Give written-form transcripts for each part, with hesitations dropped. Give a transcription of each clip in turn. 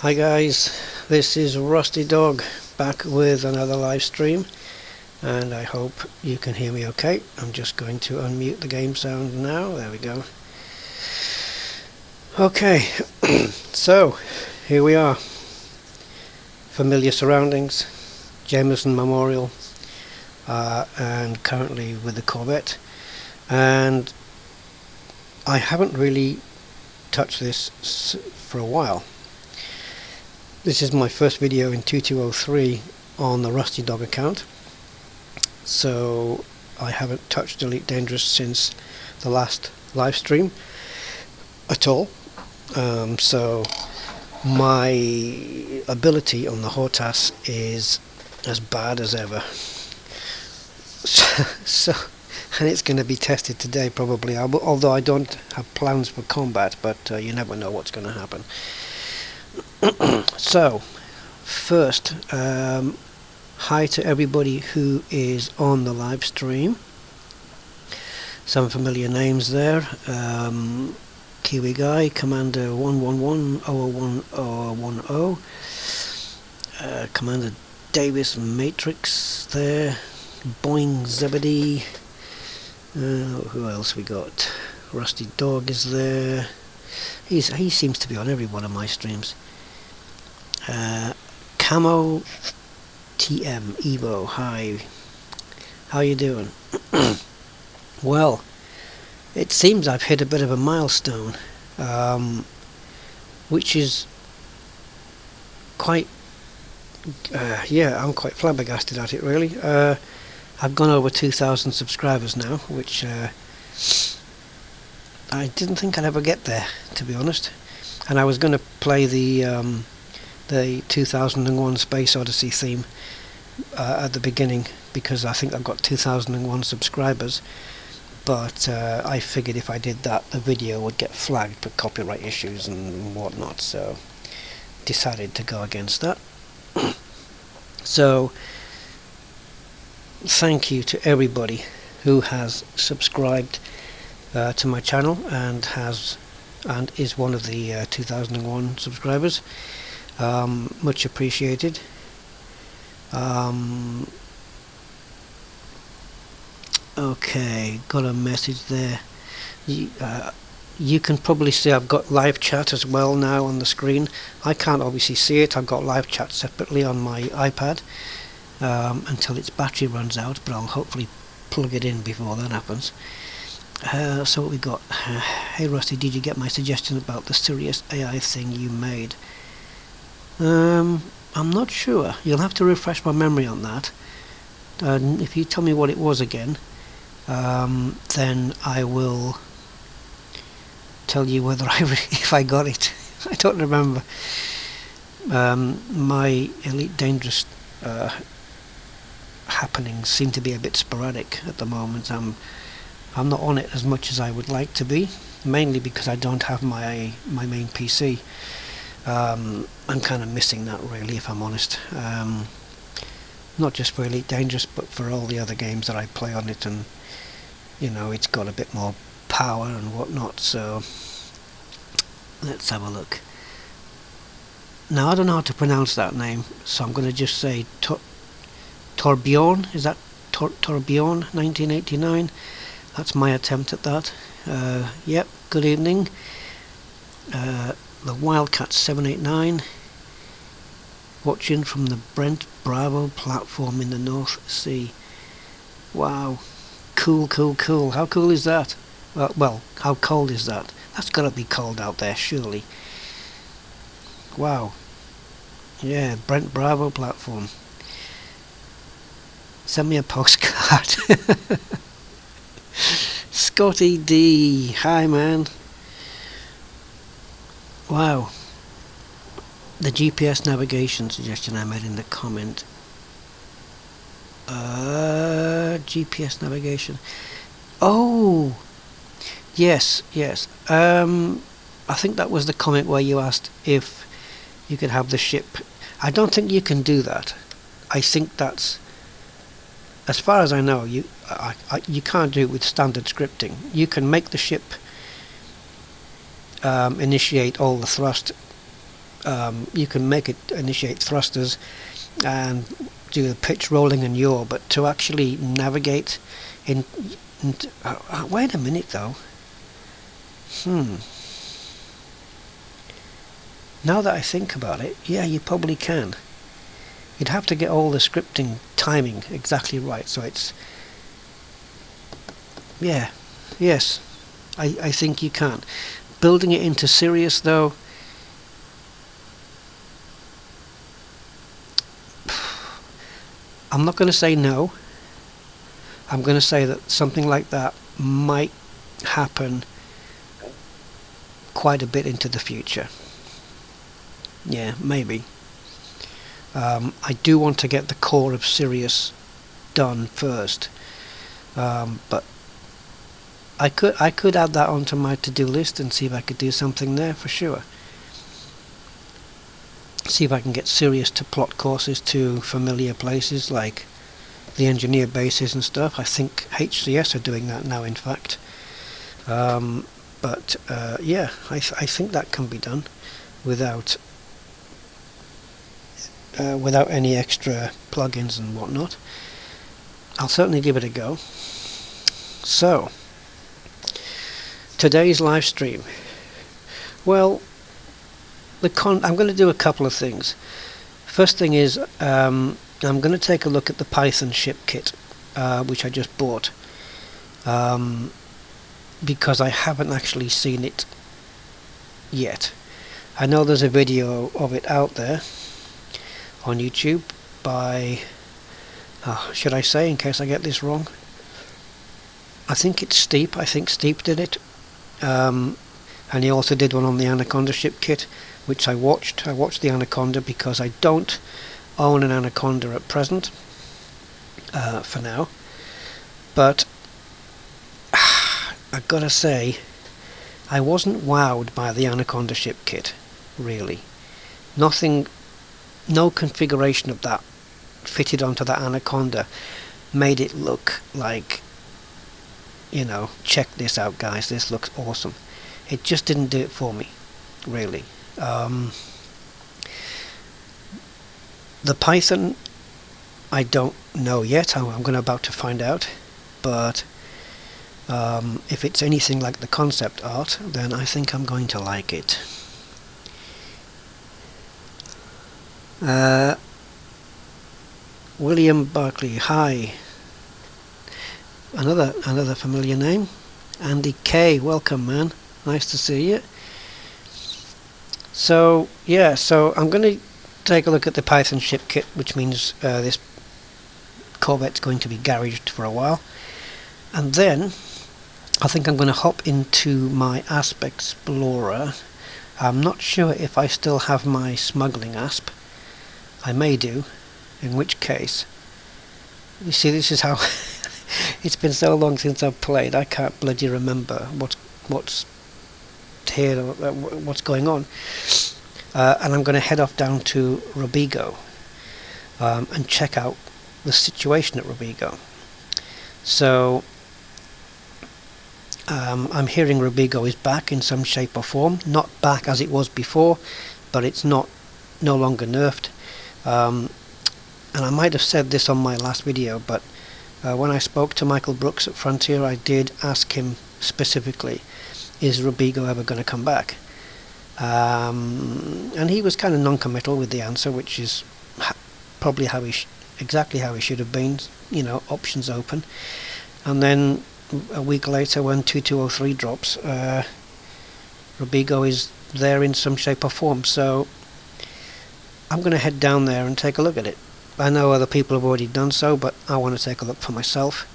Hi guys, this is Rusty Dog back with another live stream, and I hope you can hear me okay. I'm just going to unmute the game sound now. There we go. Okay, so here we are. Familiar surroundings, Jameson Memorial, and currently with the Corvette, and I haven't really touched this for a while. This is my first video in 2203 on the Rusty Dog account, so I haven't touched Elite Dangerous since the last live stream at all. So my ability on the Hortas is as bad as ever. So and it's going to be tested today probably, although I don't have plans for combat, but you never know what's going to happen. So first, hi to everybody who is on the live stream. Some familiar names there. Kiwi Guy, Commander 111-001-010, Commander Davis Matrix there, Boing Zebedee, who else we got? Rusty Dog is there. He seems to be on every one of my streams. Camo TM Evo, hi. How you doing? Well, it seems I've hit a bit of a milestone, which is quite, yeah, I'm quite flabbergasted at it really. I've gone over 2,000 subscribers now, which I didn't think I'd ever get there, to be honest. And I was going to play the 2001 Space Odyssey theme at the beginning, because I think I've got 2001 subscribers, but I figured if I did that the video would get flagged for copyright issues and whatnot, so decided to go against that. So thank you to everybody who has subscribed to my channel and is one of the 2001 subscribers. Much appreciated. Okay, got a message there. You can probably see I've got live chat as well now on the screen. I can't obviously see it. I've got live chat separately on my iPad until its battery runs out, but I'll hopefully plug it in before that happens. So what we got? Hey Rusty, did you get my suggestion about the Sirius AI thing you made? I'm not sure. You'll have to refresh my memory on that. If you tell me what it was again, then I will tell you whether if I got it. I don't remember. My Elite Dangerous happenings seem to be a bit sporadic at the moment. I'm not on it as much as I would like to be, mainly because I don't have my main PC. I'm kind of missing that really, if I'm honest. Not just for Elite Dangerous, but for all the other games that I play on it, and you know, it's got a bit more power and whatnot. So let's have a look. Now I don't know how to pronounce that name, so I'm going to just say Torbjorn. Is that Torbjorn 1989? That's my attempt at that. Yep, good evening. The Wildcat 789, watching from the Brent Bravo platform in the North Sea. Wow, cool. How cool is that? Well, how cold is that? That's got to be cold out there, surely. Wow. Yeah, Brent Bravo platform. Send me a postcard. Scotty D, hi man. Wow. The GPS navigation suggestion I made in the comment. GPS navigation. Oh, yes. I think that was the comment where you asked if you could have the ship. I don't think you can do that. I think that's, as far as I know, you can't do it with standard scripting. You can make the ship initiate all the thrust You can make it initiate thrusters and do the pitch, rolling and yaw, but to actually navigate in wait a minute though. Now that I think about it, yeah, you probably can. You'd have to get all the scripting timing exactly right, so it's, yeah, yes, I think you can. Building it into Sirius though, I'm not going to say no. I'm going to say that something like that might happen quite a bit into the future. Yeah, maybe. I do want to get the core of Sirius done first, but I could add that onto my to-do list and see if I could do something there for sure. See if I can get Sirius to plot courses to familiar places like the engineer bases and stuff. I think HCS are doing that now, in fact. But yeah, I think that can be done without any extra plugins and whatnot. I'll certainly give it a go. So, today's live stream. Well, I'm going to do a couple of things. First thing is, I'm going to take a look at the Python ship kit, which I just bought, because I haven't actually seen it yet. I know there's a video of it out there on YouTube by, should I say, in case I get this wrong, I think it's Steep. I think Steep did it, and he also did one on the Anaconda ship kit, which I watched. I watched the Anaconda because I don't own an Anaconda at present, for now, but I've got to say I wasn't wowed by the Anaconda ship kit, really. No configuration of that fitted onto that Anaconda made it look like, you know, check this out guys, this looks awesome. It just didn't do it for me, really. The Python, I don't know yet. I'm about to find out, but if it's anything like the concept art, then I think I'm going to like it. William Barkley, hi. Another familiar name. Andy K, welcome man, nice to see you. So yeah, so I'm going to take a look at the Python ship kit, which means this Corvette's going to be garaged for a while, and then I think I'm going to hop into my Asp Explorer. I'm not sure if I still have my smuggling Asp. I may do, in which case, you see, this is how it's been so long since I've played, I can't bloody remember what's here, what's going on. And I'm going to head off down to Robigo and check out the situation at Robigo. So I'm hearing Robigo is back in some shape or form. Not back as it was before, but it's no longer nerfed. And I might have said this on my last video, but when I spoke to Michael Brooks at Frontier, I did ask him specifically, is Robigo ever going to come back? And he was kind of non-committal with the answer, which is probably exactly how he should have been, you know, options open. And then a week later, when 2203 drops, Robigo is there in some shape or form. So I'm going to head down there and take a look at it. I know other people have already done so, but I want to take a look for myself.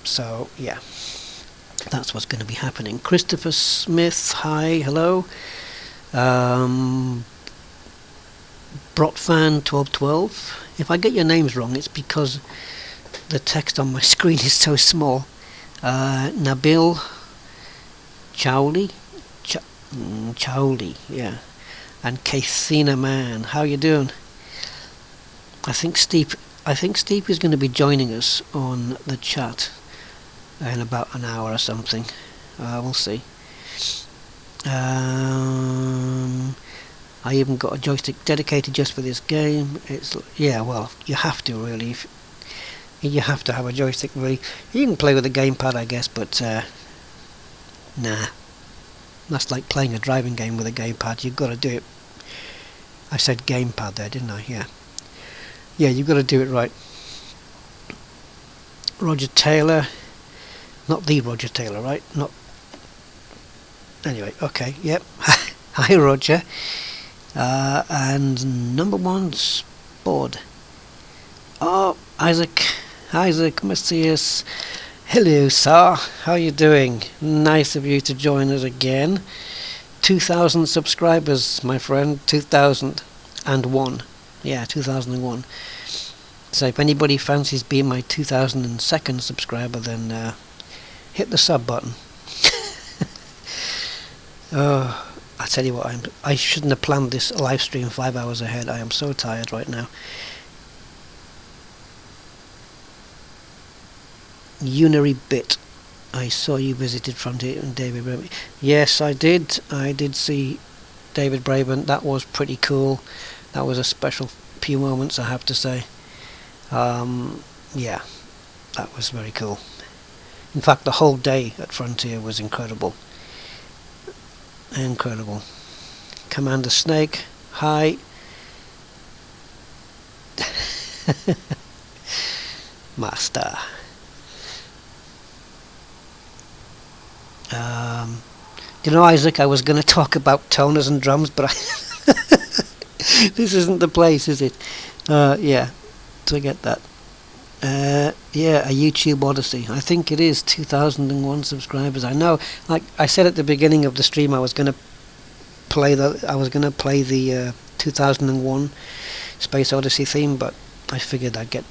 So yeah, that's what's going to be happening. Christopher Smith, hi, hello. Brotfan1212. If I get your names wrong, it's because the text on my screen is so small. Nabil Chowli, yeah, and Kathina Man, how you doing? I think Steve is going to be joining us on the chat in about an hour or something. We'll see. I even got a joystick dedicated just for this game. It's, yeah, well, you have to really. You have to have a joystick really. You can play with a gamepad, I guess, but nah. That's like playing a driving game with a gamepad. You've got to do it. I said gamepad there, didn't I? Yeah. Yeah, you've got to do it right. Roger Taylor. Not the Roger Taylor, right? Not. Anyway, okay, yep. Hi, Roger. And number one, Spod. Oh, Isaac Macias. Hello, sir. How you doing? Nice of you to join us again. 2,000 subscribers, my friend. 2001. Yeah, 2001. So if anybody fancies being my 2002nd subscriber, then hit the sub button. Oh, I tell you what, I shouldn't have planned this live stream 5 hours ahead. I am so tired right now. Unary Bit. I saw you visited Frontier and David Braben. Yes, I did. I did see David Braben. That was pretty cool. That was a special few moments, I have to say. Yeah, that was very cool. In fact, the whole day at Frontier was incredible. Incredible. Commander Snake, hi. Master. You know, Isaac, I was going to talk about toners and drums, but this isn't the place, is it? Yeah, forget that. Yeah, a YouTube Odyssey. I think it is 2001 subscribers. I know, like I said at the beginning of the stream, I was going to play the 2001 Space Odyssey theme, but I figured I'd get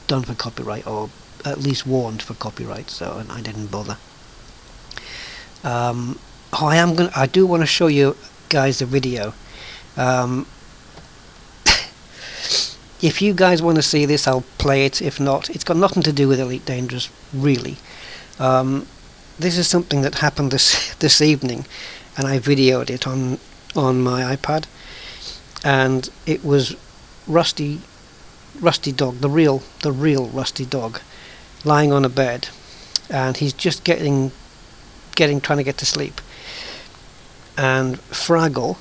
done for copyright, or at least warned for copyright, so I didn't bother. I do want to show you guys the video. If you guys want to see this, I'll play it. If not, it's got nothing to do with Elite Dangerous, really. This is something that happened this evening, and I videoed it on my iPad. And it was Rusty Dog, the real Rusty Dog, lying on a bed, and he's just trying to get to sleep. And Fraggle,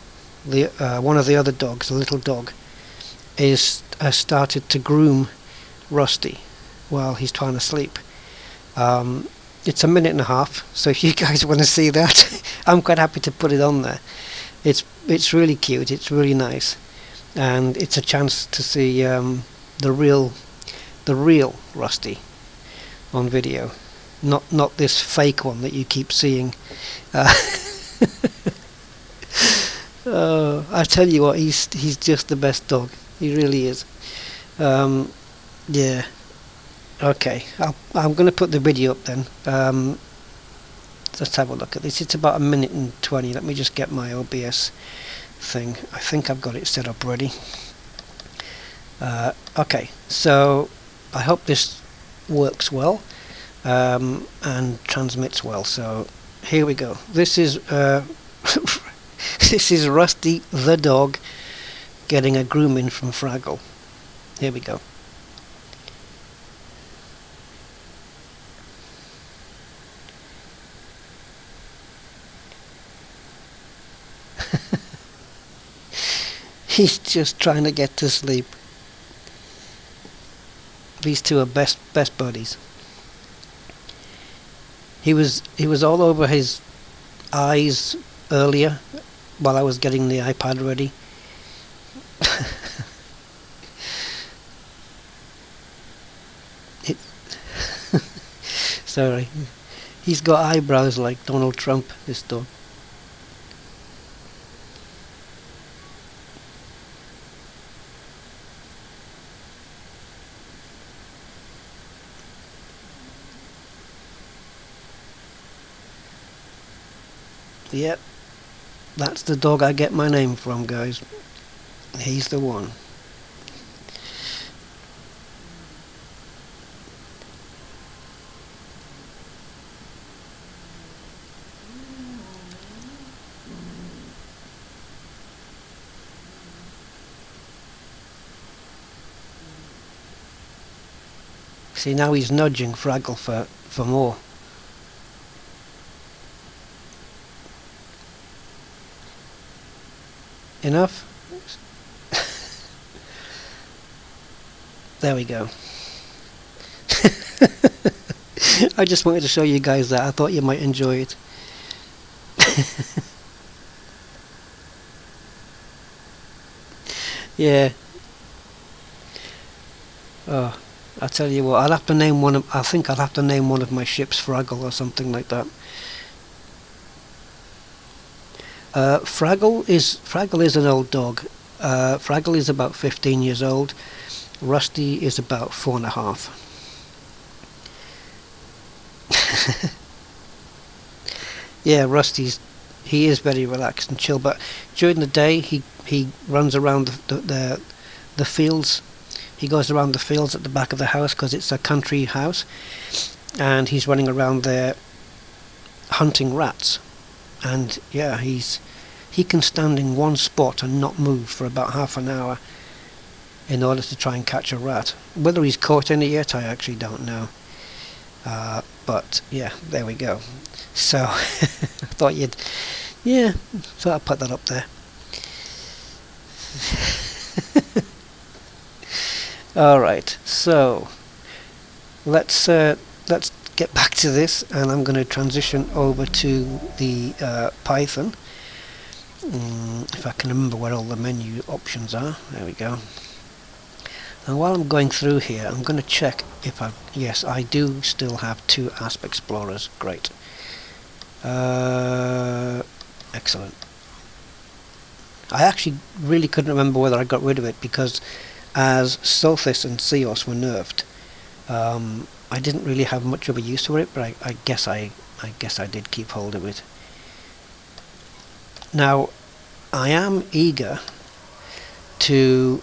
one of the other dogs, the little dog, has started to groom Rusty while he's trying to sleep. It's a minute and a half, so if you guys want to see that, I'm quite happy to put it on there. It's really cute, it's really nice, and it's a chance to see the real Rusty on video, not this fake one that you keep seeing. I tell you what, he's just the best dog. He really is. Yeah. Okay. I'm going to put the video up then. Let's have a look at this. It's about a minute and 20. Let me just get my OBS thing. I think I've got it set up ready. Okay. So I hope this works well and transmits well. So here we go. This is this is Rusty the dog getting a grooming from Fraggle. Here we go. He's just trying to get to sleep. These two are best buddies. He was all over his eyes earlier while I was getting the iPad ready. Sorry. He's got eyebrows like Donald Trump, this dog. Yep, that's the dog I get my name from, guys. He's the one. See, now he's nudging Fraggle for more. Enough? There we go. I just wanted to show you guys that. I thought you might enjoy it. Yeah. Oh, I tell you what, I'll have to name one of. I think I'll have to name one of my ships Fraggle or something like that. Fraggle is an old dog. Fraggle is about 15 years old. Rusty is about 4.5. Yeah, he is very relaxed and chill, but during the day he runs around the fields. He goes around the fields at the back of the house because it's a country house, and he's running around there hunting rats. And yeah, he can stand in one spot and not move for about half an hour in order to try and catch a rat. Whether he's caught any yet, I actually don't know. But yeah, there we go. So I thought so I'll put that up there. All right, so let's get back to this, and I'm going to transition over to the Python. If I can remember where all the menu options are. There we go. And while I'm going through here, I'm going to check if yes, I do still have 2 ASP Explorers. Great. Excellent. I actually really couldn't remember whether I got rid of it, because as Sothis and Seos were nerfed, I didn't really have much of a use for it, but I guess I did keep hold of it. Now, I am eager to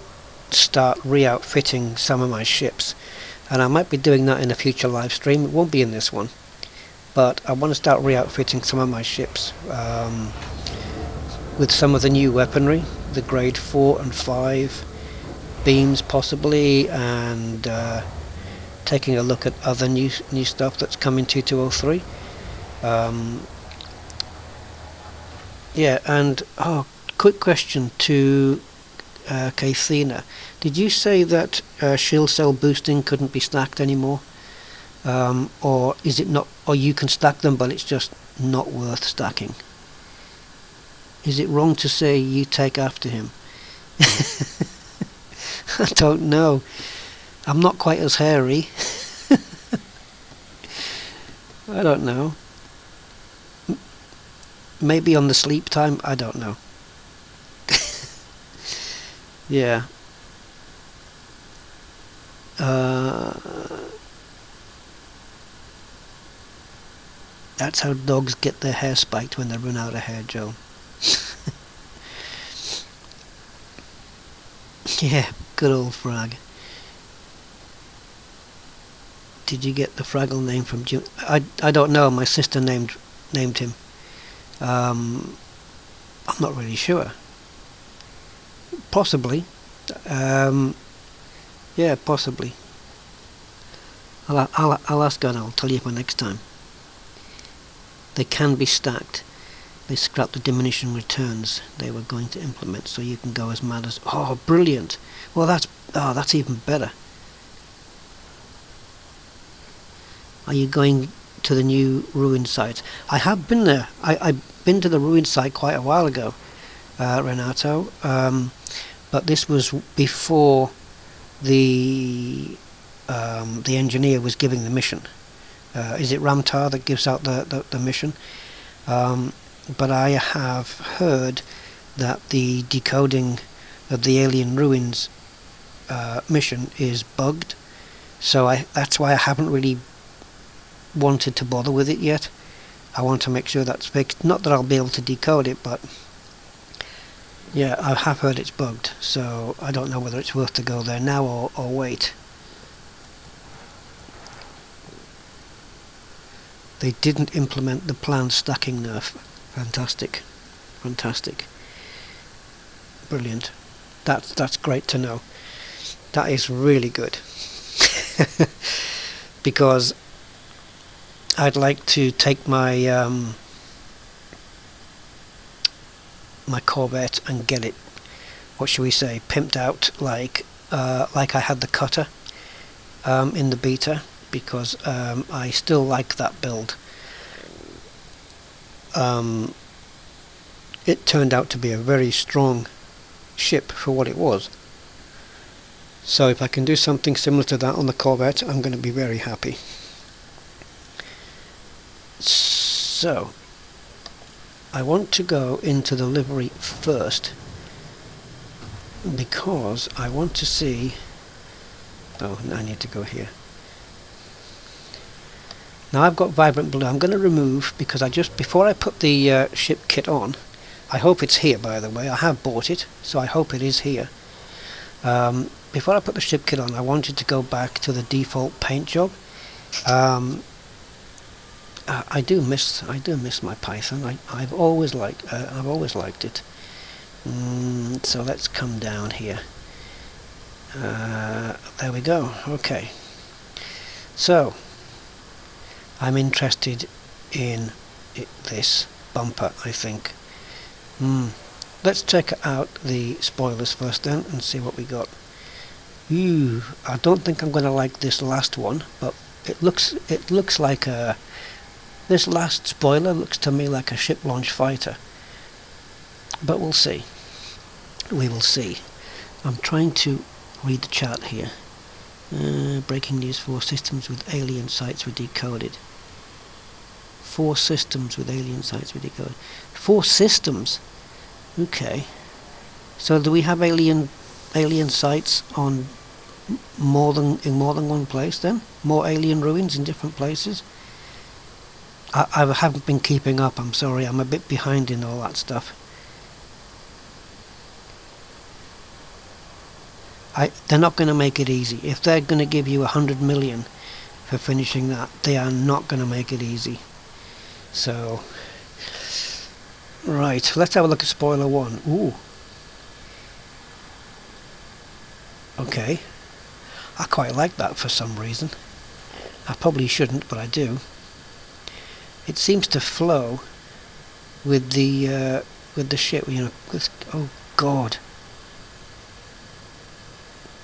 start re-outfitting some of my ships, and I might be doing that in a future live stream. It won't be in this one, but I want to start re-outfitting some of my ships with some of the new weaponry, the grade 4 and 5 beams possibly, and taking a look at other new stuff that's coming to 2203. Yeah, and quick question to Kathina. Did you say that shield cell boosting couldn't be stacked anymore? Or is it not, or you can stack them but it's just not worth stacking? Is it wrong to say you take after him? I don't know. I'm not quite as hairy. I don't know. Maybe on the sleep time, I don't know. Yeah. That's how dogs get their hair spiked when they run out of hair, Joe. Yeah, good old Frag. Did you get the Fraggle name from Jim? I don't know. My sister named him. I'm not really sure. Possibly. Yeah, possibly. I'll ask her and I'll tell you for next time. They can be stacked. They scrapped the diminishing returns they were going to implement, so you can go as mad as... Oh, brilliant! Well, that's even better. Are you going to the new ruin site? I have been there. I've been to the ruin site quite a while ago, Renato. But this was before the engineer was giving the mission. Is it Ramtar that gives out the mission? But I have heard that the decoding of the alien ruins mission is bugged, so that's why I haven't really wanted to bother with it yet. I want to make sure that's fixed. Not that I'll be able to decode it, but yeah, I have heard it's bugged, so I don't know whether it's worth to go there now or wait. They didn't implement the planned stacking nerf. Fantastic. Fantastic. Brilliant. That's great to know. That is really good. because I'd like to take my my Corvette and get it, what should we say, pimped out like I had the cutter in the beta, because I still like that build. It turned out to be a very strong ship for what it was. So if I can do something similar to that on the Corvette, I'm going to be very happy. So I want to go into the livery first, because I want to see... Oh, I need to go here. Now I've got vibrant blue. I'm going to remove, because before I put the ship kit on, I hope it's here, by the way. I have bought it, so I hope it is here. Before I put the ship kit on, I wanted to go back to the default paint job. I do miss my Python. I've always liked it. So let's come down here. There we go. Okay. So I'm interested in this bumper, I think. Let's check out the spoilers first then and see what we got. Ooh, I don't think I'm going to like this last one, but it looks like a... This last spoiler looks to me like a ship launch fighter. But we'll see. We will see. I'm trying to read the chat here. Breaking news: 4 systems with alien sites were decoded. 4 systems with alien sites were decoded. 4 systems? Okay. So do we have alien sites on in more than one place then? More alien ruins in different places? I haven't been keeping up, I'm sorry. I'm a bit behind in all that stuff. They're not going to make it easy. If they're going to give you 100 million for finishing that, they are not going to make it easy. So, right, let's have a look at spoiler 1. Ooh. Okay. I quite like that for some reason. I probably shouldn't, but I do. It seems to flow with the ship, you know. Oh God.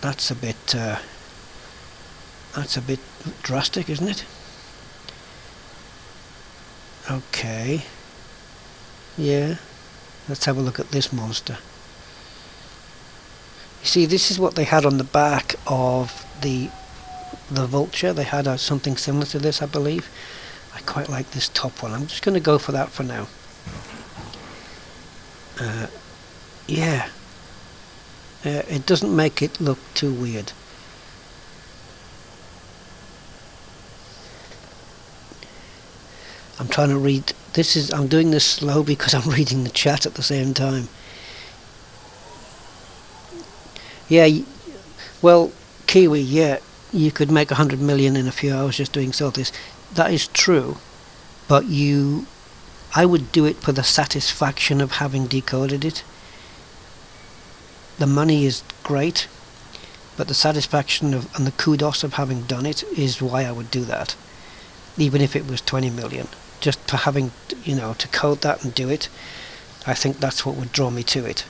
That's a bit drastic, isn't it? Okay. Yeah. Let's have a look at this monster. You see, this is what they had on the back of the Vulture. They had something similar to this, I believe. I quite like this top one. I'm just going to go for that for now. Yeah. It doesn't make it look too weird. I'm trying to read. I'm doing this slow because I'm reading the chat at the same time. Yeah, well, Kiwi, yeah, you could make 100 million in a few hours just doing this. That is true, but I would do it for the satisfaction of having decoded it. The money is great, but the satisfaction and the kudos of having done it is why I would do that, even if it was 20 million. Just for having, to code that and do it, I think that's what would draw me to it.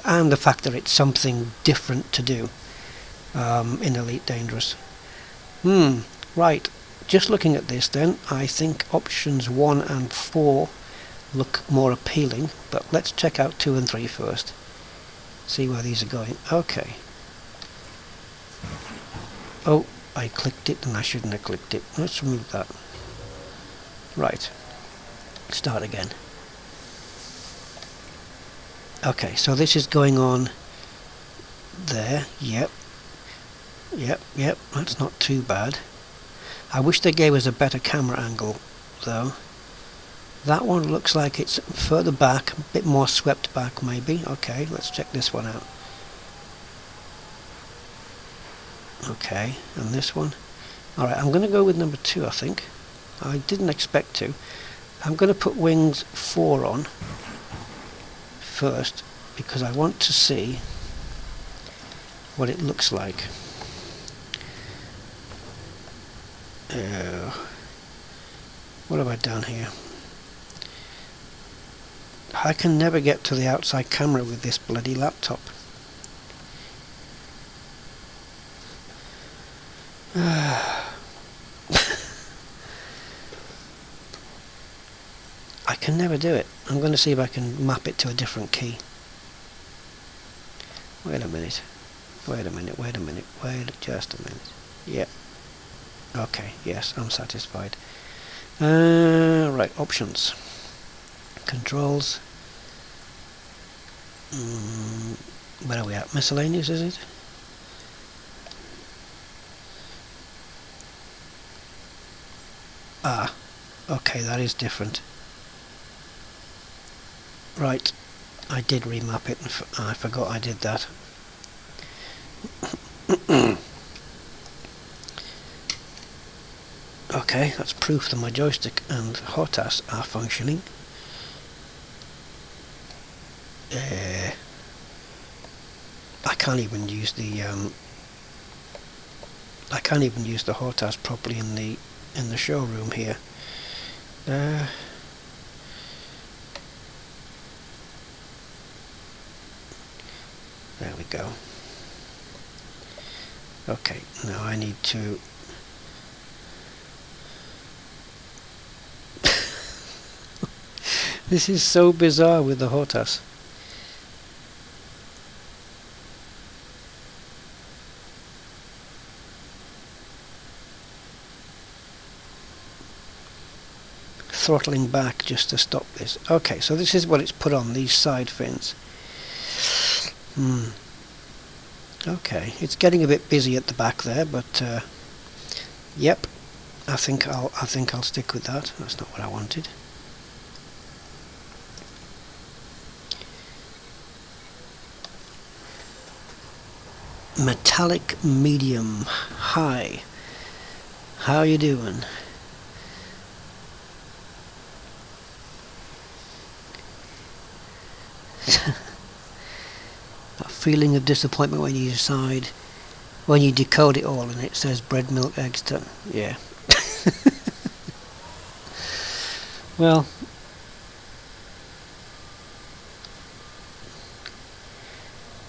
And the fact that it's something different to do in Elite Dangerous. Right. Just looking at this then, I think options 1 and 4 look more appealing, but let's check out 2 and 3 first. See where these are going. Okay. Oh, I clicked it and I shouldn't have clicked it. Let's remove that. Right. Start again. Okay, so this is going on there. Yep. That's not too bad. I wish they gave us a better camera angle, though. That one looks like it's further back, a bit more swept back, maybe. Okay, let's check this one out. Okay, and this one. Alright, I'm going to go with number 2, I think. I didn't expect to. I'm going to put wings 4 on first, because I want to see what it looks like. What have I done here? I can never get to the outside camera with this bloody laptop. I can never do it. I'm going to see if I can map it to a different key. Wait a minute. Wait just a minute. Yeah. Okay, yes, I'm satisfied. Right, options. Controls. Where are we at? Miscellaneous, is it? Ah, okay, that is different. Right, I did remap it and I forgot I did that. Okay, that's proof that my joystick and HOTAS are functioning. I can't even use the HOTAS properly in the showroom here. There we go. Okay, now I need to This is so bizarre with the HOTAS. Throttling back just to stop this. Okay, so this is what it's put on, these side fins. Okay, it's getting a bit busy at the back there, but yep, I think I'll stick with that. That's not what I wanted. Metallic medium. Hi. How you doing? That feeling of disappointment when you decode it all and it says bread, milk, eggs, yeah. Well,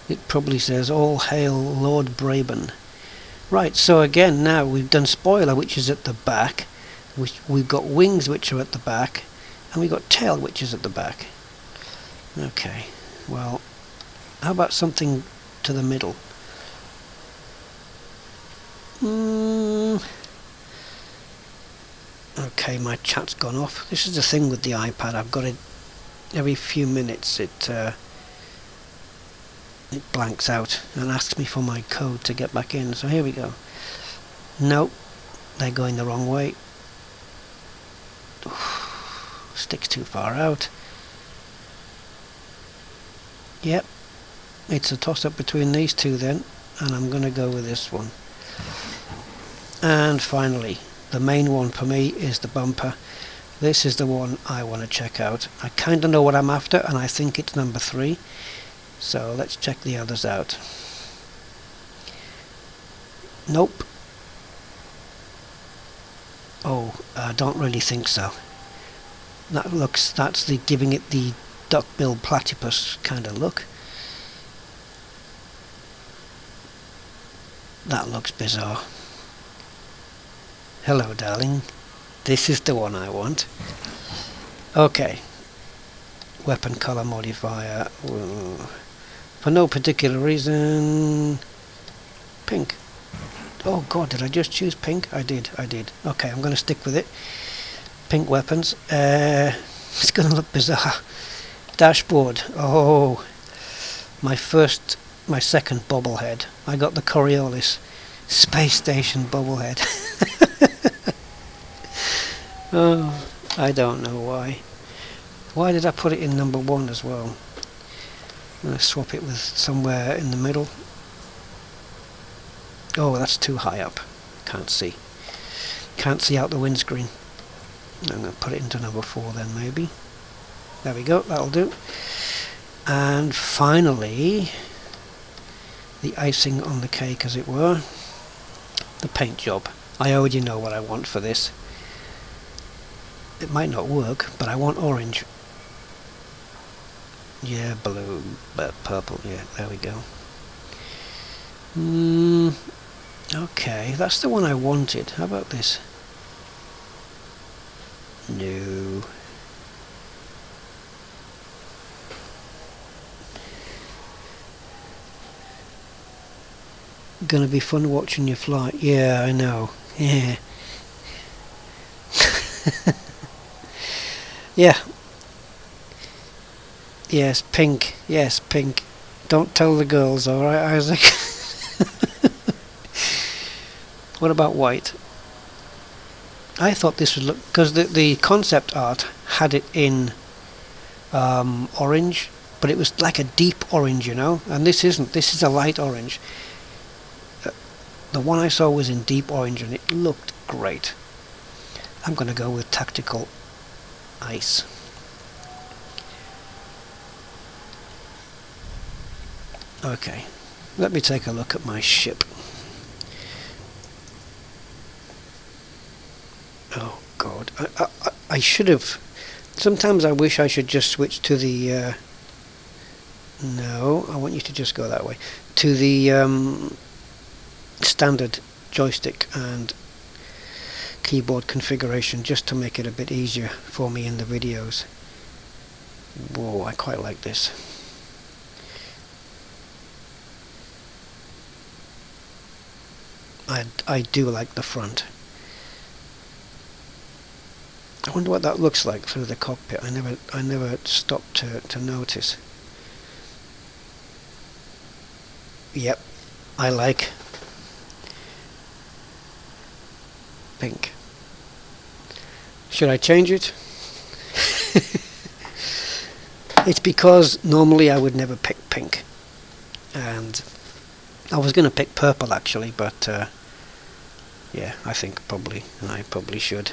it probably says all hail Lord Braben. Right, so again now we've done spoiler, which is at the back, we've got wings which are at the back, and we've got tail which is at the back. Okay, well, how about something to the middle? Okay, my chat's gone off. This is the thing with the iPad, I've got it every few minutes, it blanks out and asks me for my code to get back in. So here we go. Nope, they're going the wrong way. Sticks too far out. Yep, it's a toss-up between these two then, and I'm going to go with this one. And finally, the main one for me is the bumper. This is the one I want to check out. I kind of know what I'm after, and I think it's number 3. So let's check the others out. Nope. Oh, I don't really think so. That's giving it the duck-billed platypus kind of look. That looks bizarre. Hello, darling. This is the one I want. Okay. Weapon color modifier. For no particular reason. Pink. Oh god, did I just choose pink? I did. Okay, I'm going to stick with it. Pink weapons. It's going to look bizarre. Dashboard. Oh, my second bobblehead. I got the Coriolis space station bobblehead. Oh, I don't know why. Why did I put it in number 1 as well? I'm going to swap it with somewhere in the middle. Oh, that's too high up. Can't see. Can't see out the windscreen. I'm going to put it into number 4 then, maybe. There we go, that'll do. And finally, the icing on the cake, as it were, the paint job. I already know what I want for this. It might not work, but I want orange. Yeah, blue, but purple, yeah, there we go. Okay, that's the one I wanted. How about this? No. Gonna be fun watching you fly. Yeah, I know. Yeah. Yeah. Yes, pink. Yes, pink. Don't tell the girls, alright, Isaac? What about white? I thought this would look... because the concept art had it in orange, but it was like a deep orange, you know? And this isn't. This is a light orange. The one I saw was in deep orange and it looked great. I'm going to go with tactical ice. Okay, let me take a look at my ship. Oh god, I should have... Sometimes I wish I should just switch to the... no, I want you to just go that way. To the standard joystick and keyboard configuration, just to make it a bit easier for me in the videos. Whoa, I quite like this. I do like the front. I wonder what that looks like through the cockpit. I never stopped to notice. Yep, I like pink. Should I change it? It's because normally I would never pick pink, and I was going to pick purple actually, but yeah, I think I probably should.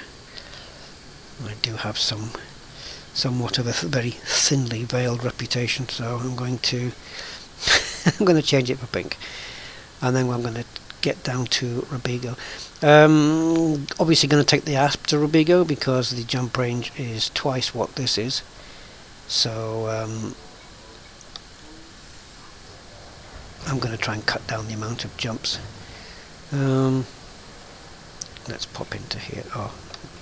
I do have somewhat of a very thinly veiled reputation, so I'm going to I'm going to change it for pink, and then I'm going to get down to Robigo. Obviously going to take the ASP to Robigo because the jump range is twice what this is, so I'm going to try and cut down the amount of jumps. Let's pop into here. Oh,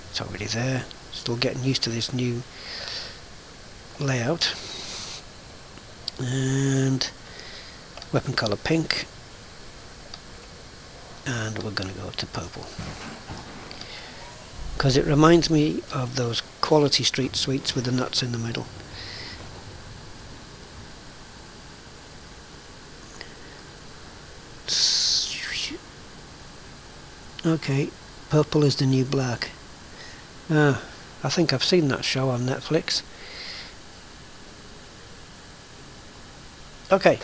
it's already there. Still getting used to this new layout. And weapon color pink, and we're going to go to purple because it reminds me of those Quality Street sweets with the nuts in the middle. Okay, purple is the new black. I think I've seen that show on Netflix. Okay.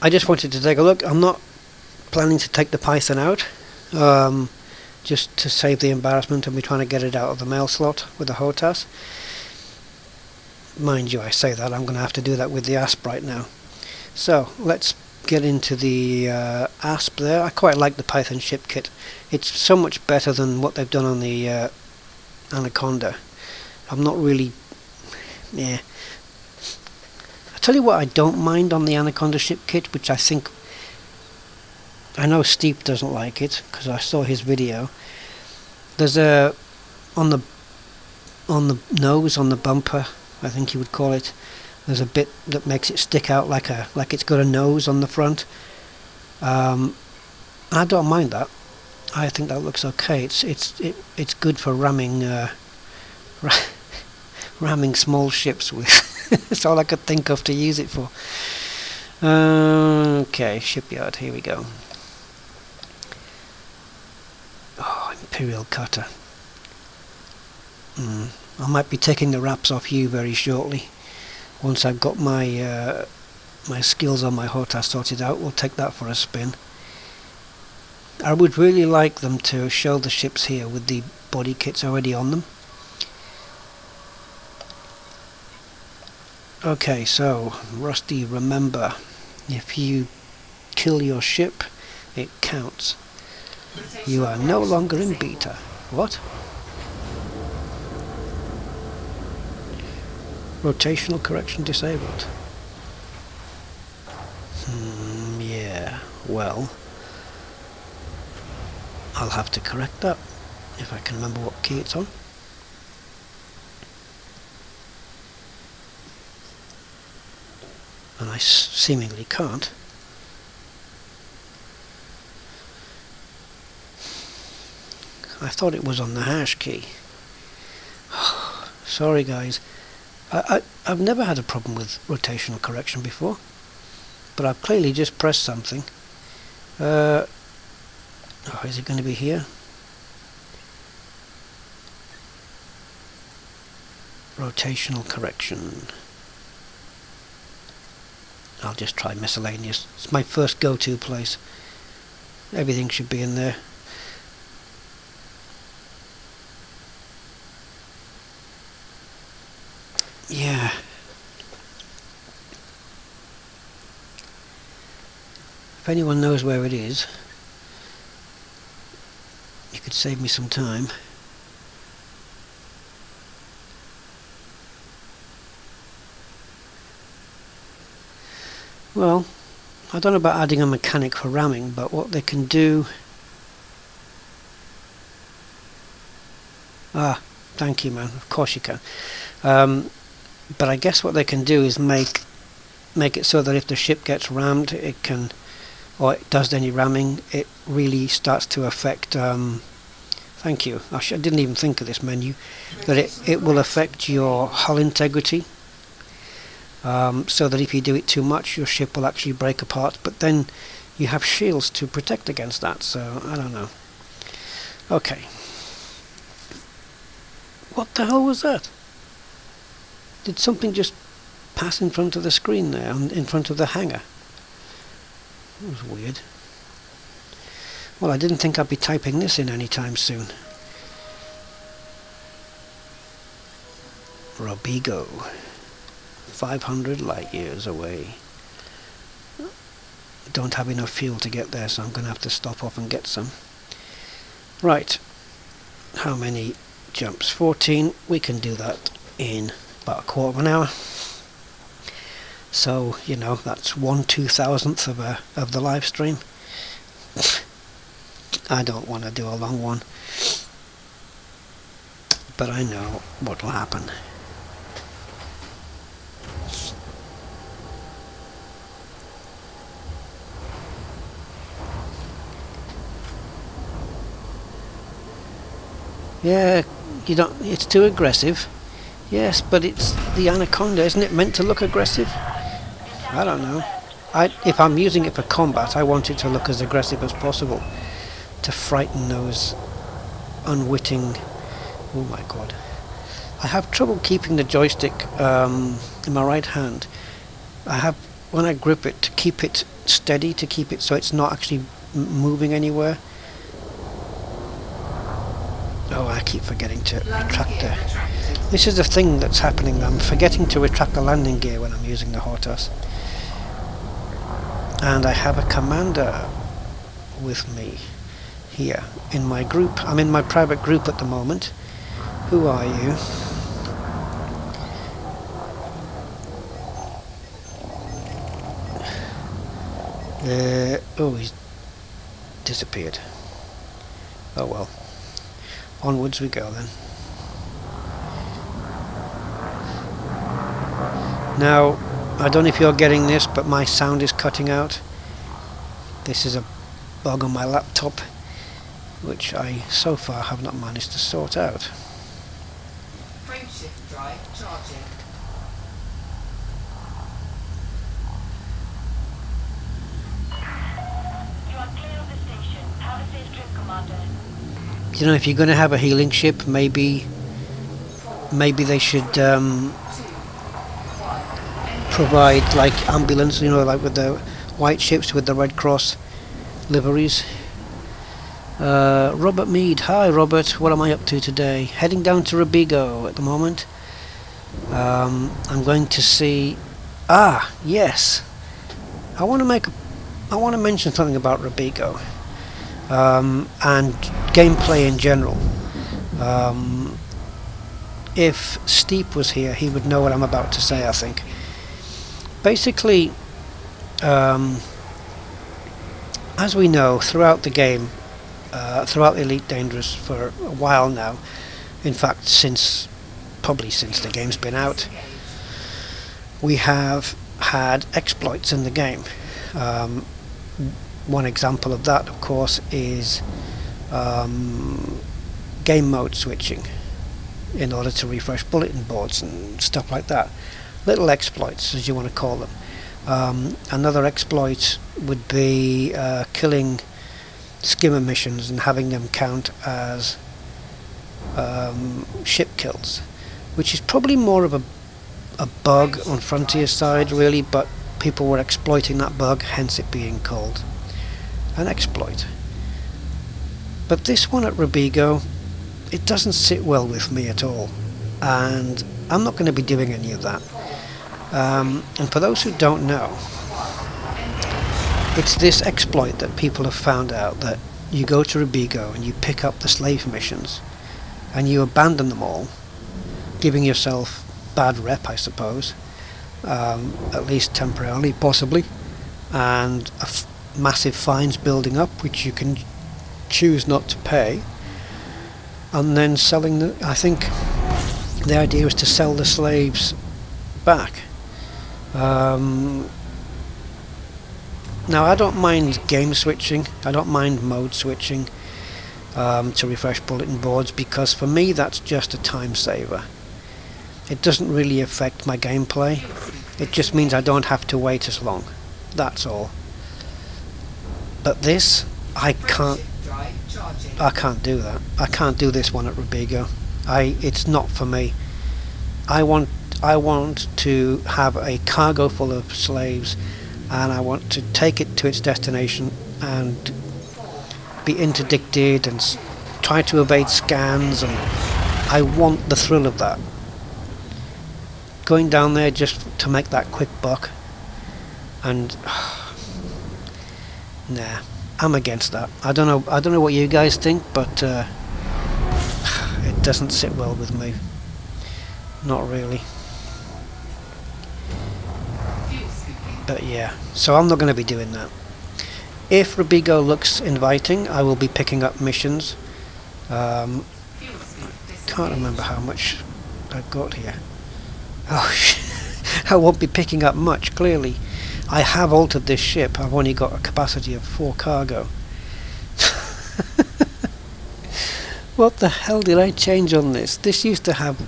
I just wanted to take a look. I'm not planning to take the Python out, just to save the embarrassment of me trying to get it out of the mail slot with the HOTAS. Mind you, I say that, I'm going to have to do that with the ASP right now. So, let's get into the ASP there. I quite like the Python ship kit. It's so much better than what they've done on the Anaconda. I'm not really... yeah. I'll tell you what I don't mind on the Anaconda ship kit, which I think... I know Steve doesn't like it, because I saw his video. There's a... on the nose, on the bumper, I think you would call it, there's a bit that makes it stick out like it's got a nose on the front. I don't mind that. I think that looks okay. It's good for ramming ramming small ships with. That's all I could think of to use it for. Okay, shipyard. Here we go. Oh, Imperial cutter. I might be taking the wraps off you very shortly. Once I've got my my skills on my HOTAS sorted out, we'll take that for a spin. I would really like them to show the ships here with the body kits already on them. Okay, so Rusty, remember, if you kill your ship, it counts. You are no longer in beta. What? Rotational correction disabled. Yeah, well, I'll have to correct that if I can remember what key it's on. And I seemingly can't. I thought it was on the hash key. Sorry guys, I've never had a problem with rotational correction before, but I've clearly just pressed something. Oh, is it going to be here? Rotational correction. I'll just try miscellaneous. It's my first go-to place. Everything should be in there. Yeah. If anyone knows where it is, you could save me some time. Well, I don't know about adding a mechanic for ramming, but what they can do... Ah, thank you, man. Of course you can. But I guess what they can do is make it so that if the ship gets rammed, it can, or it does any ramming, it really starts to affect... thank you. I didn't even think of this menu. That it will affect your hull integrity. So that if you do it too much, your ship will actually break apart, but then you have shields to protect against that, so I don't know. Okay. What the hell was that? Did something just pass in front of the screen there, in front of the hangar? That was weird. Well, I didn't think I'd be typing this in anytime soon. Robigo. 500 light years away. Don't have enough fuel to get there, so I'm going to have to stop off and get some. Right. How many jumps? 14. We can do that in about a quarter of an hour. So, you know, that's 1/2000th of the live stream. I don't want to do a long one, but I know what will happen. Yeah, you don't. It's too aggressive. Yes, but it's the Anaconda, isn't it meant to look aggressive? I don't know. If I'm using it for combat, I want it to look as aggressive as possible, to frighten those unwitting... Oh my god. I have trouble keeping the joystick in my right hand. When I grip it, to keep it steady, to keep it so it's not actually moving anywhere. Oh, I keep forgetting to retract the... This is the thing that's happening. I'm forgetting to retract the landing gear when I'm using the Hortus. And I have a commander with me here in my group. I'm in my private group at the moment. Who are you? Oh, he's disappeared. Oh well. Onwards we go then. Now, I don't know if you're getting this, but my sound is cutting out. This is a bug on my laptop, which I so far have not managed to sort out. Frameshift drive charging. You are clear of the station. Have a safe trip, Commander. You know, if you're going to have a healing ship, maybe they should provide like ambulance, you know, like with the white ships with the Red Cross liveries. Robert Mead. Hi Robert, what am I up to today? Heading down to Robigo at the moment. I'm going to see... Ah, yes. I want to make I want to mention something about Robigo and gameplay in general. If Steep was here, he would know what I'm about to say, I think. Basically, as we know, throughout the game, throughout Elite Dangerous for a while now, in fact, probably since the game's been out, we have had exploits in the game. One example of that, of course, is game mode switching in order to refresh bulletin boards and stuff like that. Little exploits, as you want to call them. Another exploit would be killing skimmer missions and having them count as ship kills, which is probably more of a bug on Frontier's side, really, but people were exploiting that bug, hence it being called an exploit. But this one at Robigo, it doesn't sit well with me at all, and I'm not going to be doing any of that. And for those who don't know, it's this exploit that people have found out, that you go to Robigo and you pick up the slave missions and you abandon them all, giving yourself bad rep, I suppose, at least temporarily, possibly, and massive fines building up which you can choose not to pay, and then selling the, I think the idea is to sell the slaves back. Now I don't mind game switching, I don't mind mode switching to refresh bulletin boards, because for me that's just a time saver. It doesn't really affect my gameplay, it just means I don't have to wait as long, that's all. But this, I can't do that. I can't do this one at Robigo. It's not for me. I want to have a cargo full of slaves, and I want to take it to its destination and be interdicted and try to evade scans, and I want the thrill of that. Going down there just to make that quick buck, and nah, I'm against that. I don't know what you guys think, but it doesn't sit well with me. Not really. But yeah, so I'm not going to be doing that. If Robigo looks inviting, I will be picking up missions. Can't remember how much I've got here. Oh, I won't be picking up much, clearly. I have altered this ship. I've only got a capacity of 4 cargo. What the hell did I change on this? This used to have...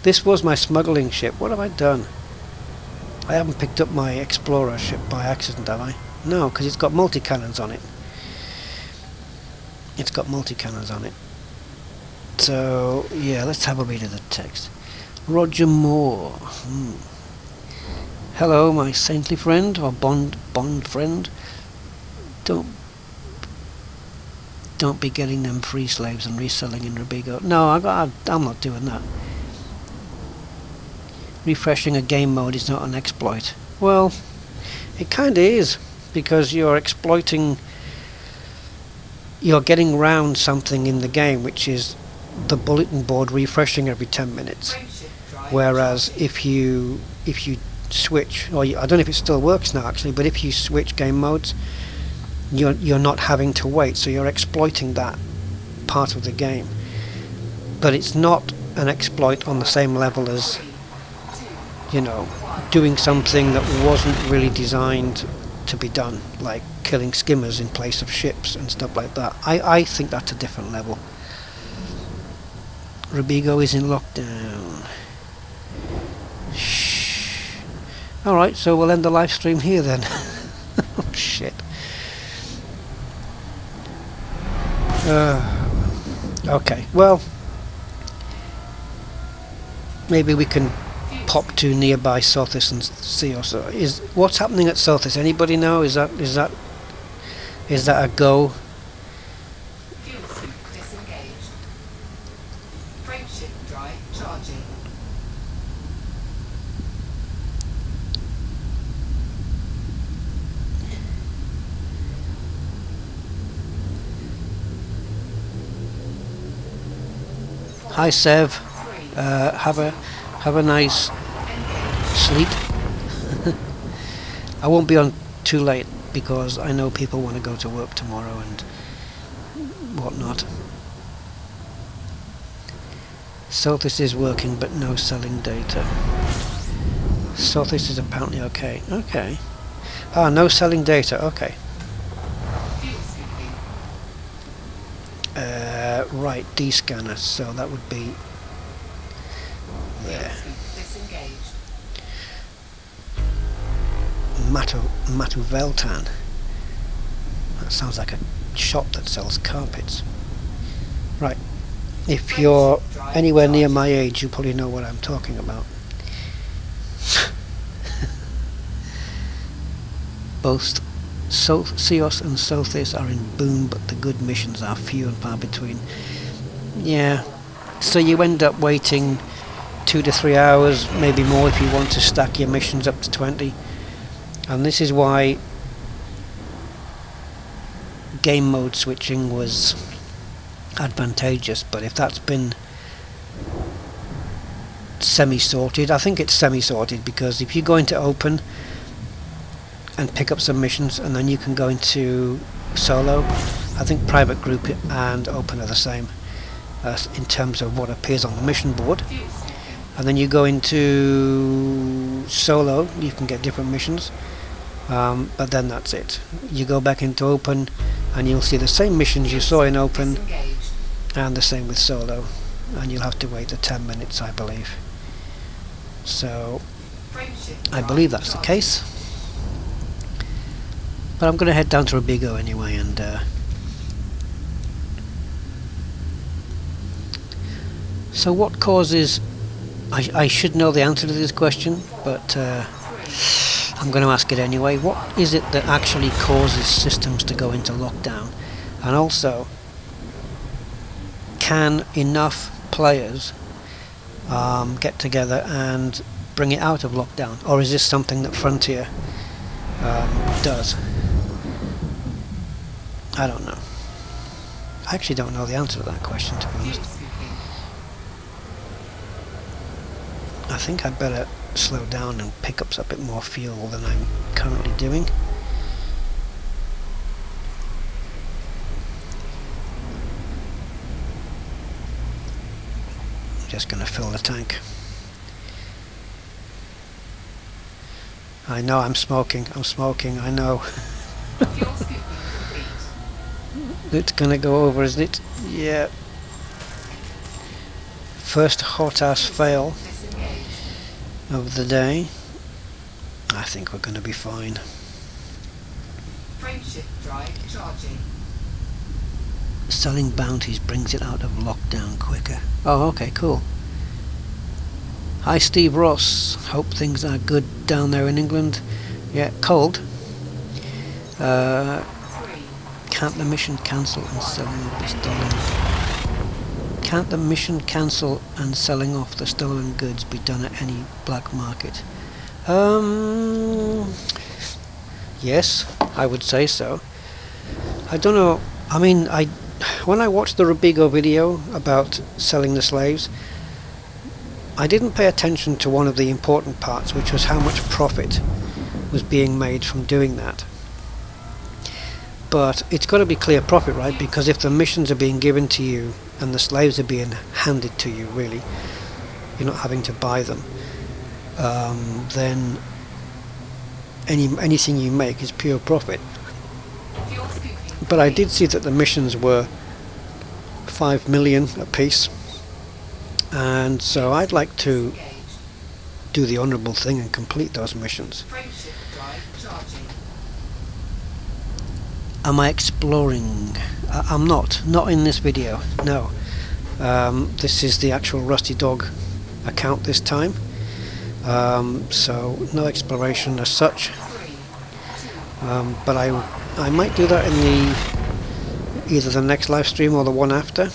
This was my smuggling ship. What have I done? I haven't picked up my explorer ship by accident, have I? No, because it's got multi-cannons on it. It's got multi-cannons on it. So, yeah, let's have a read of the text. Roger Moore. Hello, my saintly friend, or bond friend. Don't be getting them free slaves and reselling in Robigo. No, I'm not doing that. Refreshing a game mode is not an exploit. Well, it kinda is, because you're exploiting... You're getting round something in the game, which is the bulletin board refreshing every 10 minutes. Whereas if you switch, or I don't know if it still works now actually, but if you switch game modes, you're not having to wait, so you're exploiting that part of the game. But it's not an exploit on the same level as, you know, doing something that wasn't really designed to be done, like killing skimmers in place of ships and stuff like that. I think that's a different level. Robigo is in lockdown. Shh. Alright, so we'll end the live stream here then. Oh shit. Okay, well, maybe we can pop to nearby Sothis and see also. What's happening at Sothis? Anybody know? Is that a go? Hi Sev. Have a nice sleep. I won't be on too late because I know people want to go to work tomorrow and whatnot. So this is working but no selling data. So this is apparently okay. Okay. Ah, no selling data. Okay. Right, D-scanner. So that would be there. Matuveltan. That sounds like a shop that sells carpets. Right. If you're anywhere near my age, you probably know what I'm talking about. Both Seos and Sothis are in boom, but the good missions are few and far between. Yeah, so you end up waiting 2 to 3 hours, maybe more if you want to stack your missions up to 20. And this is why game mode switching was advantageous, but if that's been semi-sorted, I think it's semi-sorted, because if you go into open and pick up some missions and then you can go into solo, I think private group and open are the same in terms of what appears on the mission board. And then you go into solo, you can get different missions, but then that's it. You go back into open and you'll see the same missions you saw in open and the same with solo, and you'll have to wait the 10 minutes, I believe. So I believe that's the case, but I'm going to head down to Robigo anyway, and so what causes, I should know the answer to this question, but I'm going to ask it anyway. What is it that actually causes systems to go into lockdown? And also, can enough players get together and bring it out of lockdown? Or is this something that Frontier does? I don't know. I actually don't know the answer to that question, to be honest. I think I'd better slow down and pick up a bit more fuel than I'm currently doing. I'm just going to fill the tank. I know I'm smoking, I know. It's going to go over, isn't it? Yeah. First hot ass fail of the day. I think we're going to be fine. Frameshift drive charging. Selling bounties brings it out of lockdown quicker. Oh, okay, cool. Hi Steve Ross, hope things are good down there in England. Yeah, cold. Can't the mission cancel and selling the stolen? Can't the mission cancel and selling off the stolen goods be done at any black market? Yes, I would say so. I don't know. I mean, when I watched the Robigo video about selling the slaves, I didn't pay attention to one of the important parts, which was how much profit was being made from doing that. But it's got to be clear profit, right? Because if the missions are being given to you and the slaves are being handed to you, really, you're not having to buy them, then anything you make is pure profit. But I did see that the missions were 5 million a piece, and so I'd like to do the honourable thing and complete those missions. Am I exploring? I'm not in this video, no. This is the actual Rusty Dog account this time, so no exploration as such, but I might do that in either the next live stream or the one after.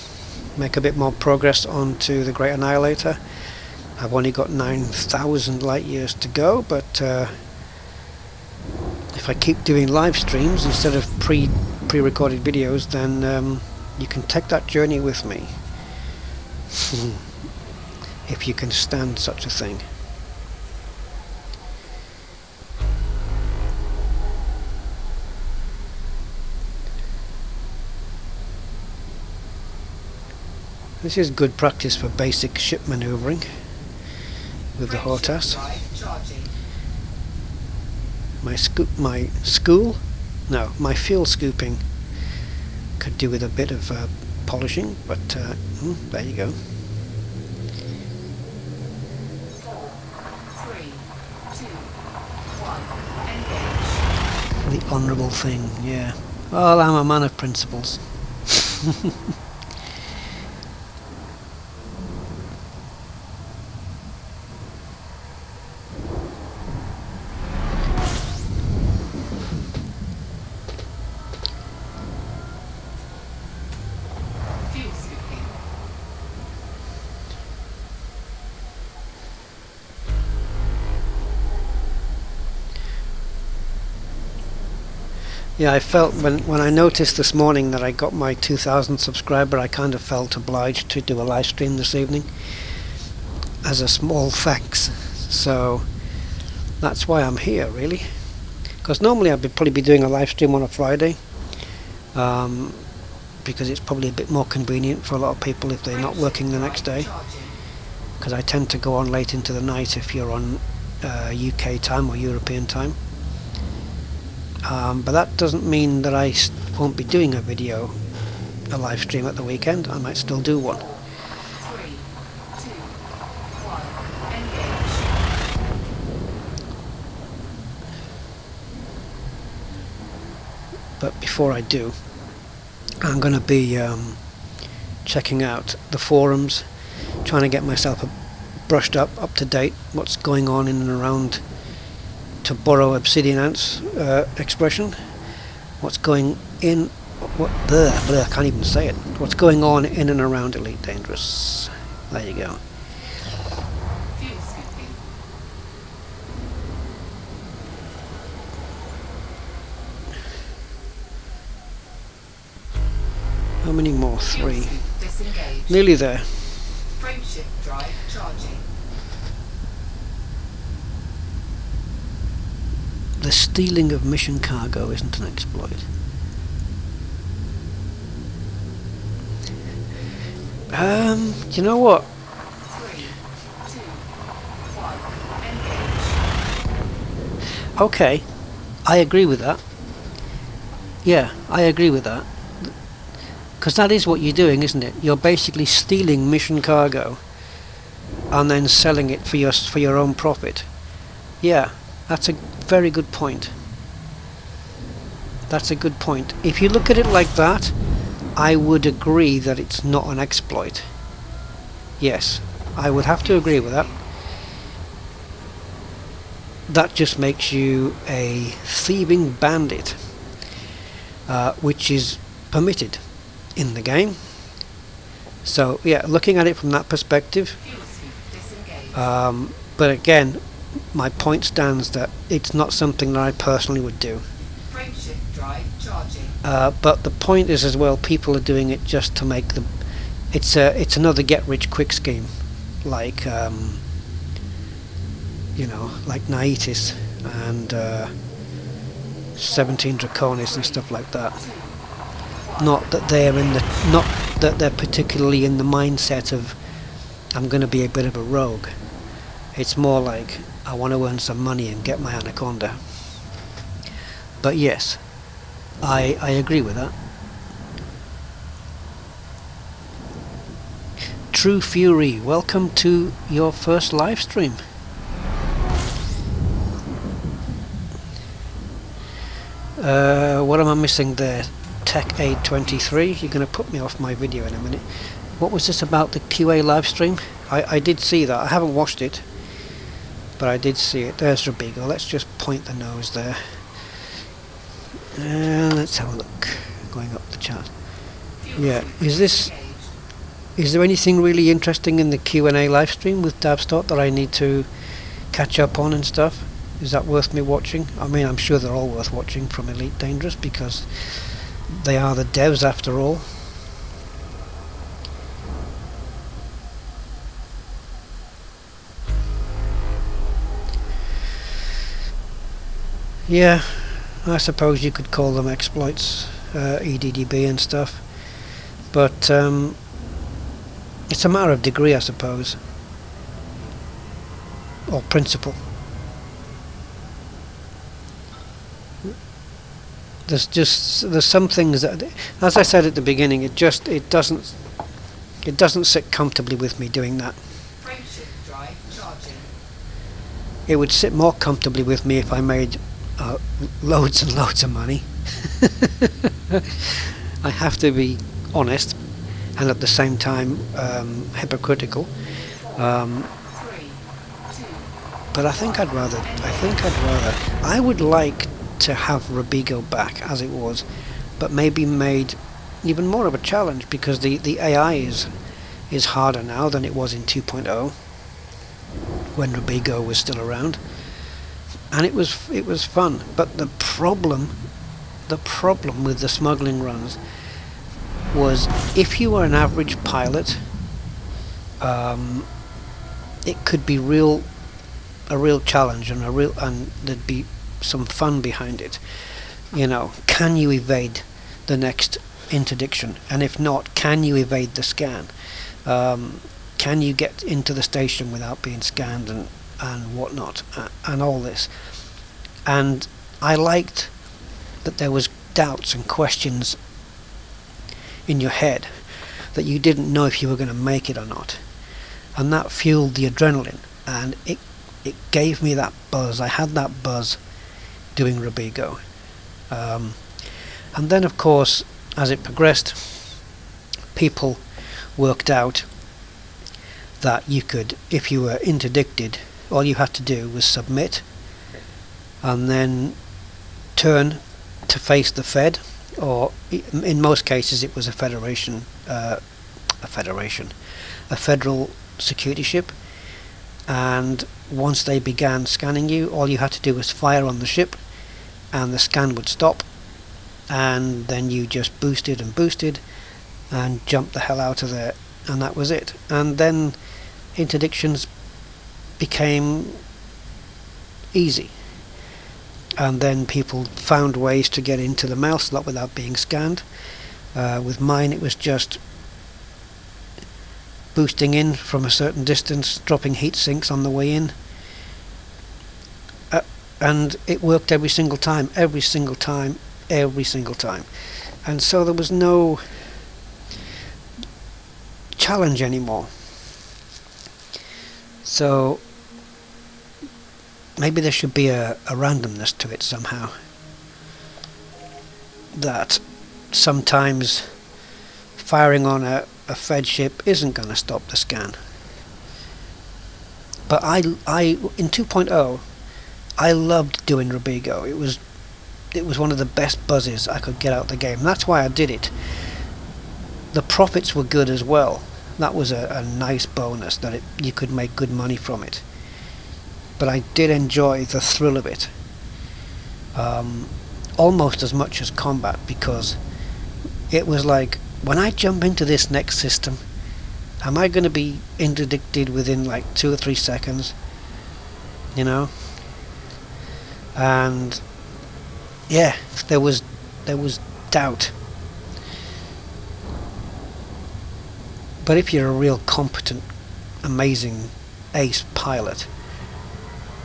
Make a bit more progress onto the Great Annihilator. I've only got 9,000 light years to go, but if I keep doing live streams instead of pre-recorded videos, then you can take that journey with me. If you can stand such a thing. This is good practice for basic ship manoeuvring with the Hortas. My fuel scooping could do with a bit of polishing, but there you go. 4, 3, 2, 1, engage. The honourable thing, yeah. Well, I'm a man of principles. Fuel scooping. Yeah, I felt when I noticed this morning that I got my 2,000 subscriber, I kind of felt obliged to do a live stream this evening as a small thanks. So that's why I'm here, really. Because normally I'd probably be doing a live stream on a Friday, because it's probably a bit more convenient for a lot of people if they're not working the next day. Because I tend to go on late into the night if you're on UK time or European time. But that doesn't mean that I won't be doing a live stream at the weekend. I might still do one. 3, 2, 1, engage. But before I do, I'm going to be checking out the forums, trying to get myself brushed up to date, what's going on in and around, to borrow Obsidian Ant's expression, what's going in, I can't even say it, what's going on in and around Elite Dangerous. There you go. Fuel scooping. How many more? Fuel 3. scoop disengaged. Nearly there. Frameshift drive charging. The stealing of mission cargo isn't an exploit. Do you know what? 3, 2, 1, engage. Okay, I agree with that. Yeah, I agree with that. Because that is what you're doing, isn't it? You're basically stealing mission cargo and then selling it for your own profit. Yeah, that's a very good point. That's a good point. If you look at it like that, I would agree that it's not an exploit. Yes, I would have to agree with that. That just makes you a thieving bandit, which is permitted in the game. So yeah, looking at it from that perspective, Fuel scoop disengaged. but again, my point stands that it's not something that I personally would do. Frameshift drive charging. But the point is as well, people are doing it just to make the. It's another get-rich-quick scheme, like like Naitis and 17 Draconis and stuff like that. Not that they're particularly in the mindset of I'm going to be a bit of a rogue. It's more like I want to earn some money and get my anaconda. But yes, I agree with that. True Fury, welcome to your first live stream. What am I missing there? Tech Aid 23. You're going to put me off my video in a minute. What was this about the QA live stream? I did see that. I haven't watched it, but I did see it. There's Robigo. Let's just point the nose there. Let's have a look. Going up the chat. Yeah, is there anything really interesting in the Q&A live stream with Dabstot that I need to catch up on and stuff? Is that worth me watching? I mean, I'm sure they're all worth watching from Elite Dangerous because they are the devs after all. Yeah, I suppose you could call them exploits, EDDB and stuff, but it's a matter of degree, I suppose, or principle. There's some things that, as I said at the beginning, it doesn't sit comfortably with me doing that. Frameshift drive charging. It would sit more comfortably with me if I made loads and loads of money. I have to be honest, and at the same time hypocritical. 3, 2, But I think I'd rather. I would like to have Robigo back as it was, but maybe made even more of a challenge, because the AI is harder now than it was in 2.0 when Robigo was still around, and it was fun. But the problem with the smuggling runs was, if you were an average pilot, it could be a real challenge, and there'd be some fun behind it. You know, can you evade the next interdiction? And if not, can you evade the scan? Can you get into the station without being scanned and whatnot, and all this? And I liked that there was doubts and questions in your head, that you didn't know if you were going to make it or not, and that fueled the adrenaline, and it gave me that buzz. I had that buzz doing Robigo. And then, of course, as it progressed, people worked out that you could, if you were interdicted, all you had to do was submit and then turn to face the Fed, or in most cases it was a federal security ship, and once they began scanning you, all you had to do was fire on the ship and the scan would stop, and then you just boosted and jumped the hell out of there, and that was it. And then interdictions became easy, and then people found ways to get into the mail slot without being scanned. With mine, it was just boosting in from a certain distance, dropping heat sinks on the way in, and it worked every single time, and so there was no challenge anymore. So maybe there should be a randomness to it somehow, that sometimes firing on a Fed ship isn't going to stop the scan. But I in 2.0, I loved doing Robigo. It was one of the best buzzes I could get out of the game. That's why I did it. The profits were good as well. That was a nice bonus, that you could make good money from it. But I did enjoy the thrill of it, almost as much as combat, because it was like, when I jump into this next system, am I going to be interdicted within like 2 or 3 seconds? You know? And yeah, there was doubt. But if you're a real competent, amazing ace pilot,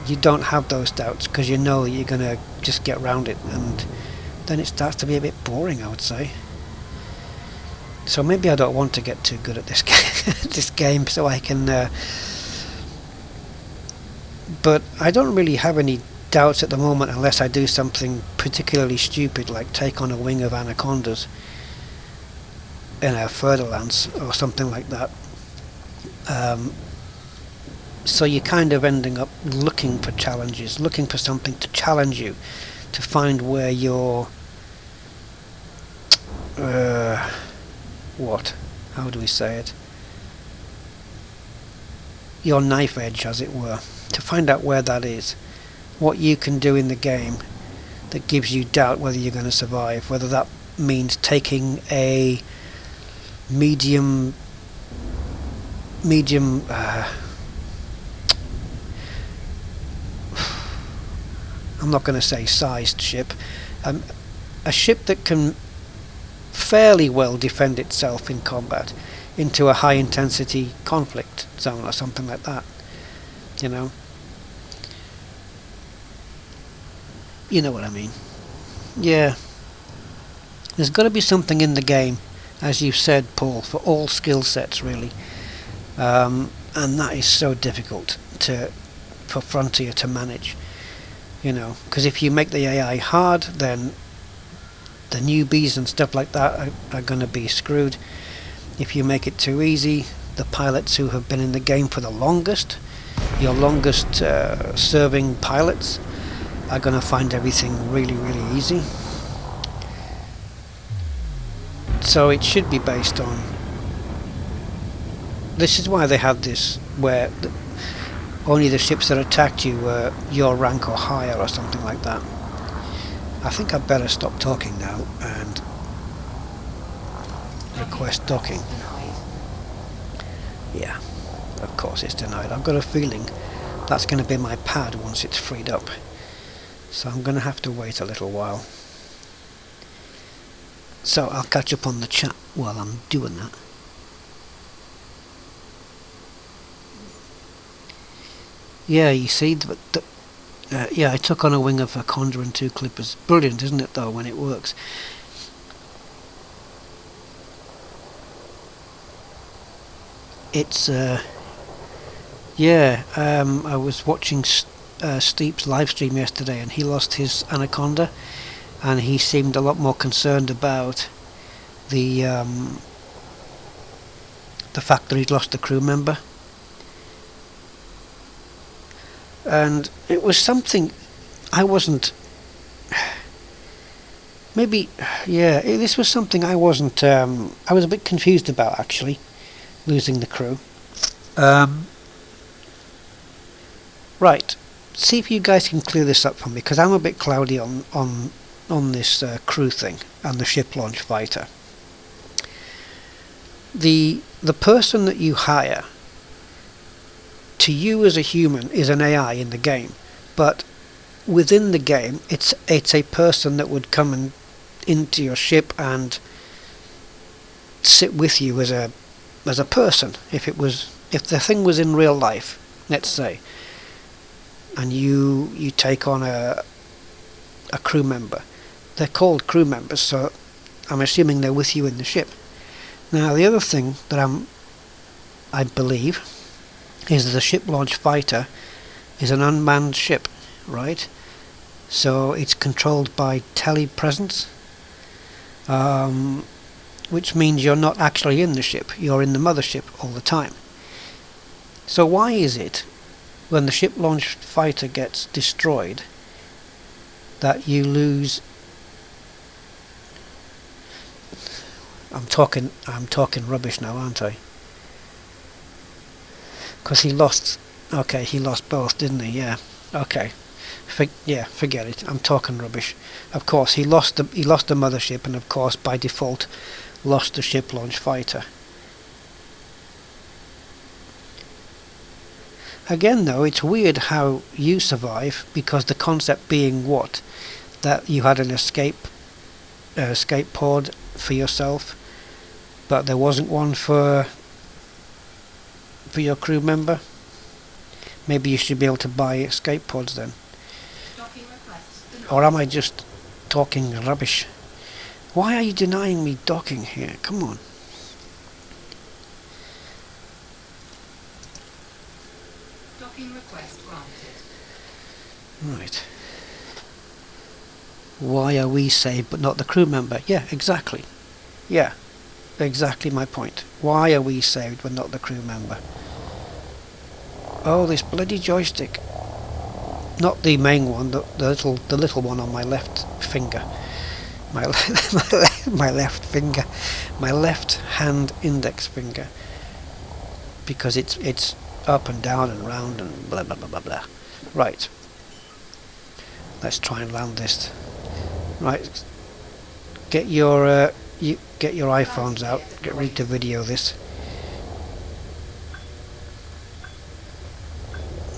you don't have those doubts, because you know that you're going to just get around it, and then it starts to be a bit boring, I would say. So maybe I don't want to get too good at this this game, so I can. But I don't really have any doubts at the moment, unless I do something particularly stupid, like take on a wing of anacondas in a Furtherlands or something like that. So you're kind of ending up looking for challenges, looking for something to challenge you, to find where your how do we say it? Your knife edge, as it were, to find out where that is, what you can do in the game that gives you doubt whether you're going to survive, whether that means taking a medium I'm not going to say sized ship, a ship that can fairly well defend itself in combat into a high intensity conflict zone or something like that, you know. You know what I mean. Yeah. There's got to be something in the game, as you said, Paul, for all skill sets, really. And that is so difficult for Frontier to manage, you know, because if you make the AI hard, then the newbies and stuff like that are going to be screwed. If you make it too easy, the pilots who have been in the game for the longest, your longest serving pilots, are going to find everything really, really easy. So it should be based on... This is why they have this, where only the ships that attacked you were your rank or higher or something like that. I think I'd better stop talking now and request docking. Yeah, of course it's denied. I've got a feeling that's going to be my pad once it's freed up. So I'm going to have to wait a little while. So I'll catch up on the chat while I'm doing that. Yeah, you see, yeah, I took on a wing of a Condor and 2 Clippers. Brilliant, isn't it, though, when it works? It's, yeah, I was watching Steep's live stream yesterday, and he lost his Anaconda, and he seemed a lot more concerned about the fact that he'd lost a crew member. And it was something I wasn't... Maybe, yeah, this was something I wasn't... I was a bit confused about, actually, losing the crew. Right, see if you guys can clear this up for me, because I'm a bit cloudy on this crew thing and the ship launch fighter. The person that you hire to you as a human is an AI in the game, but within the game it's a person that would come into your ship and sit with you as a person. If the thing was in real life, let's say, and you take on a crew member, they're called crew members, so I'm assuming they're with you in the ship. Now the other thing that I believe is the ship launch fighter is an unmanned ship, right? So it's controlled by telepresence, which means you're not actually in the ship, you're in the mothership all the time. So why is it when the ship launch fighter gets destroyed that you lose... I'm talking rubbish now, aren't I? Because he lost... Okay, he lost both, didn't he? Yeah. Okay. Yeah, forget it. I'm talking rubbish. Of course, he lost the mothership, and of course, by default, lost the ship launch fighter. Again, though, it's weird how you survive, because the concept being what? That you had an escape pod for yourself, but there wasn't one for your crew member. Maybe you should be able to buy escape pods then. Or am I just talking rubbish? Why are you denying me docking here? Come on. Docking request granted. Right. Why are we saved but not the crew member? Yeah, exactly. Yeah, exactly my point. Why are we saved but not the crew member? Oh, this bloody joystick. Not the main one, the little one on my left finger. My left finger. My left hand index finger. Because it's up and down and round and blah blah blah blah blah. Right. Let's try and land this. Right. Get your iPhones out. Get ready to video this.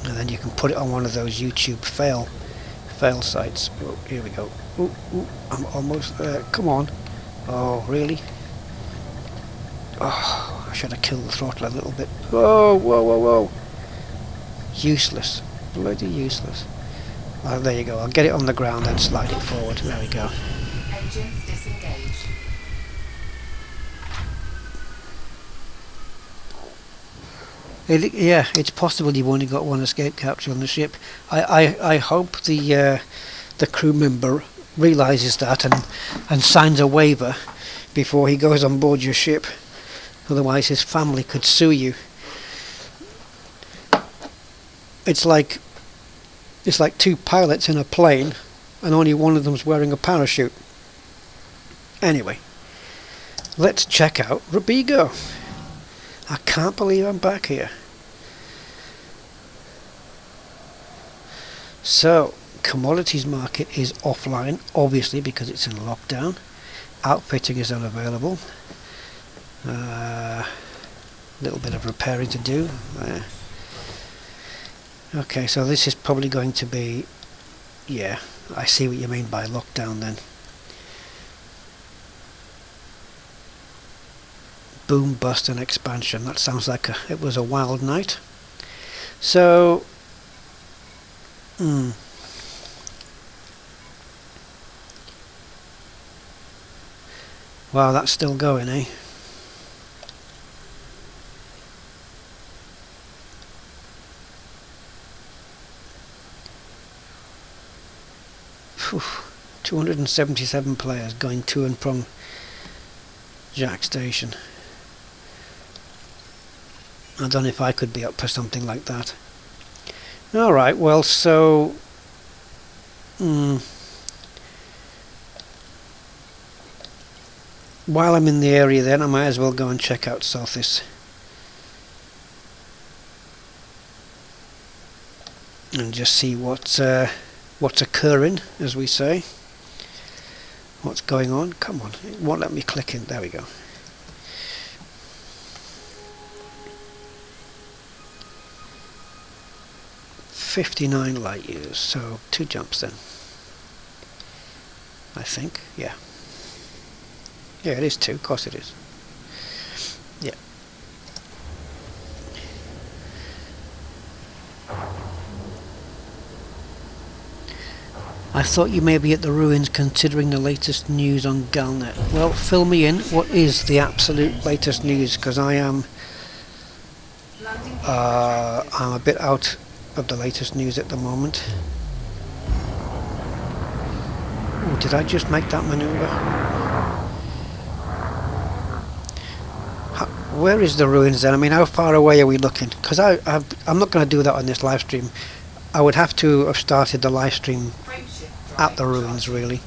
And then you can put it on one of those YouTube Fail sites. Oh, here we go. Ooh, ooh, I'm almost there. Come on. Oh, really? Oh, I should have killed the throttle a little bit. Whoa, whoa, whoa, whoa. Useless. Bloody useless. Oh, there you go. I'll get it on the ground and slide it forward. There we go. Engines disengaged. Yeah, it's possible you've only got one escape capture on the ship. I hope the crew member realises that and signs a waiver before he goes on board your ship. Otherwise, his family could sue you. It's like two pilots in a plane, and only one of them's wearing a parachute. Anyway, let's check out Robigo. I can't believe I'm back here. So, commodities market is offline, obviously, because it's in lockdown. Outfitting is unavailable. Little bit of repairing to do. Okay, so this is probably going to be... Yeah, I see what you mean by lockdown then. Boom, bust and expansion. That sounds like it was a wild night. So... Wow, that's still going, eh? Phew. 277 players going to and from Jack Station. I don't know if I could be up for something like that. Alright, well, so... While I'm in the area then, I might as well go and check out Sothis. And just see what's occurring, as we say. What's going on? Come on, it won't let me click in. There we go. .59 light years, so 2 jumps then. I think, yeah. Yeah, it is 2, of course it is. Yeah. I thought you may be at the ruins considering the latest news on Galnet. Well, fill me in. What is the absolute latest news? Because I'm a bit out of the latest news at the moment. Ooh, did I just make that maneuver? Where is the ruins then? I mean, how far away are we looking? Because I'm not going to do that on this live stream. I would have to have started the live stream at the ruins, really.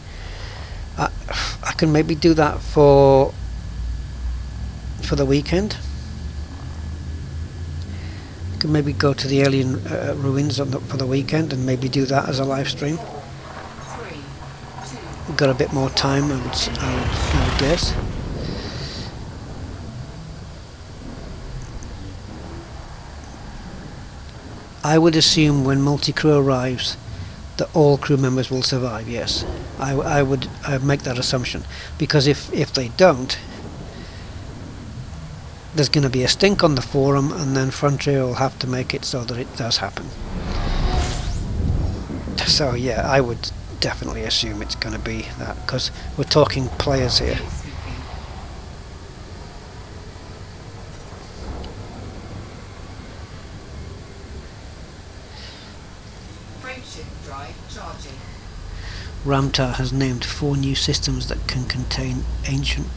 I can maybe do that for the weekend. I can maybe go to the alien ruins for the weekend and maybe do that as a live stream. We've got a bit more time, I would guess. I would assume when multi-crew arrives that all crew members will survive, yes. I would make that assumption, because if they don't, there's going to be a stink on the forum, and then Frontier will have to make it so that it does happen. So yeah, I would definitely assume it's going to be that, because we're talking players here. Ramtar has named 4 new systems that can contain ancient...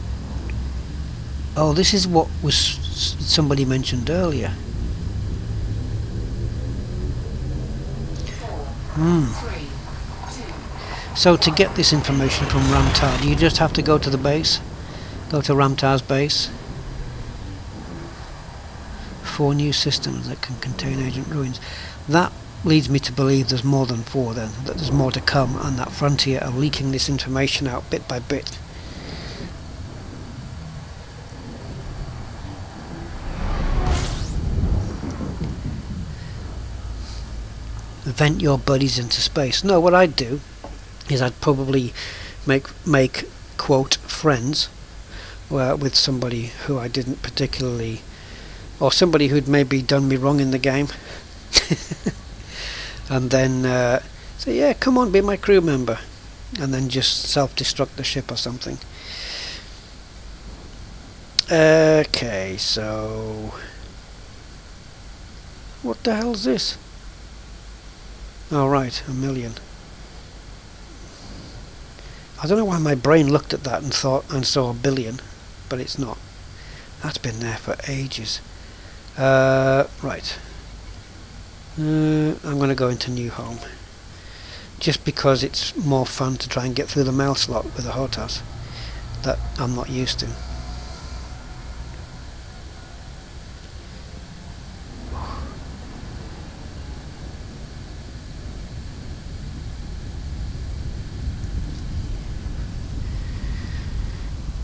Oh, this is what was somebody mentioned earlier. So to get this information from Ramtar, do you just have to go to the base? Go to Ramtar's base? 4 new systems that can contain ancient ruins. That leads me to believe there's more than 4 then, that there's more to come, and that Frontier are leaking this information out bit by bit. vent your buddies into space. No, what I'd do is I'd probably make quote friends with somebody who I didn't particularly, or somebody who'd maybe done me wrong in the game, and then say, yeah, come on, be my crew member, and then just self-destruct the ship or something. Okay, so what the hell's this? Oh right, 1 million. I don't know why my brain looked at that and saw 1 billion, but it's not. That's been there for ages. Right. I'm going to go into new home, just because it's more fun to try and get through the mail slot with a HOTAS that I'm not used to.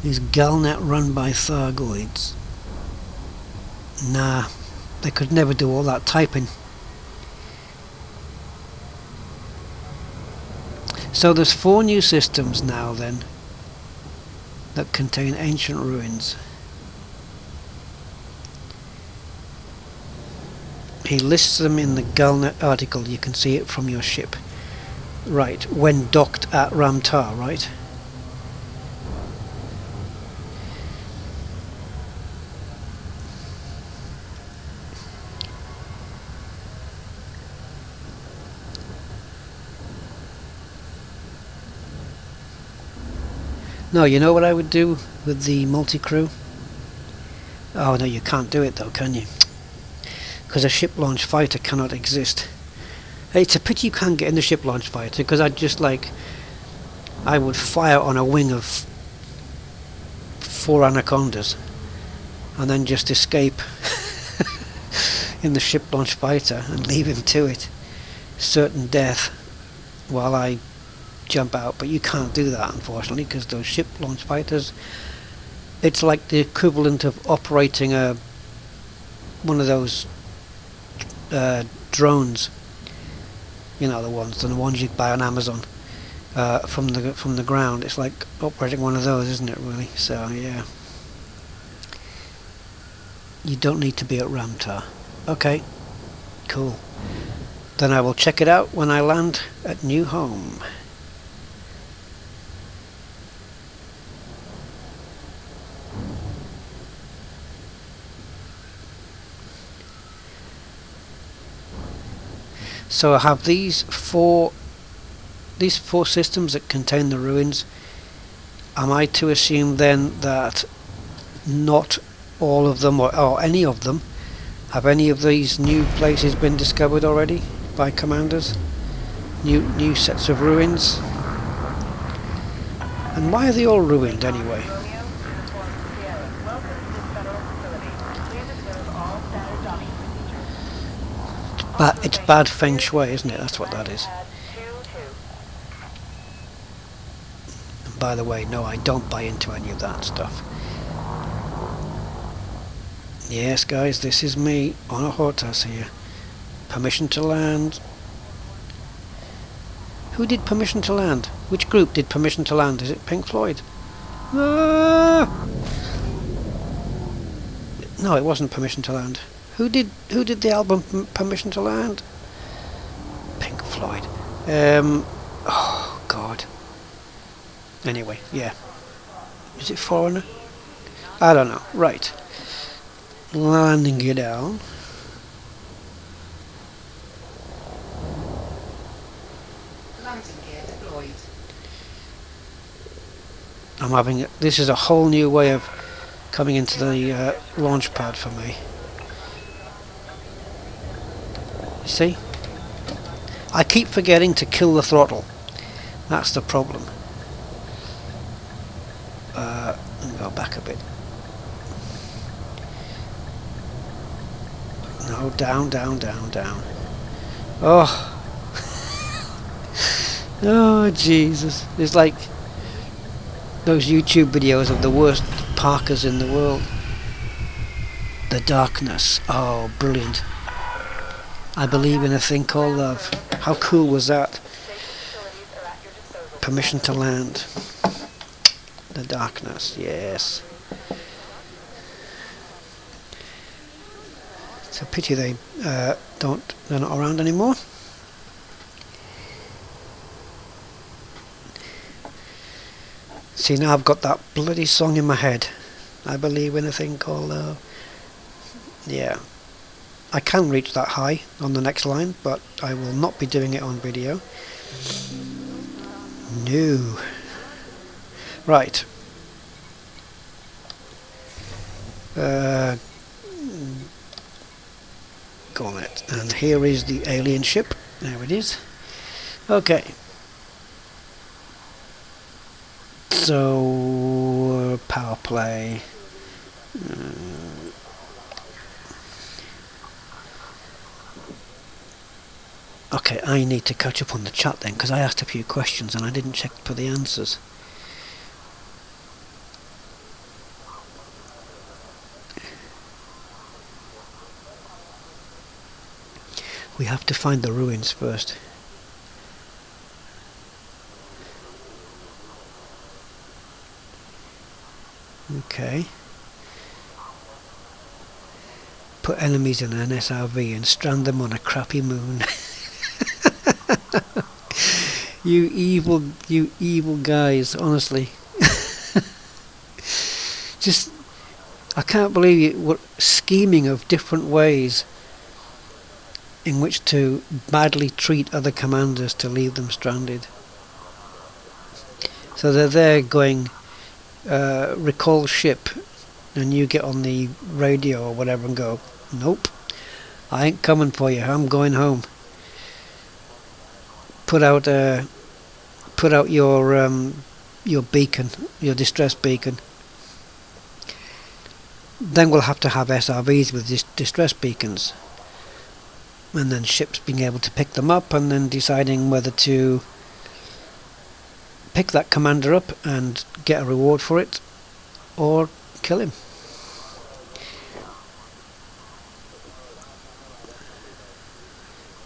Is Galnet run by Thargoids? Nah, they could never do all that typing. So there's 4 new systems now then that contain ancient ruins. He lists them in the Galnet article. You can see it from your ship. Right, when docked at Ramtar, right? No, you know what I would do with the multi-crew? Oh no, you can't do it though, can you? Because a ship launch fighter cannot exist. It's a pity you can't get in the ship launch fighter, because I would fire on a wing of 4 anacondas and then just escape in the ship launch fighter and leave him to it. Certain death while I jump out, but you can't do that unfortunately, because those ship launch fighters, it's like the equivalent of operating one of those drones, you know, the ones you buy on Amazon from the ground. It's like operating one of those, isn't it, really? So yeah, you don't need to be at Ramtar. Okay, cool, then I will check it out when I land at new home. So I have these four systems that contain the ruins. Am I to assume then that not all of them, or any of them, have any of these new places been discovered already by commanders? New sets of ruins? And why are they all ruined anyway? It's bad feng shui, isn't it? That's what that is. And by the way, no, I don't buy into any of that stuff. Yes, guys, this is me on a HOTAS here. Permission to land. Who did permission to land? Which group did permission to land? Is it Pink Floyd? Ah! No, it wasn't permission to land. Who did the album Permission to Land? Pink Floyd. Oh God. Anyway, yeah. Is it Foreigner? I don't know. Right. Landing you down. Landing gear deployed. I'm having this is a whole new way of coming into the launch pad for me. See? I keep forgetting to kill the throttle. That's the problem. Let me go back a bit. No, down, down, down, down. Oh. Oh, Jesus. It's like those YouTube videos of the worst parkers in the world. The darkness. Oh, brilliant. I believe in a thing called love. How cool was that? Safety facilities are at your disposal. Permission to land. The darkness, yes. It's a pity they're not around anymore. See, now I've got that bloody song in my head. I believe in a thing called yeah. I can reach that high on the next line, but I will not be doing it on video. No. Right. Go on it. And here is the alien ship. There it is. Okay. So, power play. Okay, I need to catch up on the chat then, because I asked a few questions and I didn't check for the answers. We have to find the ruins first. Okay. Put enemies in an SRV and strand them on a crappy moon. You evil guys, honestly. Just, I can't believe it. What scheming of different ways in which to badly treat other commanders to leave them stranded. So they're there going, recall ship, and you get on the radio or whatever and go, nope, I ain't coming for you, I'm going home. Put out your beacon, your distress beacon. Then we'll have to have SRVs with distress beacons, and then ships being able to pick them up, and then deciding whether to pick that commander up and get a reward for it, or kill him.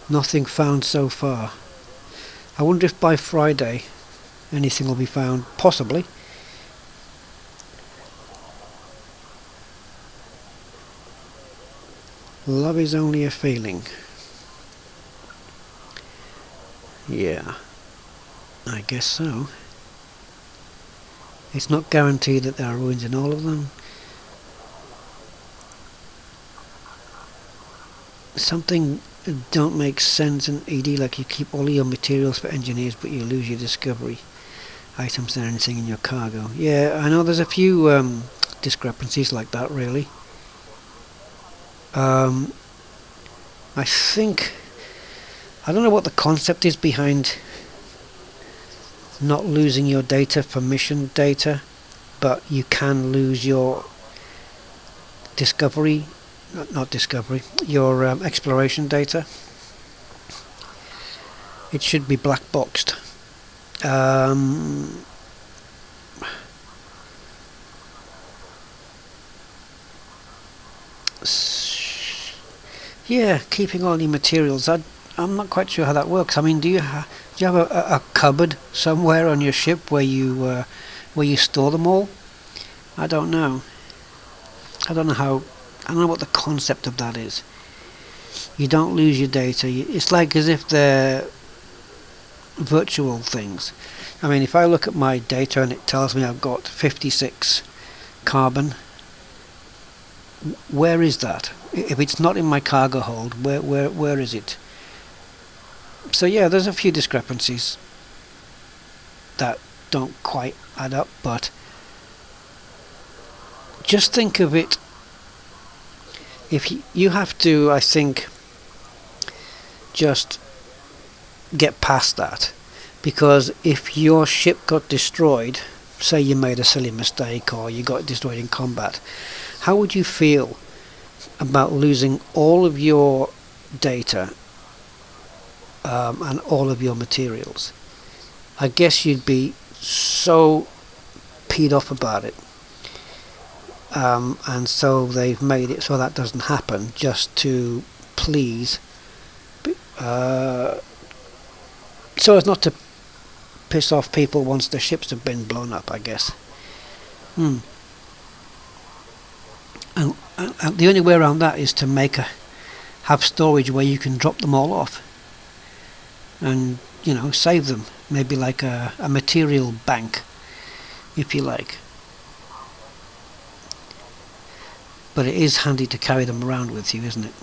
Nothing found so far. I wonder if by Friday anything will be found, possibly. Love is only a feeling. Yeah, I guess so. It's not guaranteed that there are ruins in all of them. Something don't make sense in ED, like you keep all your materials for engineers but you lose your discovery items and anything in your cargo. Yeah, I know there's a few discrepancies like that, really. I think, I don't know what the concept is behind not losing your data for mission data, but you can lose your discovery, not discovery, your exploration data. It should be black boxed. Yeah, keeping all your materials. I'm not quite sure how that works. I mean, do you have a cupboard somewhere on your ship where you store them all? I don't know. I don't know what the concept of that is. You don't lose your data. It's like as if they're virtual things. I mean, if I look at my data and it tells me I've got 56 carbon, where is that? If it's not in my cargo hold, where is it? So yeah, there's a few discrepancies that don't quite add up, but just think of it. If you have to, I think, just get past that, because if your ship got destroyed, say you made a silly mistake or you got destroyed in combat, how would you feel about losing all of your data and all of your materials? I guess you'd be so peed off about it. And so they've made it so that doesn't happen, just to please so as not to piss off people once the ships have been blown up, I guess. And the only way around that is to have storage where you can drop them all off and, you know, save them. Maybe like a material bank, if you like. But it is handy to carry them around with you, isn't it?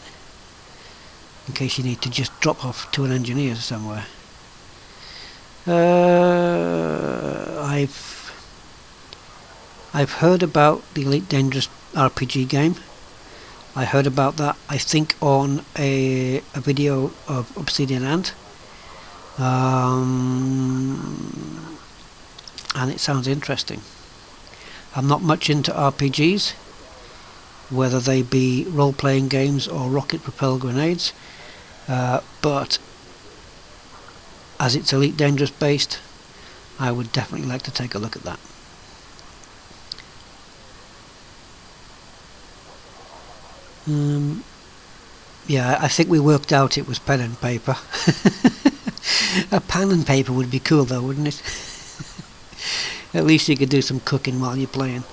In case you need to just drop off to an engineer somewhere. I've heard about the Elite Dangerous RPG game. I heard about that, I think, on a video of Obsidian Ant. And it sounds interesting. I'm not much into RPGs, whether they be role-playing games or rocket-propelled grenades, but as it's Elite Dangerous based, I would definitely like to take a look at that. Yeah, I think we worked out it was pen and paper. A pen and paper would be cool though, wouldn't it? At least you could do some cooking while you're playing.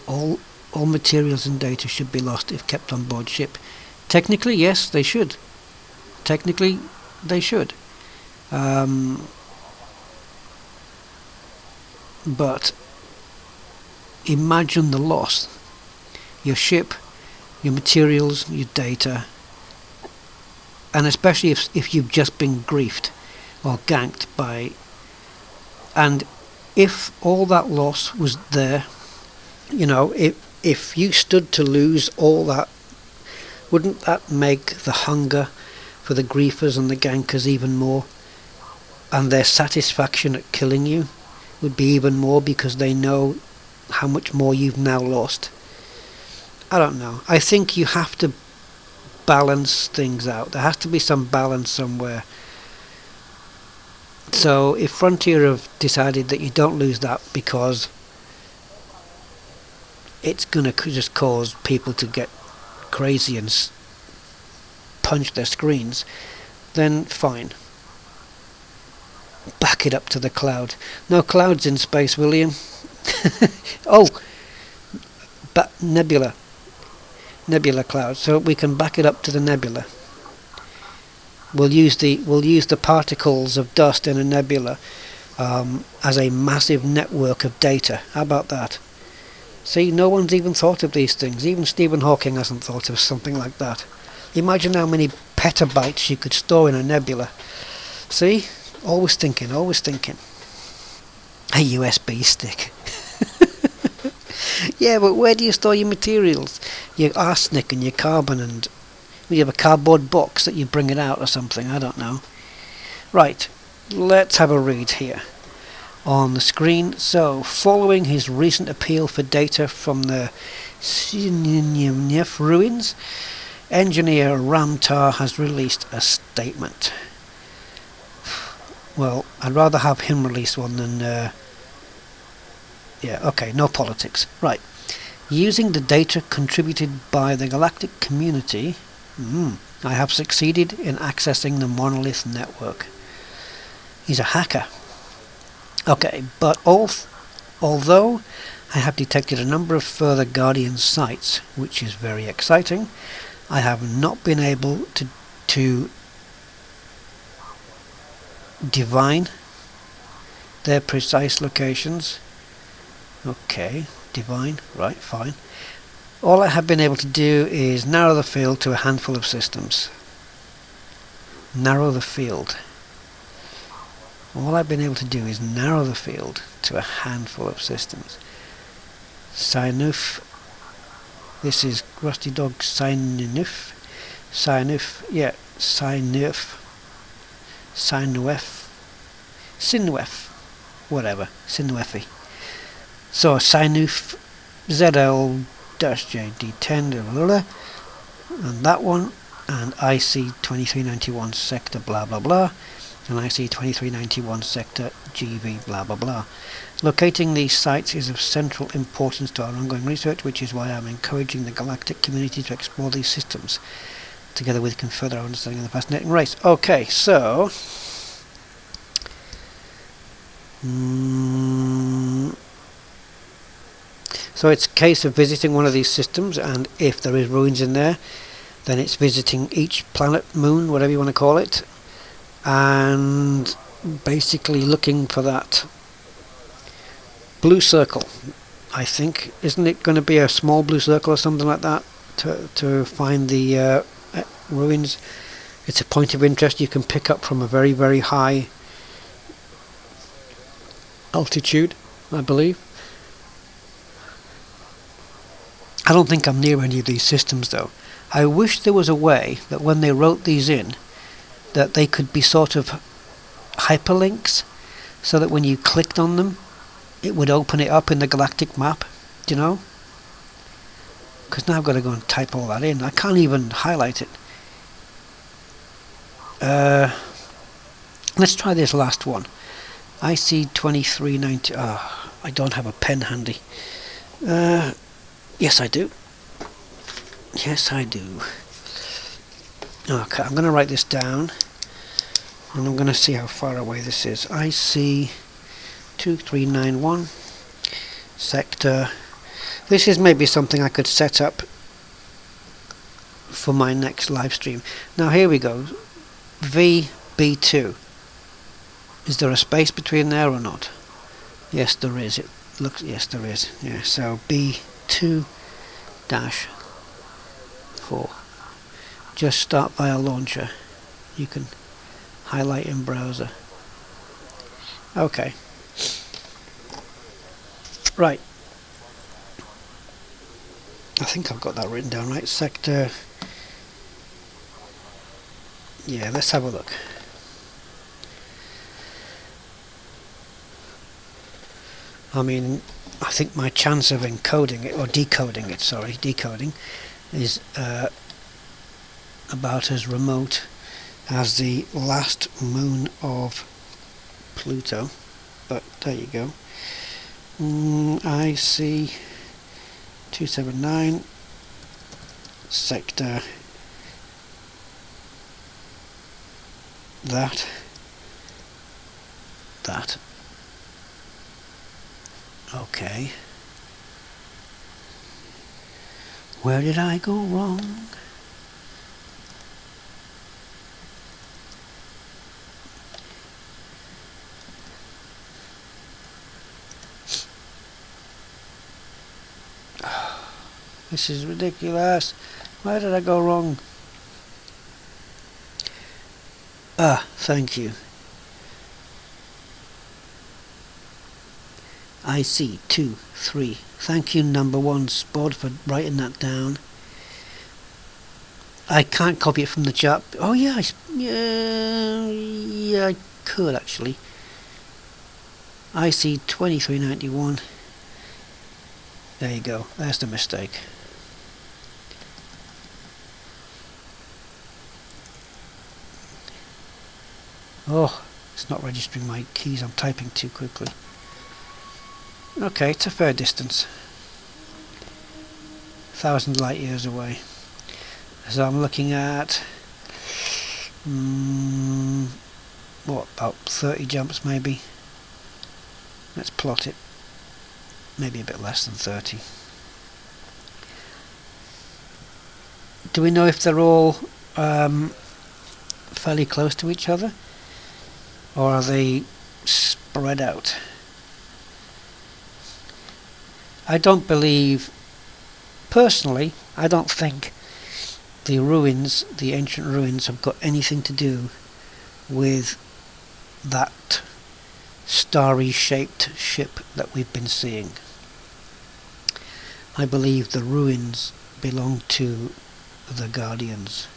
All materials and data should be lost if kept on board ship. Technically, yes, they should. Technically, they should. But imagine the loss. Your ship, your materials, your data, and especially if you've just been griefed or ganked by, and if all that loss was there, you know, if you stood to lose all that, wouldn't that make the hunger for the griefers and the gankers even more, and their satisfaction at killing you would be even more because they know how much more you've now lost? I don't know. I think you have to balance things out. There has to be some balance somewhere. So if Frontier have decided that you don't lose that because it's going to just cause people to get crazy and punch their screens, then fine. Back it up to the cloud. No clouds in space, William. Oh, but nebula cloud. So we can back it up to the nebula. We'll use the particles of dust in a nebula as a massive network of data. How about that? See, no one's even thought of these things. Even Stephen Hawking hasn't thought of something like that. Imagine how many petabytes you could store in a nebula. See? Always thinking, always thinking. A USB stick. Yeah, but where do you store your materials? Your arsenic and your carbon, and you have a cardboard box that you bring it out or something, I don't know. Right, let's have a read here on the screen. So, following his recent appeal for data from the Sinyanef ruins, engineer Ramtar has released a statement. Well, I'd rather have him release one than... yeah, okay, no politics. Right. Using the data contributed by the galactic community, I have succeeded in accessing the monolith network. He's a hacker. Okay, but although I have detected a number of further Guardian sites, which is very exciting, I have not been able to divine their precise locations. Okay, divine, right, fine. All I have been able to do is narrow the field to a handful of systems. Narrow the field. All I've been able to do is narrow the field to a handful of systems. Sinuf. This is Rusty Dog Sinuf. Sinuf, yeah, Sinuf. Sinuef. Sinuef. Whatever. Sinuefi. So Sinuf ZL-JD10, and that one, and IC2391 sector blah blah blah, and IC2391 sector GV blah blah blah. Locating these sites is of central importance to our ongoing research, which is why I'm encouraging the galactic community to explore these systems. together with can further our understanding of the fascinating race. Okay, so so it's a case of visiting one of these systems, and if there is ruins in there, then it's visiting each planet, moon, whatever you want to call it, and basically looking for that blue circle. I think, isn't it going to be a small blue circle or something like that to find the ruins? It's a point of interest you can pick up from a very, very high altitude, I believe. I don't think I'm near any of these systems though. I wish there was a way that when they wrote these in, that they could be sort of hyperlinks, so that when you clicked on them, it would open it up in the galactic map, do you know? Because now I've got to go and type all that in. I can't even highlight it. Let's try this last one. IC2390. I don't have a pen handy. Yes, I do. Yes, I do. Okay, I'm going to write this down, and I'm going to see how far away this is. IC2391 sector. This is maybe something I could set up for my next live stream. Now here we go. VB2. Is there a space between there or not? Yes, there is. It looks, yes, there is. Yeah, so B2-4. Just start via launcher. You can highlight in browser. Okay. Right. I think I've got that written down right. Sector. Yeah, let's have a look. I mean, I think my chance of encoding it, or decoding it, sorry, decoding, is about as remote as the last moon of Pluto. But there you go. IC 279 sector that okay. Where did I go wrong? This is ridiculous. Where did I go wrong? Thank you. IC23. Thank you, number one Spod, for writing that down. I can't copy it from the chat. Oh yeah, yeah, I could actually. IC2391. There you go. There's the mistake. Oh, it's not registering my keys. I'm typing too quickly. Okay, it's a fair distance. 1,000 light years away. So I'm looking at what, about 30 jumps maybe. Let's plot it. Maybe a bit less than 30. Do we know if they're all fairly close to each other, or are they spread out? I don't believe, personally, I don't think the ruins, the ancient ruins, have got anything to do with that starry shaped ship that we've been seeing. I believe the ruins belong to the Guardians,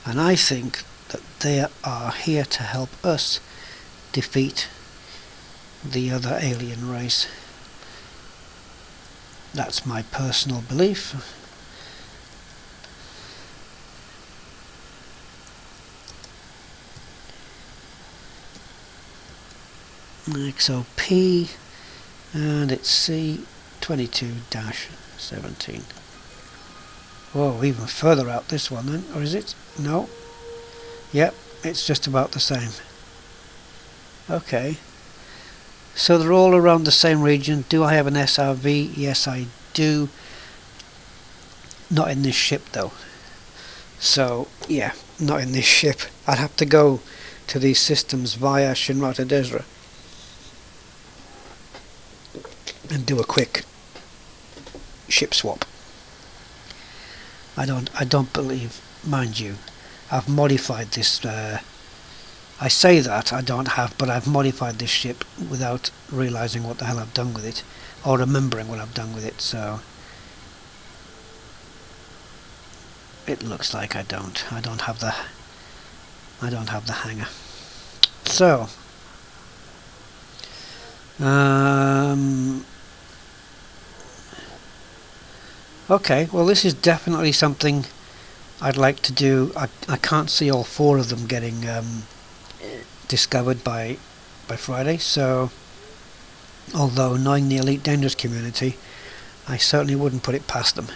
and I think that they are here to help us defeat the other alien race. That's my personal belief. XOP, and it's C22-17. Oh, even further out this one then, or is it? No. Yep, it's just about the same. Okay. So they're all around the same region. Do I have an SRV? Yes, I do. Not in this ship though. So, yeah, not in this ship. I'd have to go to these systems via Shinrata Desra and do a quick ship swap. I don't believe, mind you, I've modified this. I say that I don't have, but I've modified this ship without realizing what the hell I've done with it, or remembering what I've done with it. So it looks like I don't have the hanger. So okay, well this is definitely something I'd like to do. I can't see all 4 of them getting discovered by Friday, so although knowing the Elite Dangerous community, I certainly wouldn't put it past them.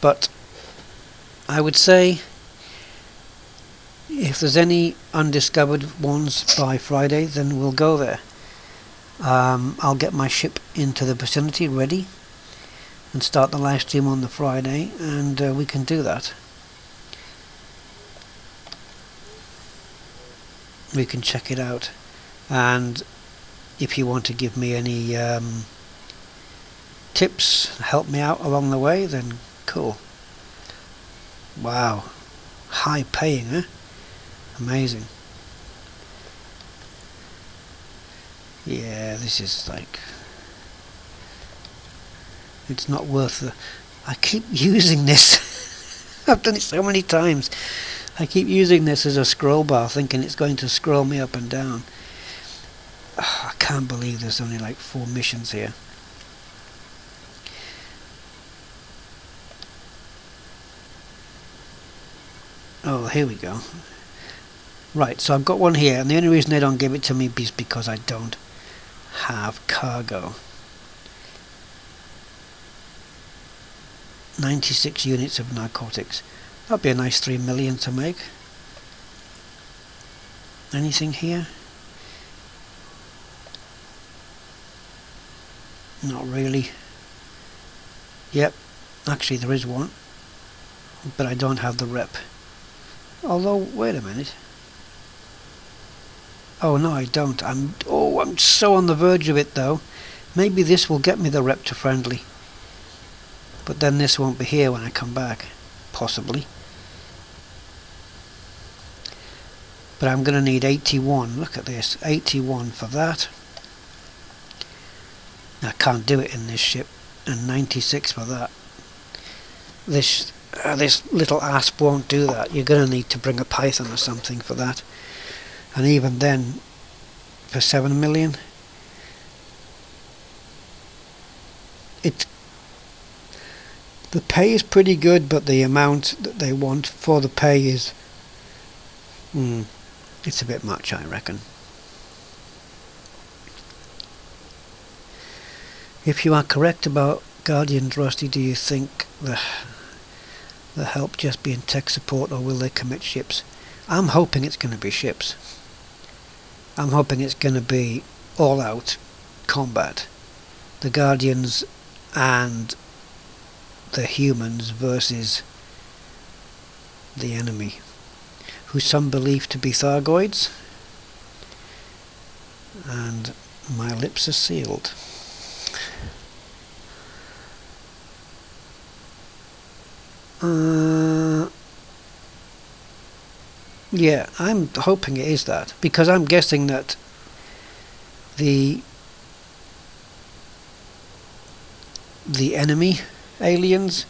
But I would say if there's any undiscovered ones by Friday, then we'll go there. I'll get my ship into the vicinity ready and start the live stream on the Friday, and we can do that. We can check it out, and if you want to give me any tips, help me out along the way, then cool. Wow, high paying, eh? Amazing. Yeah, this is like, it's not worth the, I keep using this. I've done it so many times. I keep using this as a scroll bar, thinking it's going to scroll me up and down. I can't believe there's only like 4 missions here. Oh, here we go. Right, so I've got one here, and the only reason they don't give it to me is because I don't have cargo. 96 units of narcotics. That'd be a nice 3 million to make. Anything here? Not really. Yep, actually there is one, but I don't have the rep. Although, wait a minute. Oh no, I don't. I'm so on the verge of it though. Maybe this will get me the rep to friendly. But then this won't be here when I come back. Possibly. But I'm going to need 81. Look at this. 81 for that. I can't do it in this ship. And 96 for that. This little asp won't do that. You're going to need to bring a Python or something for that. And even then, for 7 million, the pay is pretty good, but the amount that they want for the pay is, it's a bit much, I reckon. If you are correct about Guardians, Rusty, do you think the help just be in tech support, or will they commit ships? I'm hoping it's going to be ships. I'm hoping it's going to be all out combat. The Guardians and the humans versus the enemy, who some believe to be Thargoids, and my lips are sealed. Yeah, I'm hoping it is that, because I'm guessing that the enemy aliens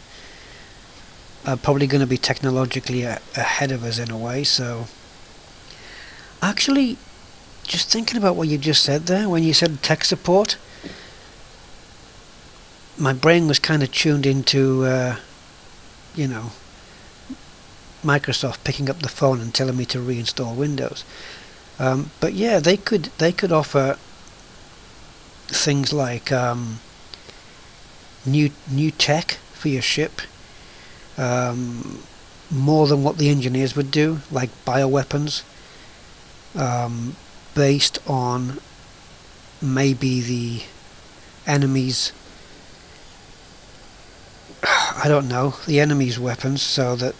are probably going to be technologically ahead of us in a way. So actually, just thinking about what you just said there, when you said tech support, my brain was kind of tuned into Microsoft picking up the phone and telling me to reinstall Windows. But yeah, they could offer things like new tech for your ship, more than what the engineers would do, like bioweapons, based on maybe the enemy's, I don't know, the enemy's weapons, so that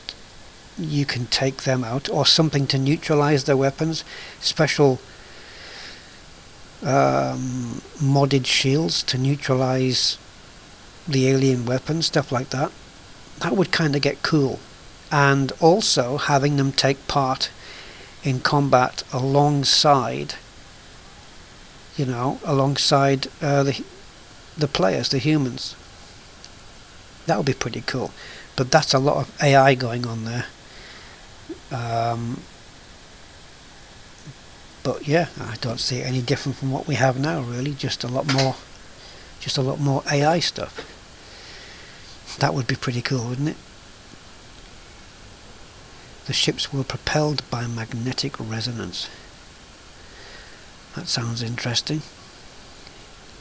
you can take them out, or something to neutralize their weapons, special modded shields to neutralize the alien weapons, stuff like that. That would kind of get cool. And also having them take part in combat alongside, alongside the players, the humans. That would be pretty cool. But that's a lot of AI going on there. But yeah, I don't see it any different from what we have now, really. Just a lot more AI stuff. That would be pretty cool, wouldn't it? The ships were propelled by magnetic resonance. That sounds interesting.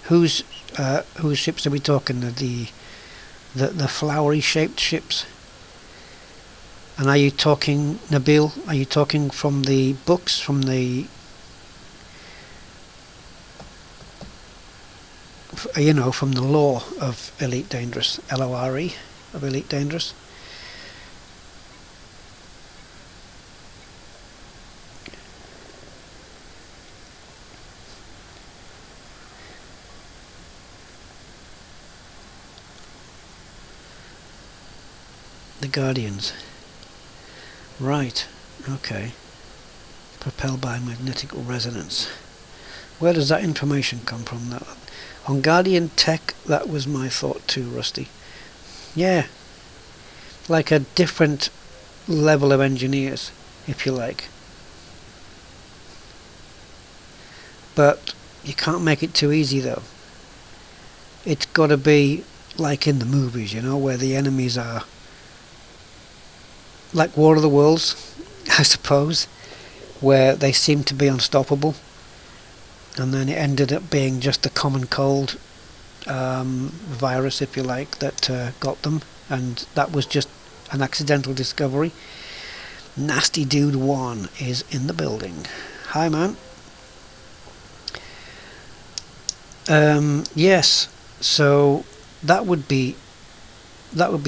Whose ships are we talking? The flowery shaped ships? And are you talking, Nabil? Are you talking from the books, from the from the lore of Elite Dangerous, LORE of Elite Dangerous? The Guardians. Right, okay. Propelled by magnetic resonance. Where does that information come from? That on Guardian Tech, that was my thought too, Rusty. Yeah, like a different level of engineers, if you like. But you can't make it too easy, though. It's got to be like in the movies, where the enemies are like War of the Worlds, I suppose, where they seem to be unstoppable, and then it ended up being just the common cold virus, if you like, that got them, and that was just an accidental discovery. Nasty Dude 1 is in the building. Hi, man. Yes, so that would be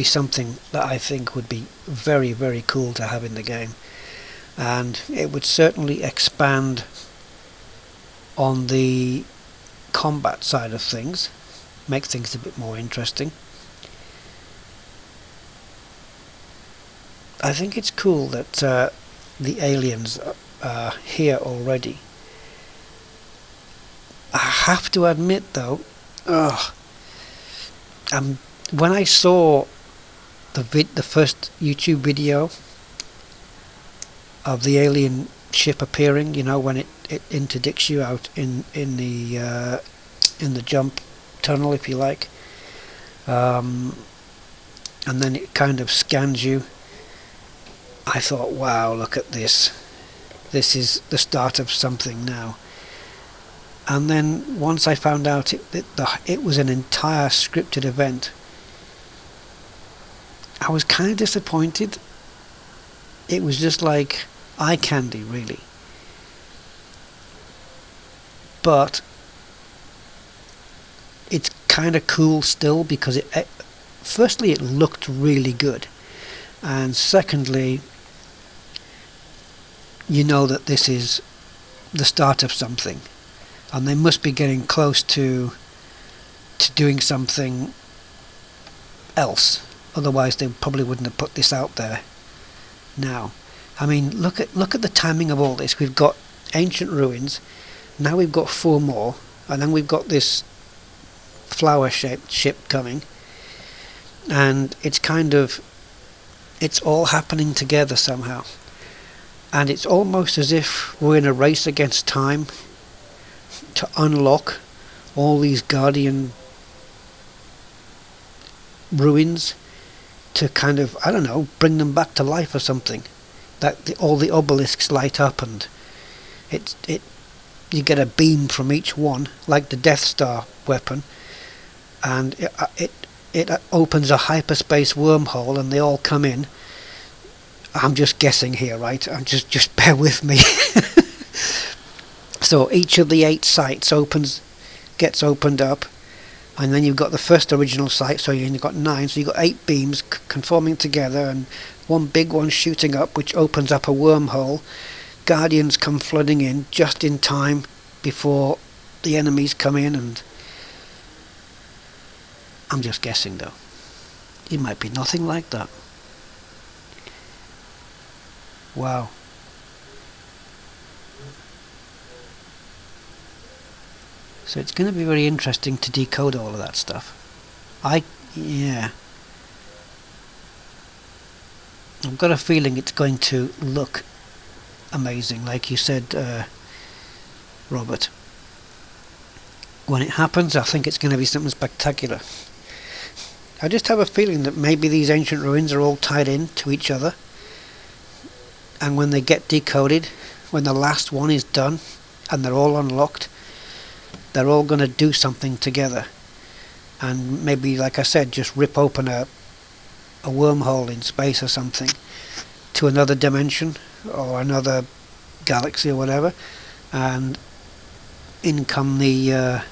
something that I think would be very, very cool to have in the game, and it would certainly expand on the combat side of things, make things a bit more interesting. I think it's cool that the aliens are here already. I have to admit, though, when I saw the first YouTube video of the alien ship appearing, when it interdicts you out in the jump tunnel, if you like, and then it kind of scans you, I thought, wow, look at this. This is the start of something now. And then once I found out it was an entire scripted event, I was kind of disappointed. It was just like eye candy, really. But it's kind of cool still, because firstly it looked really good, and secondly, that this is the start of something, and they must be getting close to doing something else. Otherwise they probably wouldn't have put this out there now. I mean, look at the timing of all this. We've got ancient ruins, now we've got 4 more, and then we've got this flower shaped ship coming, and it's all happening together somehow, and it's almost as if we're in a race against time to unlock all these Guardian ruins, to kind of, I don't know, bring them back to life or something. That all the obelisks light up, and you get a beam from each one, like the Death Star weapon, and it opens a hyperspace wormhole and they all come in. I'm just guessing here, right? I'm just bear with me. So each of the 8 sites gets opened up, and then you've got the first original site, so you've got 9, so you've got 8 beams conforming together, and one big one shooting up, which opens up a wormhole. Guardians come flooding in just in time before the enemies come in, and I'm just guessing though. It might be nothing like that. Wow. So it's going to be very interesting to decode all of that stuff. Yeah. I've got a feeling it's going to look amazing, like you said, Robert. When it happens, I think it's going to be something spectacular. I just have a feeling that maybe these ancient ruins are all tied in to each other, and when they get decoded, when the last one is done and they're all unlocked, they're all going to do something together, and maybe, like I said, just rip open a wormhole in space or something to another dimension or another galaxy or whatever, and in come the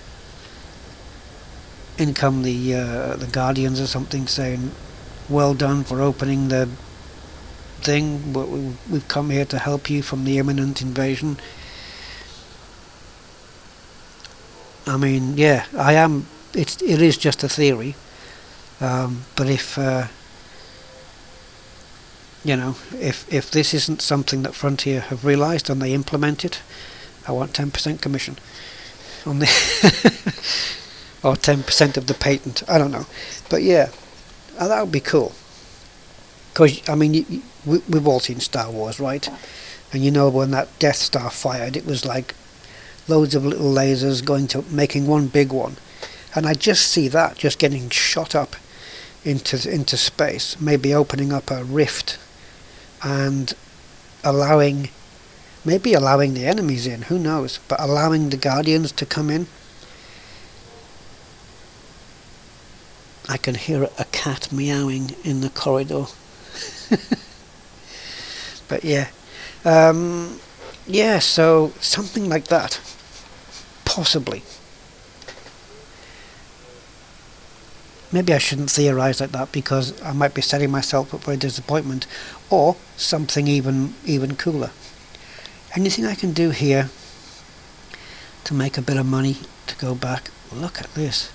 Guardians or something, saying, "Well done for opening the thing. We've come here to help you from the imminent invasion." I mean, yeah, I am. It is just a theory, but if if this isn't something that Frontier have realised and they implement it, I want 10% commission on the or 10% of the patent. I don't know, but yeah, that would be cool. Because I mean, we've all seen Star Wars, right? And you know, when that Death Star fired, it was like loads of little lasers making one big one, and I just see that just getting shot up into space, maybe opening up a rift and allowing the enemies in, who knows, but allowing the Guardians to come in. I can hear a cat meowing in the corridor. But yeah, so something like that. Possibly. Maybe I shouldn't theorise like that, because I might be setting myself up for a disappointment, or something even cooler. Anything I can do here to make a bit of money to go back. Look at this.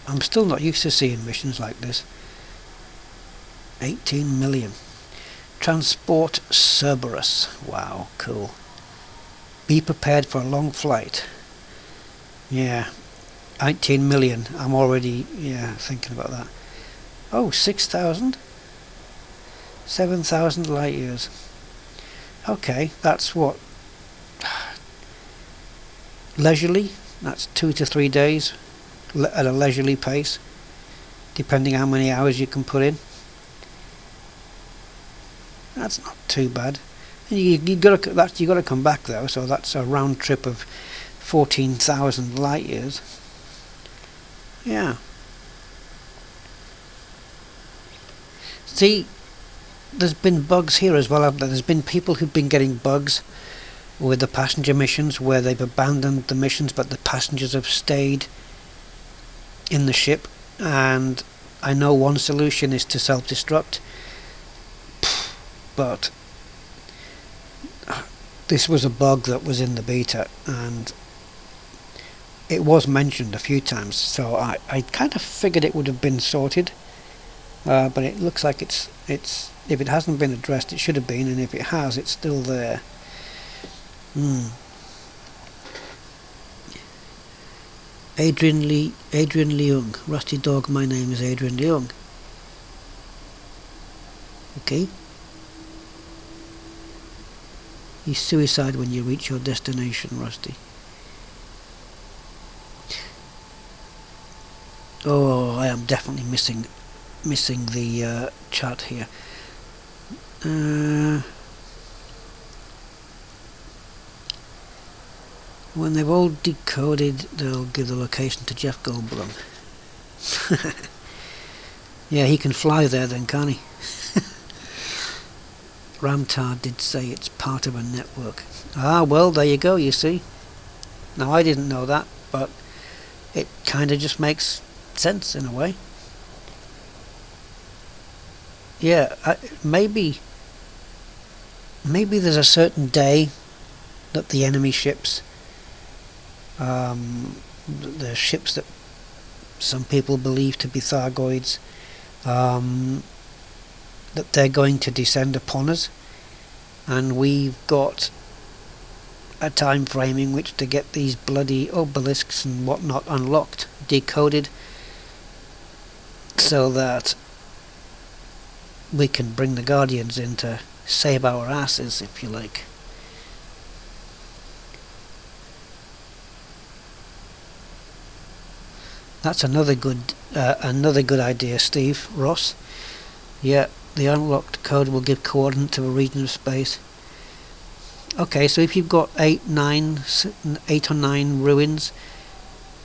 I'm still not used to seeing missions like this. 18 million. Transport Cerberus. Wow, cool. Be prepared for a long flight. Yeah, 18 million. I'm already thinking about that. Oh, 6,000? 7,000 light years. Okay, that's what? Leisurely? That's 2 to 3 days at a leisurely pace, depending how many hours you can put in. That's not too bad. You got to come back though, so that's a round trip of 14,000 light years. Yeah. See, there's been bugs here as well, haven't there? There's been people who've been getting bugs with the passenger missions, where they've abandoned the missions but the passengers have stayed in the ship, and I know one solution is to self-destruct, but this was a bug that was in the beta and it was mentioned a few times, so I kind of figured it would have been sorted, but it looks like it's if it hasn't been addressed, it should have been, and if it has, it's still there. Adrian Leung. Rusty Dog, my name is Adrian Leung. Okay. You suicide when you reach your destination, Rusty. Oh, I am definitely missing the chat here. When they've all decoded, they'll give the location to Jeff Goldblum. Yeah, he can fly there then, can't he? Ramtar did say it's part of a network. Ah, well, there you go, you see. Now, I didn't know that, but it kind of just makes sense in a way. Yeah, maybe there's a certain day that the enemy ships, the ships that some people believe to be Thargoids, that they're going to descend upon us, and we've got a time frame in which to get these bloody obelisks and whatnot unlocked, decoded, so that we can bring the Guardians in to save our asses, if you like. That's another good idea, Steve Ross. Yeah, the unlocked code will give coordinates of a region of space. Okay, so if you've got 8 or 9 ruins,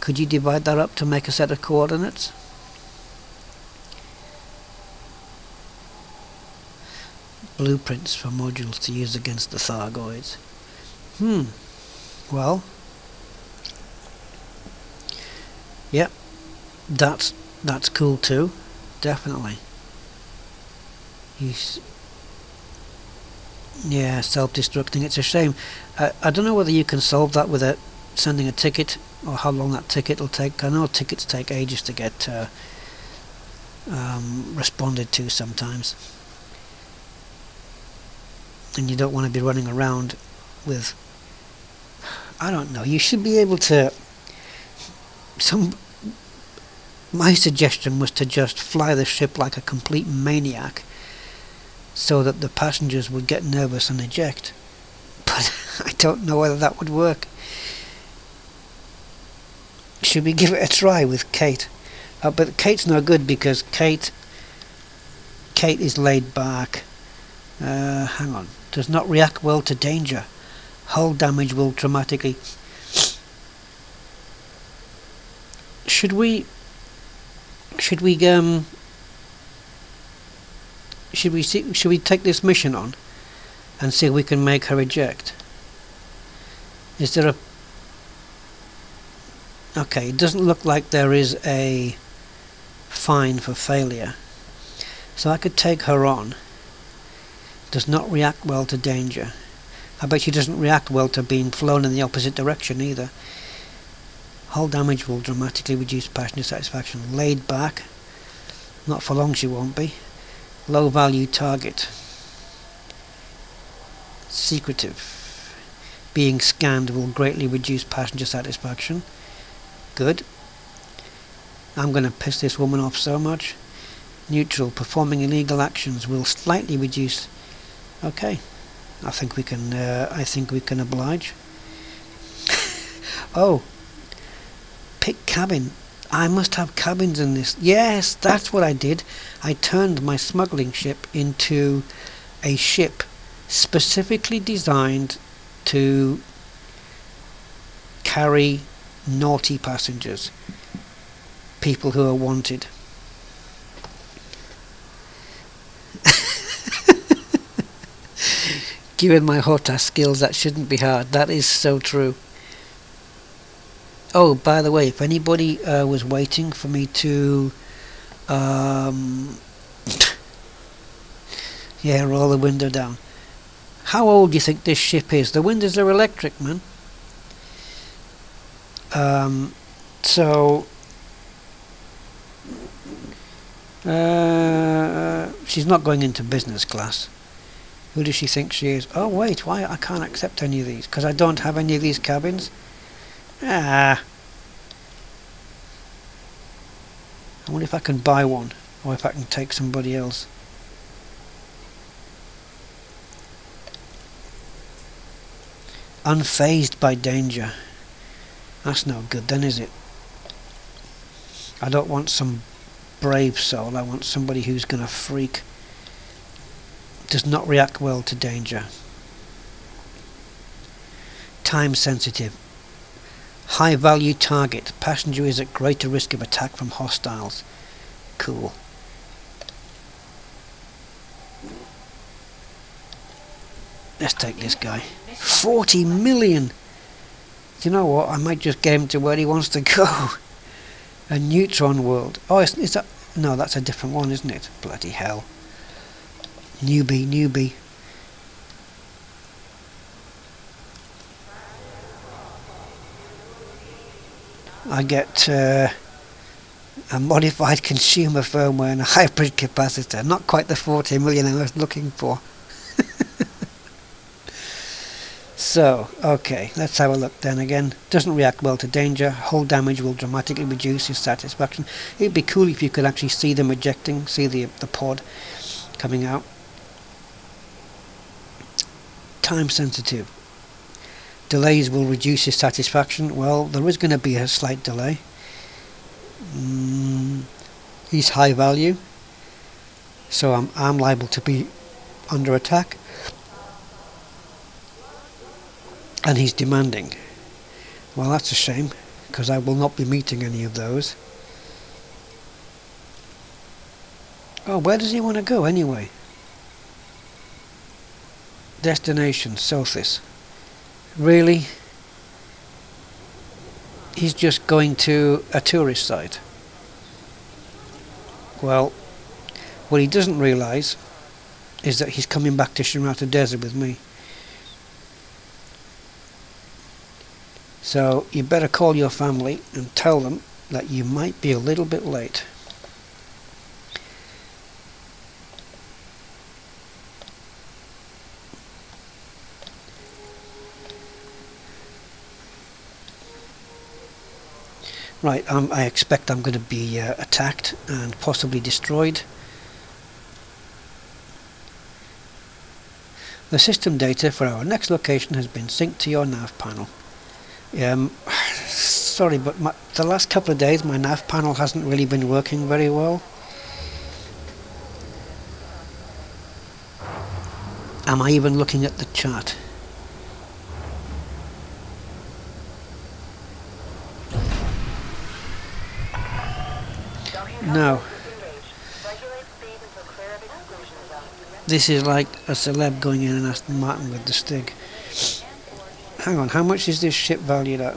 could you divide that up to make a set of coordinates? Blueprints for modules to use against the Thargoids. Well, yep, that's cool too, definitely. Yeah, self-destructing. It's a shame. I don't know whether you can solve that without sending a ticket, or how long that ticket will take. I know tickets take ages to get responded to sometimes, and you don't want to be running around with, I don't know, you should be able to, my suggestion was to just fly the ship like a complete maniac, so that the passengers would get nervous and eject. But I don't know whether that would work. Should we give it a try with Kate? But Kate's no good, because Kate is laid back. Hang on. Does not react well to danger. Hull damage will dramatically... Should we take this mission on and see if we can make her eject? Is there a... Okay, it doesn't look like there is a fine for failure, so I could take her on. Does not react well to danger. I bet she doesn't react well to being flown in the opposite direction either. Hull damage will dramatically reduce passenger satisfaction. Laid back. Not for long she won't be. Low value target. Secretive. Being scanned will greatly reduce passenger satisfaction. Good. I'm going to piss this woman off so much. Neutral. Performing illegal actions will slightly reduce. Okay. I think we can oblige. Oh. Pick cabin. I must have cabins in this. Yes, that's what I did. I turned my smuggling ship into a ship specifically designed to carry naughty passengers, people who are wanted. Given my HOTAS skills, that shouldn't be hard. That is so true. Oh, by the way, if anybody was waiting for me to yeah, roll the window down. How old do you think this ship is? The windows are electric, man. So she's not going into business class. Who does she think she is? Oh wait, why I can't accept any of these? Because I don't have any of these cabins? I wonder if I can buy one, or if I can take somebody else. Unfazed by danger. That's no good then, is it? I don't want some brave soul, I want somebody who's gonna freak. Does not react well to danger. Time sensitive. High value target. Passenger is at greater risk of attack from hostiles. Cool. Let's take this guy. 40 million! Do you know what? I might just get him to where he wants to go. A neutron world. Oh, is that... No, that's a different one, isn't it? Bloody hell. Newbie. I get a modified consumer firmware and a hybrid capacitor. Not quite the 40 million I was looking for. So, okay, let's have a look then again. Doesn't react well to danger. Hull damage will dramatically reduce his satisfaction. It'd be cool if you could actually see them ejecting, see the pod coming out. Time sensitive. Delays will reduce his satisfaction. Well, there is going to be a slight delay. He's high value, so I'm liable to be under attack. And he's demanding. Well, that's a shame, because I will not be meeting any of those. Oh, where does he want to go anyway? Destination, Sothis. Really? He's just going to a tourist site. Well, what he doesn't realise is that he's coming back to Shamrata Desert with me. So you better call your family and tell them that you might be a little bit late. Right, I expect I'm going to be attacked and possibly destroyed. The system data for our next location has been synced to your nav panel. Sorry, but the last couple of days my nav panel hasn't really been working very well. Am I even looking at the chart? No. This is like a celeb going in an Aston Martin with the Stig. Hang on, how much is this ship valued at?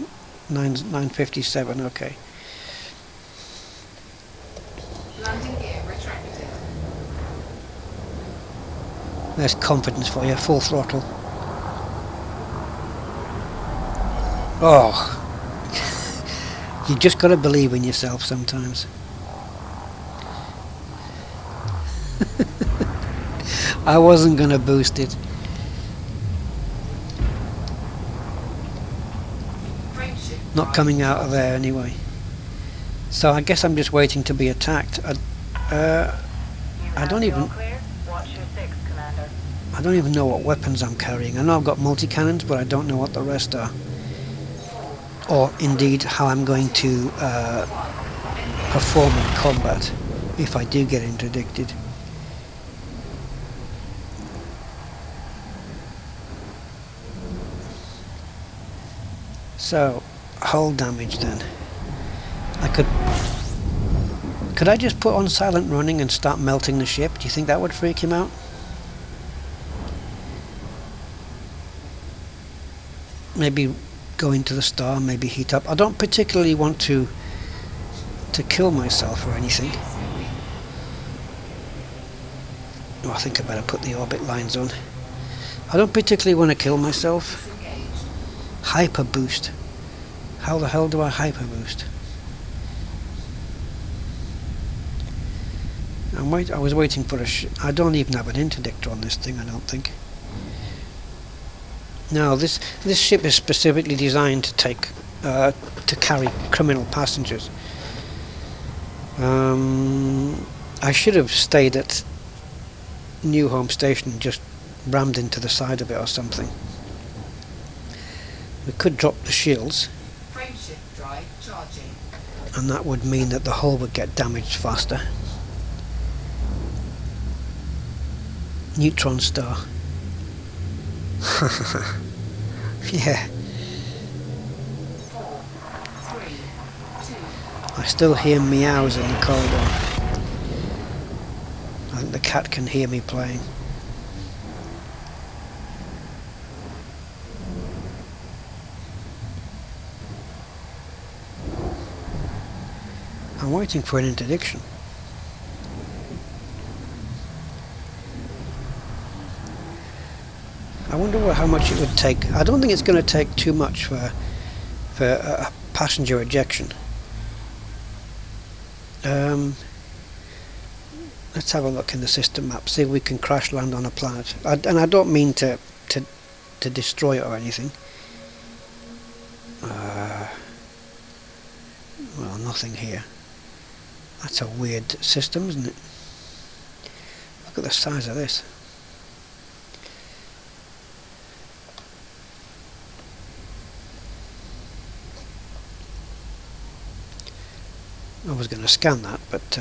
957, okay. Landing gear retracted. There's confidence for you, full throttle. Oh. You just got to believe in yourself sometimes. I wasn't going to boost it. Not coming out of there anyway. So I guess I'm just waiting to be attacked. I don't even know what weapons I'm carrying. I know I've got multi-cannons, but I don't know what the rest are. Or indeed how I'm going to perform in combat if I do get interdicted. So, hull damage then. Could I just put on silent running and start melting the ship? Do you think that would freak him out? Maybe go into the star, maybe heat up. I don't particularly want to kill myself or anything. Oh, I think I better put the orbit lines on. I don't particularly want to kill myself. Hyper boost. How the hell do I hyper boost? I was waiting for I don't even have an interdictor on this thing, I don't think. No, this ship is specifically designed to carry criminal passengers. I should have stayed at New Home Station and just rammed into the side of it or something. We could drop the shields, Frameshift drive charging. and that would mean that the hull would get damaged faster. Neutron star. Yeah. I still hear meows in the corridor. I think the cat can hear me playing. I'm waiting for an interdiction. I wonder how much it would take. I don't think it's going to take too much for a passenger ejection. Let's have a look in the system map, see if we can crash land on a planet. And I don't mean to destroy it or anything. Well, nothing here. That's a weird system, isn't it? Look at the size of this. I was going to scan that, but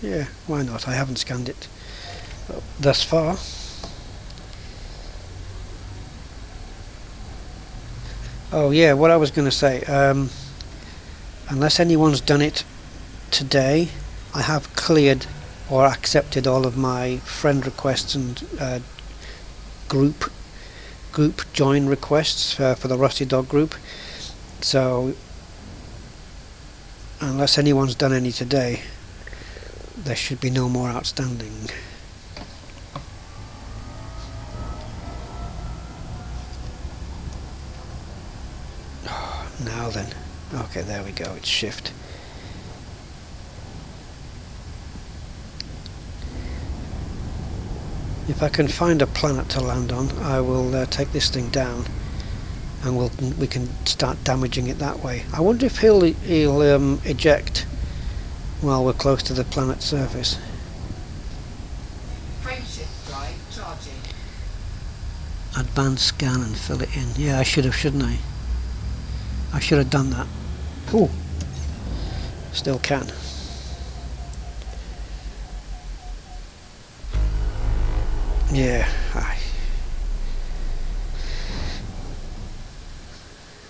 yeah, why not? I haven't scanned it thus far. Oh yeah, what I was going to say, unless anyone's done it today, I have cleared or accepted all of my friend requests and group join requests for the Rusty Dog group. So unless anyone's done any today, there should be no more outstanding. Now then. Okay, there we go, it's shift. If I can find a planet to land on, I will take this thing down, and we can start damaging it that way. I wonder if he'll eject while we're close to the planet's surface. Frameshift drive charging. Advanced scan and fill it in. Yeah, I should have, shouldn't I? I should have done that. Ooh. Still can. Yeah.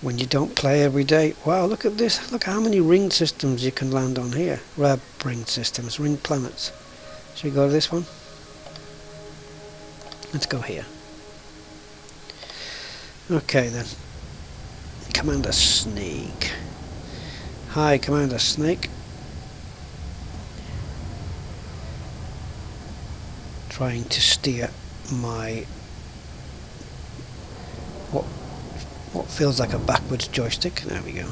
When you don't play every day. Wow, look at this. Look how many ring systems you can land on here. Ring systems, ring planets. Should we go to this one? Let's go here. Okay then. Commander Snake. Hi, Commander Snake. Trying to steer my what feels like a backwards joystick. There we go.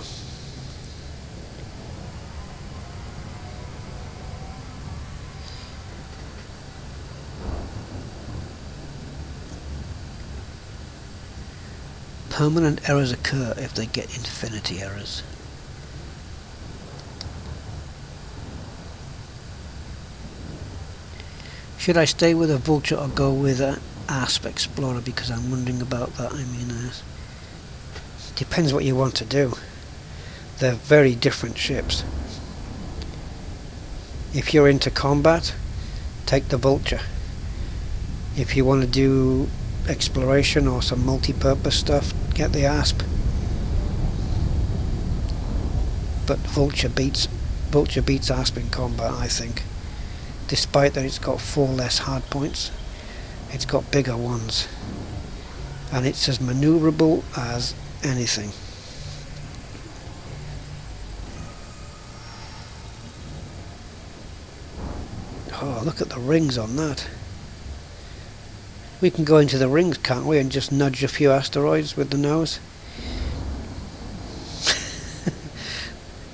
Permanent errors occur if they get infinity errors. Should I stay with a Vulture or go with an Asp Explorer? Because I'm wondering about that. I mean, depends what you want to do. They're very different ships. If you're into combat, take the Vulture. If you want to do exploration or some multi-purpose stuff, get the Asp. But Vulture beats Asp in combat, I think. Despite that it's got 4 less hard points, it's got bigger ones. And it's as maneuverable as anything. Oh, look at the rings on that. We can go into the rings, can't we, and just nudge a few asteroids with the nose?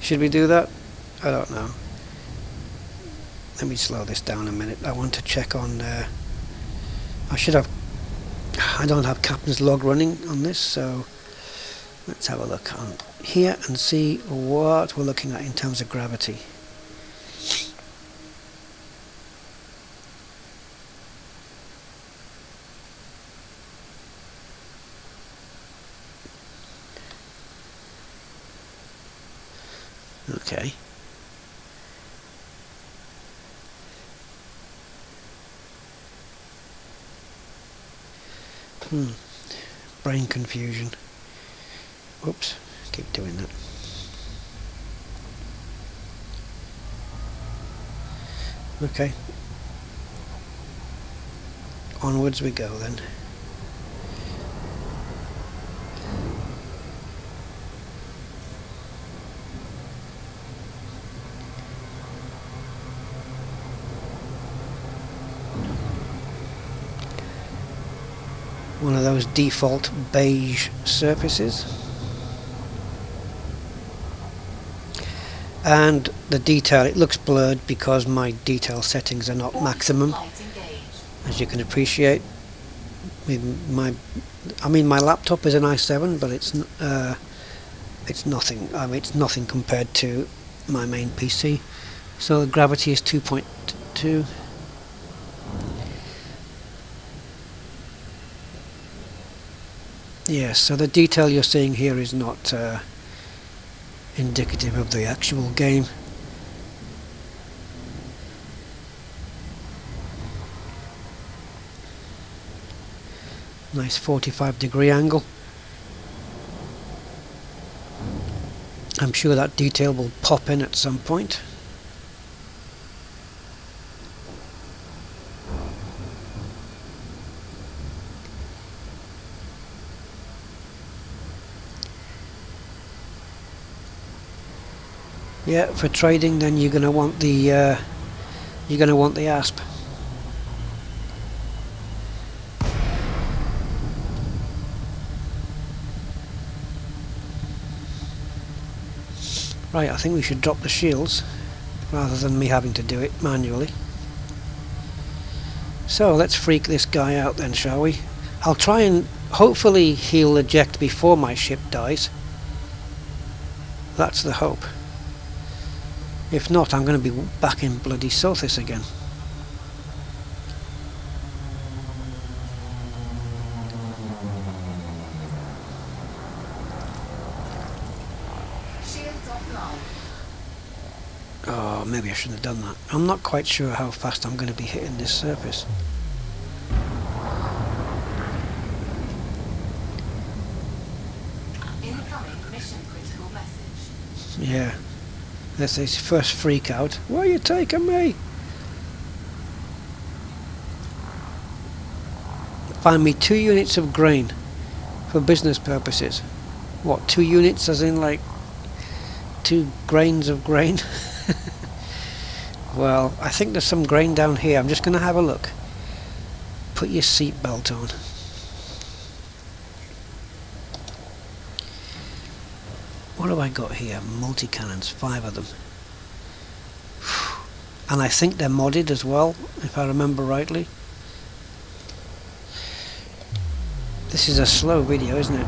Should we do that? I don't know. Let me slow this down a minute. I want to check on I don't have Captain's log running on this, so let's have a look on here and see what we're looking at in terms of gravity. Okay. Brain confusion. Oops, keep doing that. Okay. Onwards we go then. One of those default beige surfaces. And the detail, it looks blurred because my detail settings are not maximum, as you can appreciate. My laptop is an i7, but it's nothing. It's nothing compared to my main PC. So the gravity is 2.2. Yes, so the detail you're seeing here is not indicative of the actual game. Nice 45-degree angle. I'm sure that detail will pop in at some point. Yeah, for trading, then you're going to want the ASP. Right, I think we should drop the shields rather than me having to do it manually. So let's freak this guy out then, shall we? I'll try and hopefully he'll eject before my ship dies. That's the hope. If not, I'm going to be back in bloody Sothis again. Oh, maybe I shouldn't have done that. I'm not quite sure how fast I'm going to be hitting this surface. Incoming mission critical message. Yeah. That's his first freak out. Where are you taking me? Find me 2 units of grain for business purposes. What, 2 units as in like 2 grains of grain? Well, I think there's some grain down here. I'm just going to have a look. Put your seatbelt on. What have I got here? Multi-cannons, 5 of them. And I think they're modded as well, if I remember rightly. This is a slow video, isn't it?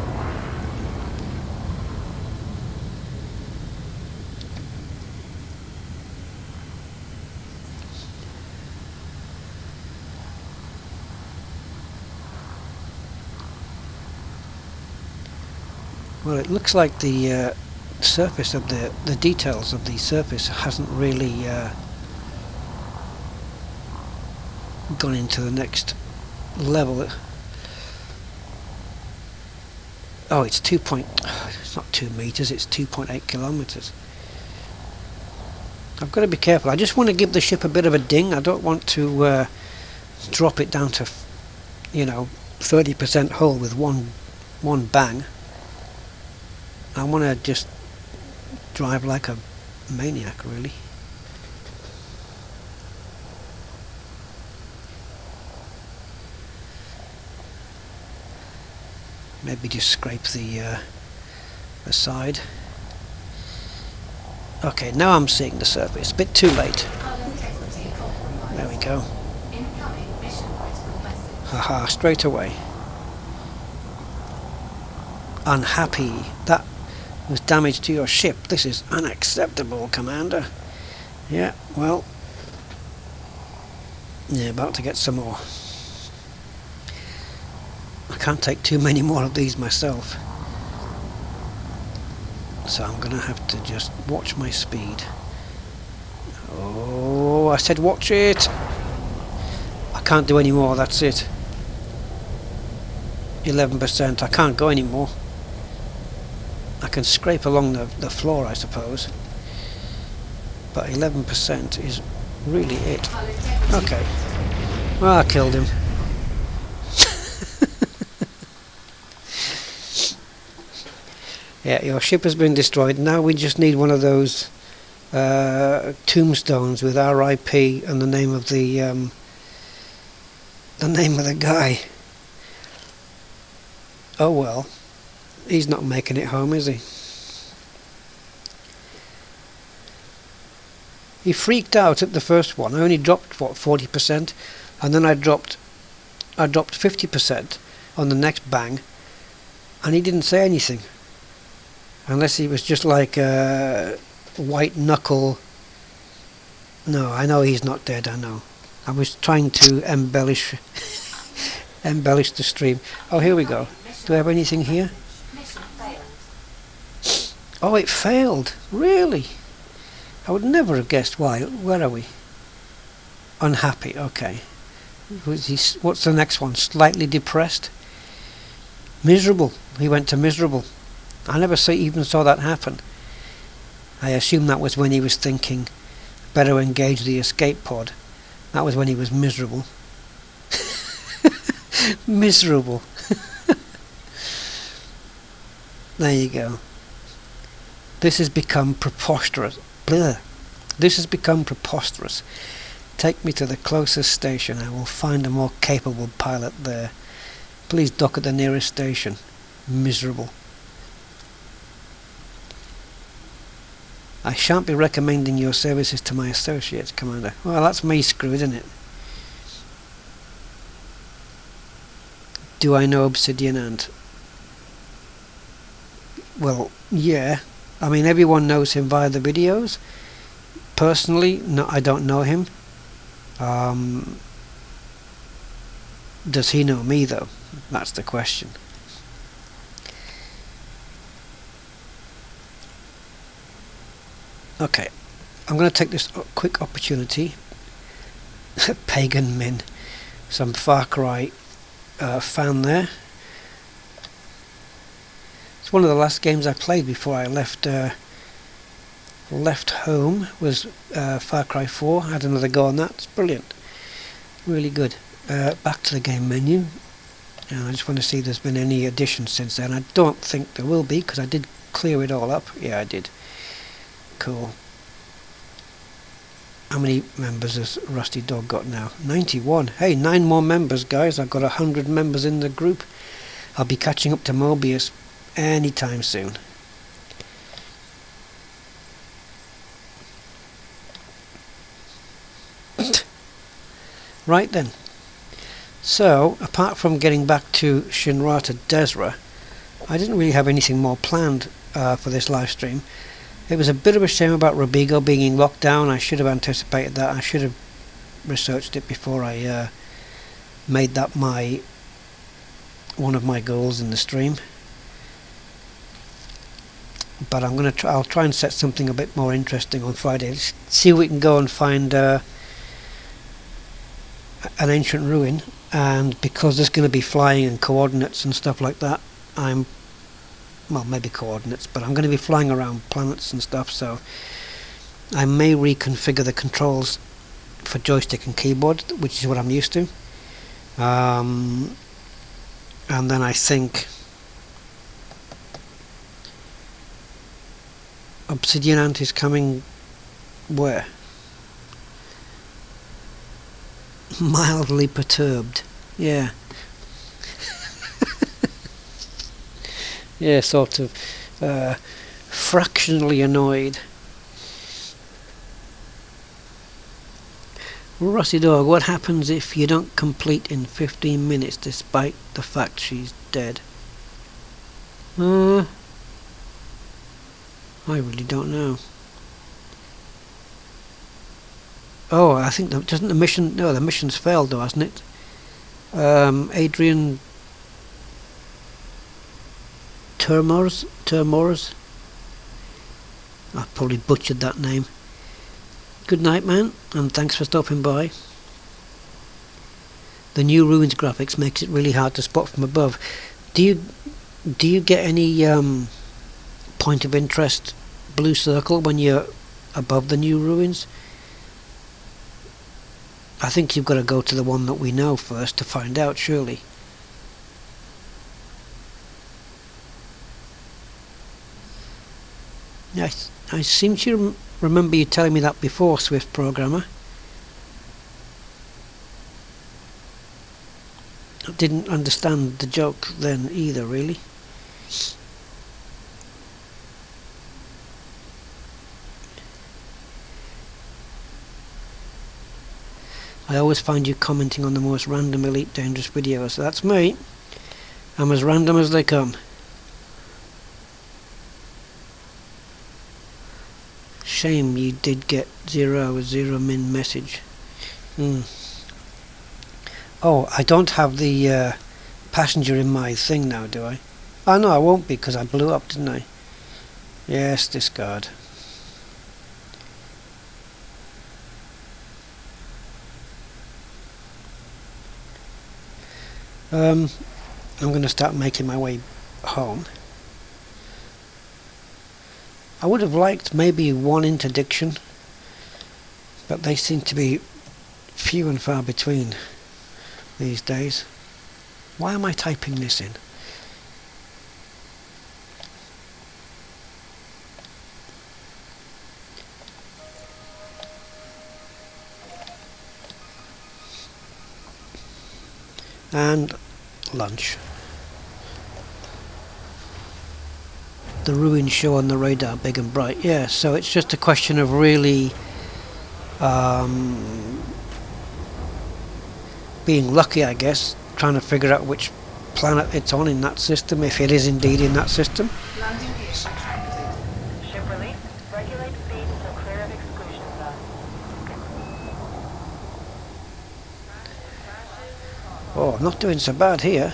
Well, it looks like the surface of the details of the surface hasn't really gone into the next level. Oh, it's it's not 2 meters, it's 2.8 kilometers. I've got to be careful. I just want to give the ship a bit of a ding. I don't want to drop it down to, 30% hull with one bang. I want to just drive like a maniac, really. Maybe just scrape the side. Okay, now I'm seeing the surface. A bit too late. There we go. Haha, straight away. Unhappy. That was damage to your ship. This is unacceptable, Commander. Yeah, well, yeah, about to get some more. I can't take too many more of these myself, so I'm gonna have to just watch my speed. Oh, I said watch it. I can't do any more, that's it. 11%, I can't go any more. I can scrape along the floor, I suppose, but 11% is really it. Okay. Well, I killed him. Yeah, your ship has been destroyed. Now we just need one of those tombstones with RIP and the name of the guy. Oh well, he's not making it home, is he? He freaked out at the first one. I only dropped what 40%, and then I dropped 50% on the next bang, and he didn't say anything. Unless he was just like a white knuckle. No, I know he's not dead, I know. I was trying to embellish embellish the stream. Oh, here we go. Do I have anything here? Mission failed. Oh, it failed. Really? I would never have guessed why. Where are we? Unhappy, okay. What's the next one? Slightly depressed? Miserable. He went to miserable. I never even saw that happen. I assume that was when he was thinking, better engage the escape pod. That was when he was miserable. Miserable. There you go. This has become preposterous. Blah. This has become preposterous. Take me to the closest station. I will find a more capable pilot there. Please dock at the nearest station. Miserable. I shan't be recommending your services to my associates, Commander. Well, that's me screwed, isn't it? Do I know Obsidian Ant? Well, yeah. I mean, everyone knows him via the videos. Personally, no, I don't know him. Does he know me, though? That's the question. Okay, I'm going to take this quick opportunity. Pagan Min, some Far Cry fan there. It's one of the last games I played before I left home. Was Far Cry 4. I had another go on that. It's brilliant, really good. Back to the game menu, and I just want to see if there's been any additions since then. I don't think there will be because I did clear it all up. Yeah, I did. Cool. How many members has Rusty Dog got now? 91. Hey, 9 more members, guys. I've got 100 members in the group. I'll be catching up to Mobius anytime soon. Right then. So, apart from getting back to Shinrata Desra, I didn't really have anything more planned for this live stream. It was a bit of a shame about Robigo being in lockdown. I should have anticipated that. I should have researched it before I made that one of my goals in the stream. But I'll try and set something a bit more interesting on Friday. Let's see if we can go and find an ancient ruin. And because there's going to be flying and coordinates and stuff like that, well, maybe coordinates, but I'm going to be flying around planets and stuff, so I may reconfigure the controls for joystick and keyboard, which is what I'm used to. And then I think Obsidian Ant is coming where? Mildly perturbed. Yeah. Yeah, sort of fractionally annoyed. Rusty Dog, what happens if you don't complete in 15 minutes despite the fact she's dead? I really don't know. Oh, I think doesn't the mission? No, the mission's failed though, hasn't it? Adrian Termors. I probably butchered that name. Good night, man, and thanks for stopping by. The new ruins graphics makes it really hard to spot from above. Do you get any point of interest blue circle when you're above the new ruins? I think you've got to go to the one that we know first to find out, surely. I seem to remember you telling me that before, Swift Programmer. I didn't understand the joke then either, really. I always find you commenting on the most random Elite Dangerous videos. That's me. I'm as random as they come. Shame you did get 0 min message. Oh, I don't have the passenger in my thing now, do I? Oh no, I won't be because I blew up, didn't I? Yes, discard. I'm going to start making my way home. I would have liked maybe one interdiction, but they seem to be few and far between these days. Why am I typing this in? And lunch. The ruins show on the radar big and bright. Yeah, so it's just a question of really being lucky, I guess, trying to figure out which planet it's on in that system, if it is indeed in that system. Landing gear retracted. Ship release. Regulate speed until clear of exclusion zone. Oh, I'm not doing so bad here.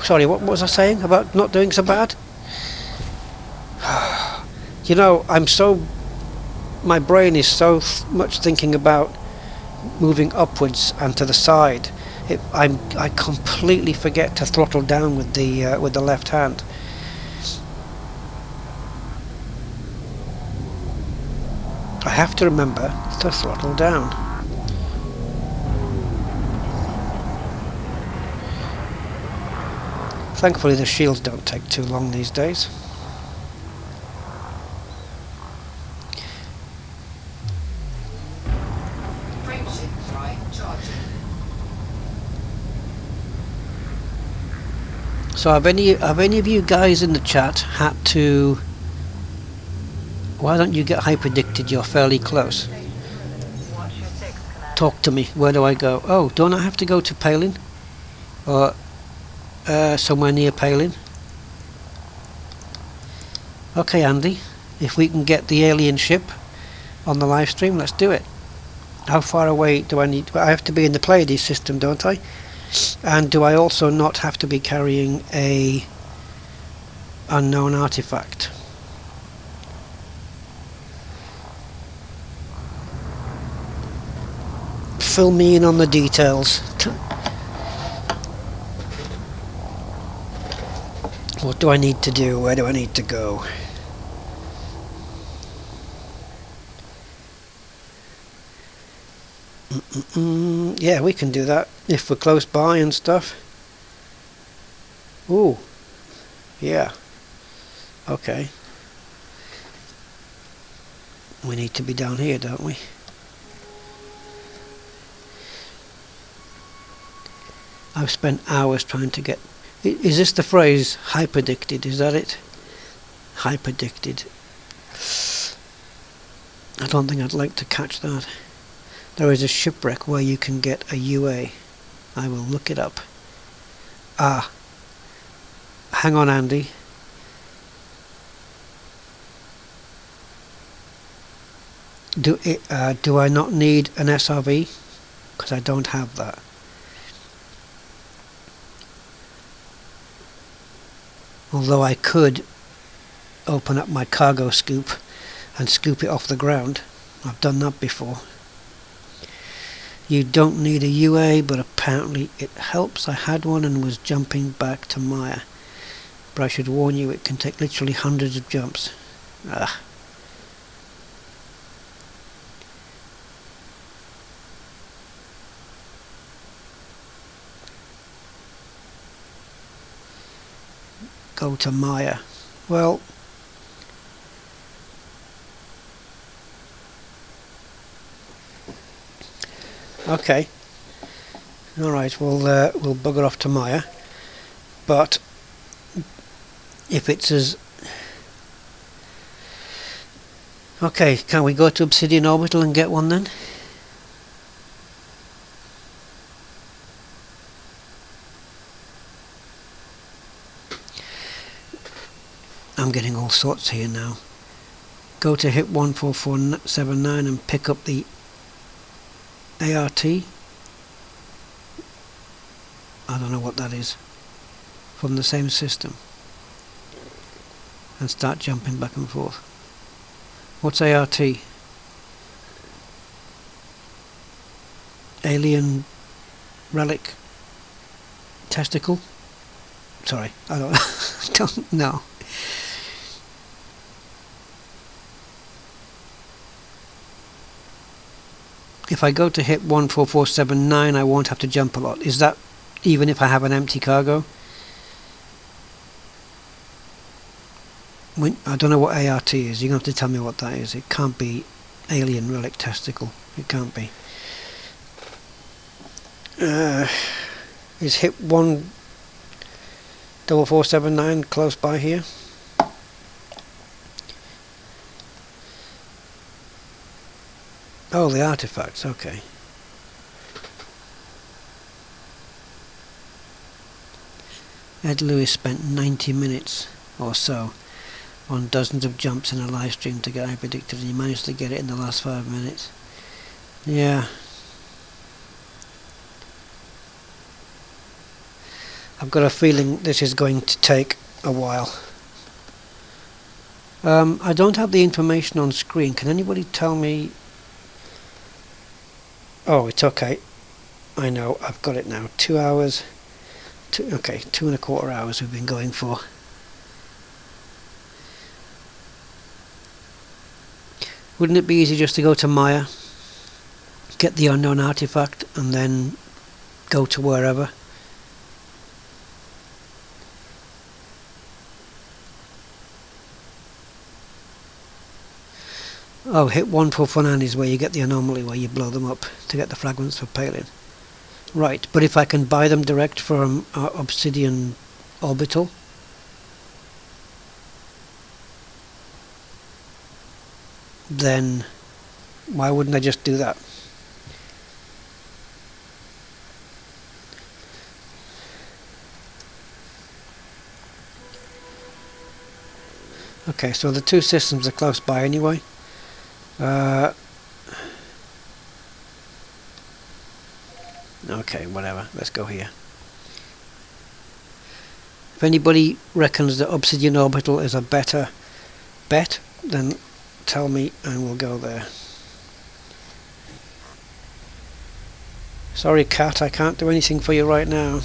Sorry, what was I saying about not doing so bad? You know, my brain is so much thinking about moving upwards and to the side. I completely forget to throttle down with the left hand. I have to remember to throttle down. Thankfully the shields don't take too long these days. Frameshift drive charging. So have any of you guys in the chat had to... Why don't you get hyperdicted? You're fairly close. Watch your 6, Commander. Talk to me. Where do I go? Oh, don't I have to go to Palin? Or somewhere near Palin? Okay, Andy. If we can get the alien ship on the live stream, let's do it. How far away do I need? I have to be in the Pleiades system, don't I? And do I also not have to be carrying a unknown artifact? Fill me in on the details. What do I need to do? Where do I need to go? Yeah, we can do that if we're close by and stuff. Ooh. Yeah. Okay. We need to be down here, don't we? I've spent hours trying to get... Is this the phrase, hyperdicted? Is that it? Hyperdicted. I don't think I'd like to catch that. There is a shipwreck where you can get a UA. I will look it up. Ah. Hang on, Andy. Do I not need an SRV? Because I don't have that. Although I could open up my cargo scoop and scoop it off the ground. I've done that before. You don't need a UA, but apparently it helps. I had one and was jumping back to Maya. But I should warn you, it can take literally hundreds of jumps. Ah. go to Maya. Well, okay. Alright, we'll bugger off to Maya. But if it's as... Okay, can we go to Obsidian Orbital and get one then? I'm getting all sorts here now. Go to hit 14479 and pick up the ART. I don't know what that is. From the same system. And start jumping back and forth. What's ART? Alien relic testicle? Sorry, I don't know. If I go to hit 14479, I won't have to jump a lot. Is that even if I have an empty cargo? I don't know what ART is. You're going to have to tell me what that is. It can't be alien relic testicle. It can't be. Is hit 14479 close by here? Oh, the artifacts. Okay. Ed Lewis spent 90 minutes or so on dozens of jumps in a live stream to get Hyperdiction, and he managed to get it in the last 5 minutes. Yeah. I've got a feeling this is going to take a while. I don't have the information on screen. Can anybody tell me? Oh, it's okay. I know, I've got it now. 2 hours. Okay, 2.25 hours we've been going for. Wouldn't it be easy just to go to Maya, get the unknown artifact, and then go to wherever? Oh, hit 14449 is where you get the anomaly, where you blow them up to get the fragments for Palin. Right, but if I can buy them direct from Obsidian Orbital, then why wouldn't I just do that? Okay, so the two systems are close by anyway. Okay, whatever, let's go here. If anybody reckons that Obsidian Orbital is a better bet, then tell me and we'll go there. Sorry Cat, I can't do anything for you right now.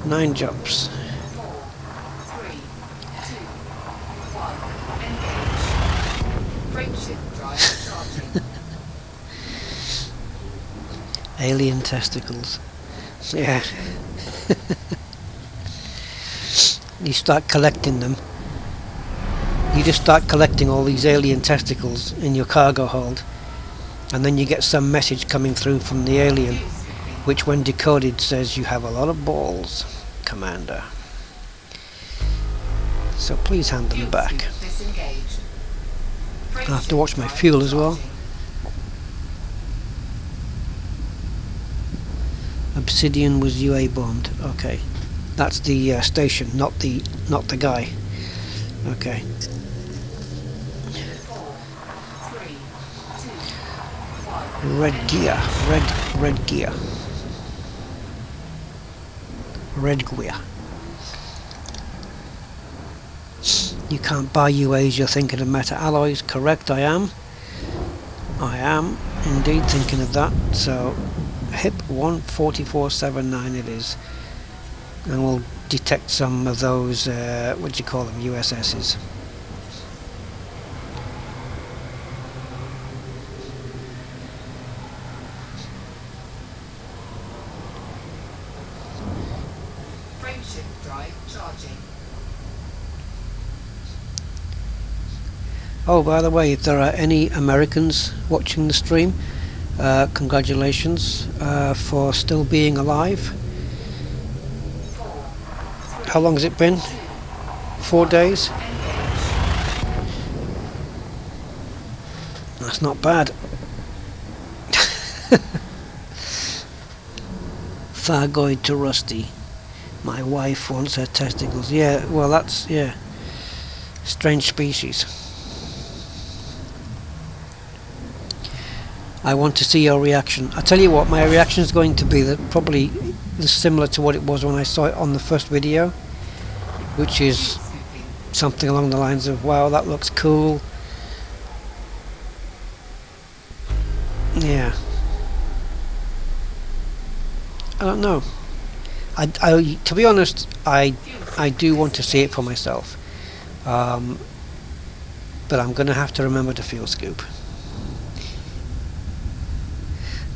Nine jumps. 4, 3, 2, 1, engage. Frameshift drive charging. Alien testicles. Yeah. You start collecting them. You just start collecting all these alien testicles in your cargo hold, and then you get some message coming through from the alien, which when decoded says you have a lot of balls, Commander. So please hand them back. I have to watch my fuel as well. Obsidian was UA bombed. Okay, that's the station, not the guy. Okay. 4, 3, 2, 1. Red gear. Red gear. Red gear. You can't buy UAs, you're thinking of meta alloys. Correct, I am. I am indeed thinking of that. So HIP 14479 it is. And we'll detect some of those, what do you call them, USSs. Oh, by the way, if there are any Americans watching the stream, congratulations for still being alive. 4, 3, How long has it been? 2, 4 days? engage. That's not bad. Thargoid to Rusty. My wife wants her testicles. Yeah, well that's, yeah. Strange species. I want to see your reaction. I tell you what, my reaction is going to be probably similar to what it was when I saw it on the first video, which is something along the lines of, wow, that looks cool. Yeah. I don't know. To be honest, I do want to see it for myself. But I'm going to have to remember to fuel scoop.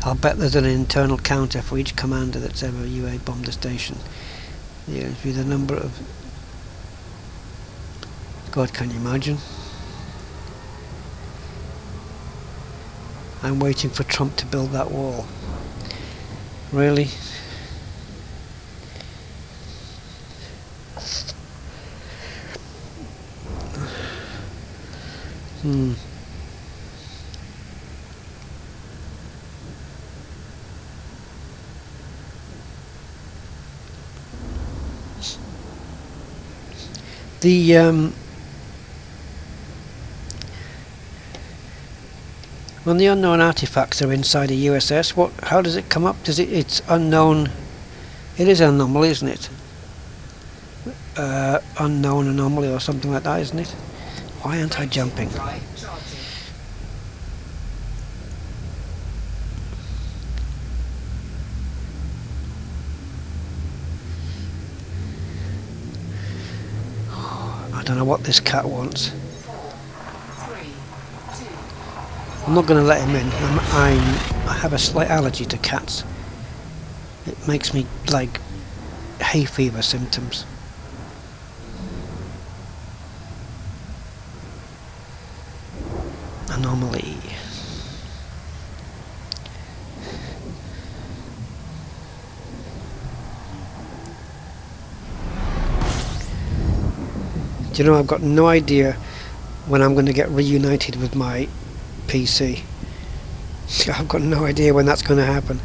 I'll bet there's an internal counter for each commander that's ever UA bombed a station. Yeah, with the number of... God, can you imagine? I'm waiting for Trump to build that wall. Really? When the unknown artifacts are inside a USS, how does it come up? It's unknown. It is an anomaly, isn't it? Unknown anomaly or something like that, isn't it? Why aren't I jumping? Drive charging. I don't know what this cat wants. 4, 3, 2. I'm not going to let him in. I have a slight allergy to cats. It makes me like hay fever symptoms. Anomaly. Do you know, I've got no idea when I'm going to get reunited with my PC. I've got no idea when that's going to happen.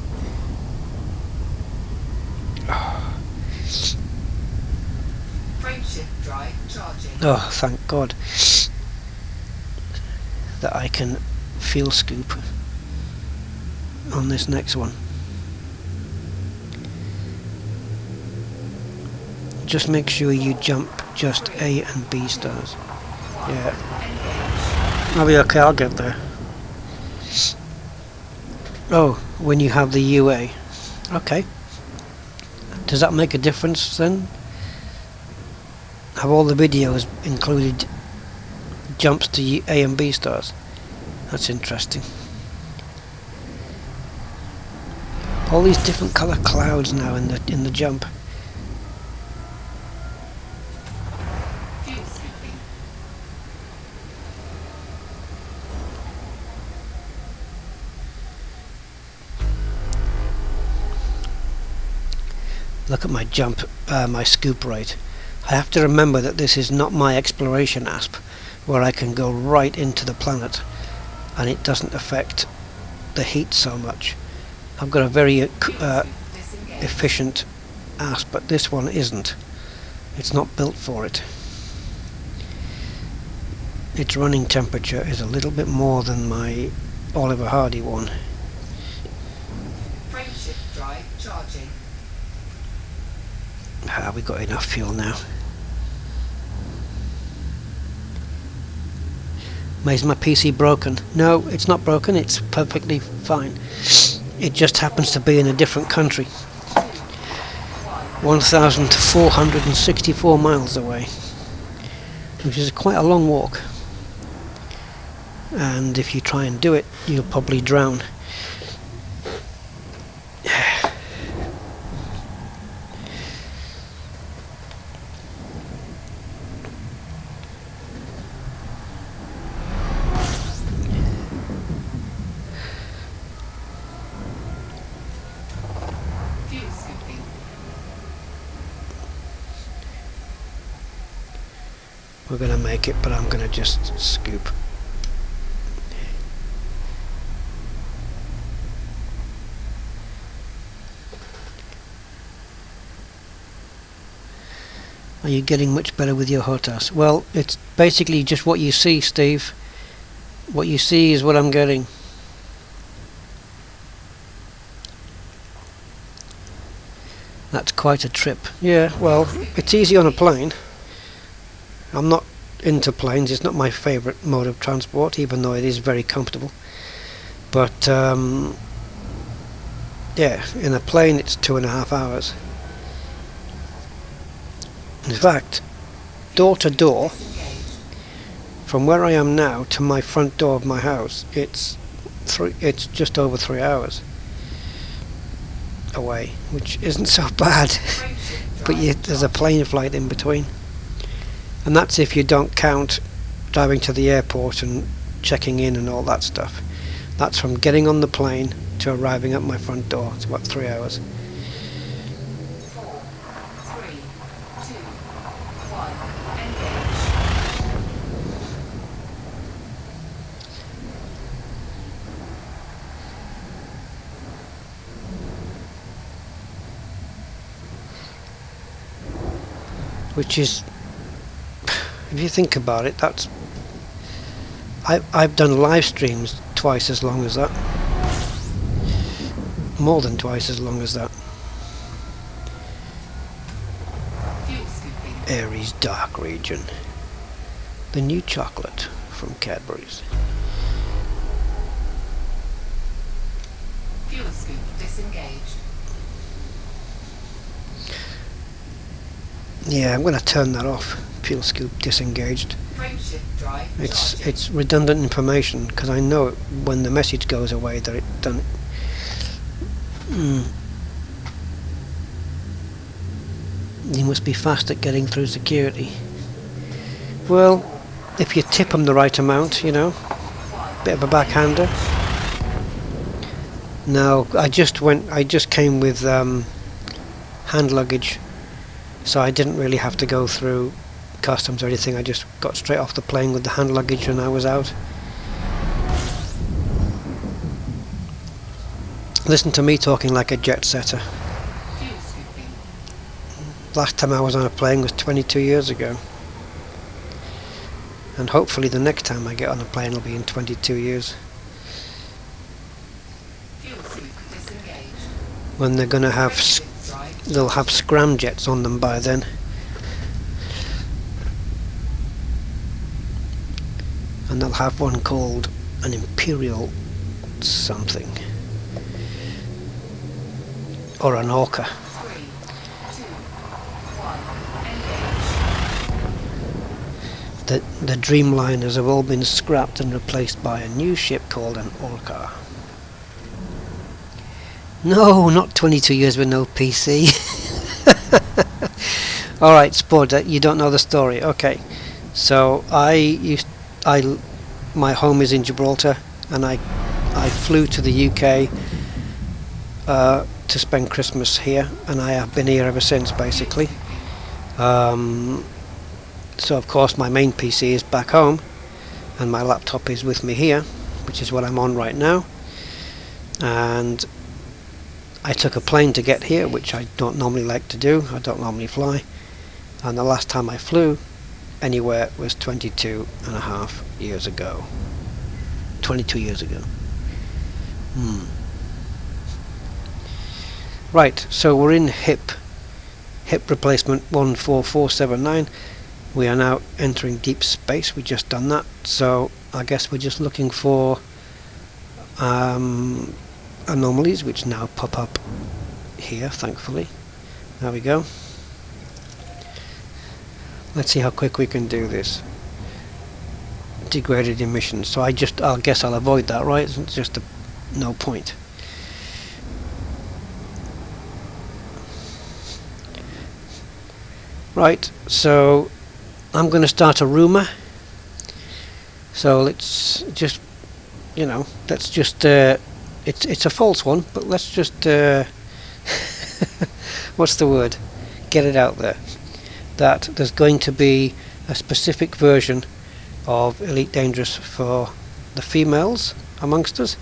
Frameshift drive charging. Oh, thank God that I can fuel scoop on this next one. Just make sure you jump just A and B stars. Yeah. I'll be okay, I'll get there. Oh, when you have the UA. Okay. Does that make a difference then? Have all the videos included jumps to A and B stars? That's interesting. All these different colour clouds now in the jump. Fuel scooping. Look at my jump, my scoop rate. I have to remember that this is not my exploration asp, where I can go right into the planet and it doesn't affect the heat so much. I've got a very efficient asp, but this one isn't. It's not built for it. Its running temperature is a little bit more than my Oliver Hardy one. Frameshift drive charging. We got enough fuel now. Is my PC broken? No, it's not broken, it's perfectly fine. It just happens to be in a different country. 1,464 miles away, which is quite a long walk. And if you try and do it, you'll probably drown. We're going to make it, but I'm going to just scoop. Are you getting much better with your HOTAS? Well, it's basically just what you see, Steve. What you see is what I'm getting. That's quite a trip. Yeah, well, it's easy on a plane. I'm not into planes. It's not my favourite mode of transport, even though it is very comfortable. But, yeah, in a plane it's 2.5 hours. In fact, door to door, from where I am now to my front door of my house, it's just over 3 hours away, which isn't so bad. But there's a plane flight in between, and that's if you don't count driving to the airport and checking in and all that stuff. That's from getting on the plane to arriving at my front door. It's about 3 hours. 4, 3, 2, 1, Which is, if you think about it, that's I've done live streams twice as long as that, more than twice as long as that. fuel scooping. Aries Dark Region, the new chocolate from Cadbury's. Fuel scoop disengaged. Yeah, I'm going to turn that off. Fuel scoop disengaged. Frameshift drive charging. It's redundant information, because I know it when the message goes away that it done it. You must be fast at getting through security. Well, if you tip them the right amount, you know, bit of a backhander. No, I just came with hand luggage, so I didn't really have to go through customs or anything. I just got straight off the plane with the hand luggage and I was out. Listen to me talking like a jet setter. Fuel scooping. Last time I was on a plane was 22 years ago. And hopefully the next time I get on a plane will be in 22 years. Fuel scoop disengaged. When they're going to have, Frameshift drive they'll have scramjets on them by then. And they'll have one called an Imperial something. Or an Orca. 3, 2, 1, engage. The Dreamliners have all been scrapped and replaced by a new ship called an Orca. No, not 22 years with no PC. Alright, Spud, you don't know the story. Okay, so my home is in Gibraltar, and I flew to the UK to spend Christmas here, and I have been here ever since, basically. So of course my main PC is back home, and my laptop is with me here, which is what I'm on right now. And I took a plane to get here, which I don't normally like to do. I don't normally fly. And the last time I flew anywhere was 22.5 years ago. 22 years ago. Right, so we're in hip replacement 14479. We are now entering deep space. We've just done that, so I guess we're just looking for anomalies, which now pop up here, thankfully. There we go. Let's see how quick we can do this. Degraded emissions. So I guess I'll avoid that, right? It's just no point. Right, so I'm going to start a rumor. So let's just, it's a false one, but let's just what's the word? Get it out there. That there's going to be a specific version of Elite Dangerous for the females amongst us,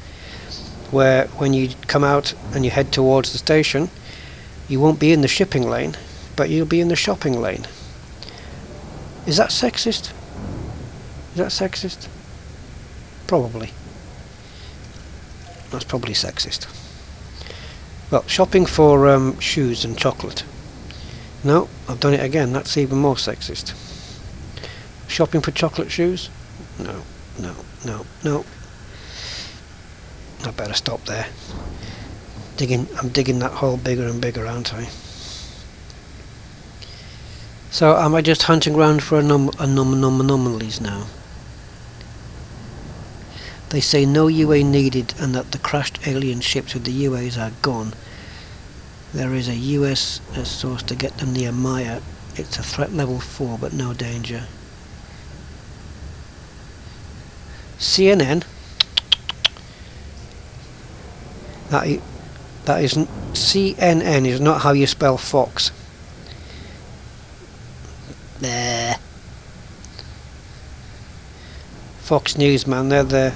where when you come out and you head towards the station, you won't be in the shipping lane, but you'll be in the shopping lane. Is that sexist? Is that sexist? Probably. That's probably sexist. Well, shopping for shoes and chocolate. No, I've done it again. That's even more sexist. Shopping for chocolate shoes? No, no, no, no. I better stop there. I'm digging that hole bigger and bigger, aren't I? So am I just hunting around for anomalies now? They say no UA needed and that the crashed alien ships with the UAs are gone. There is a US source to get them near Maya. It's a threat level 4 but no danger. CNN? That isn't. CNN is not how you spell Fox. There. Fox News, man. They're the.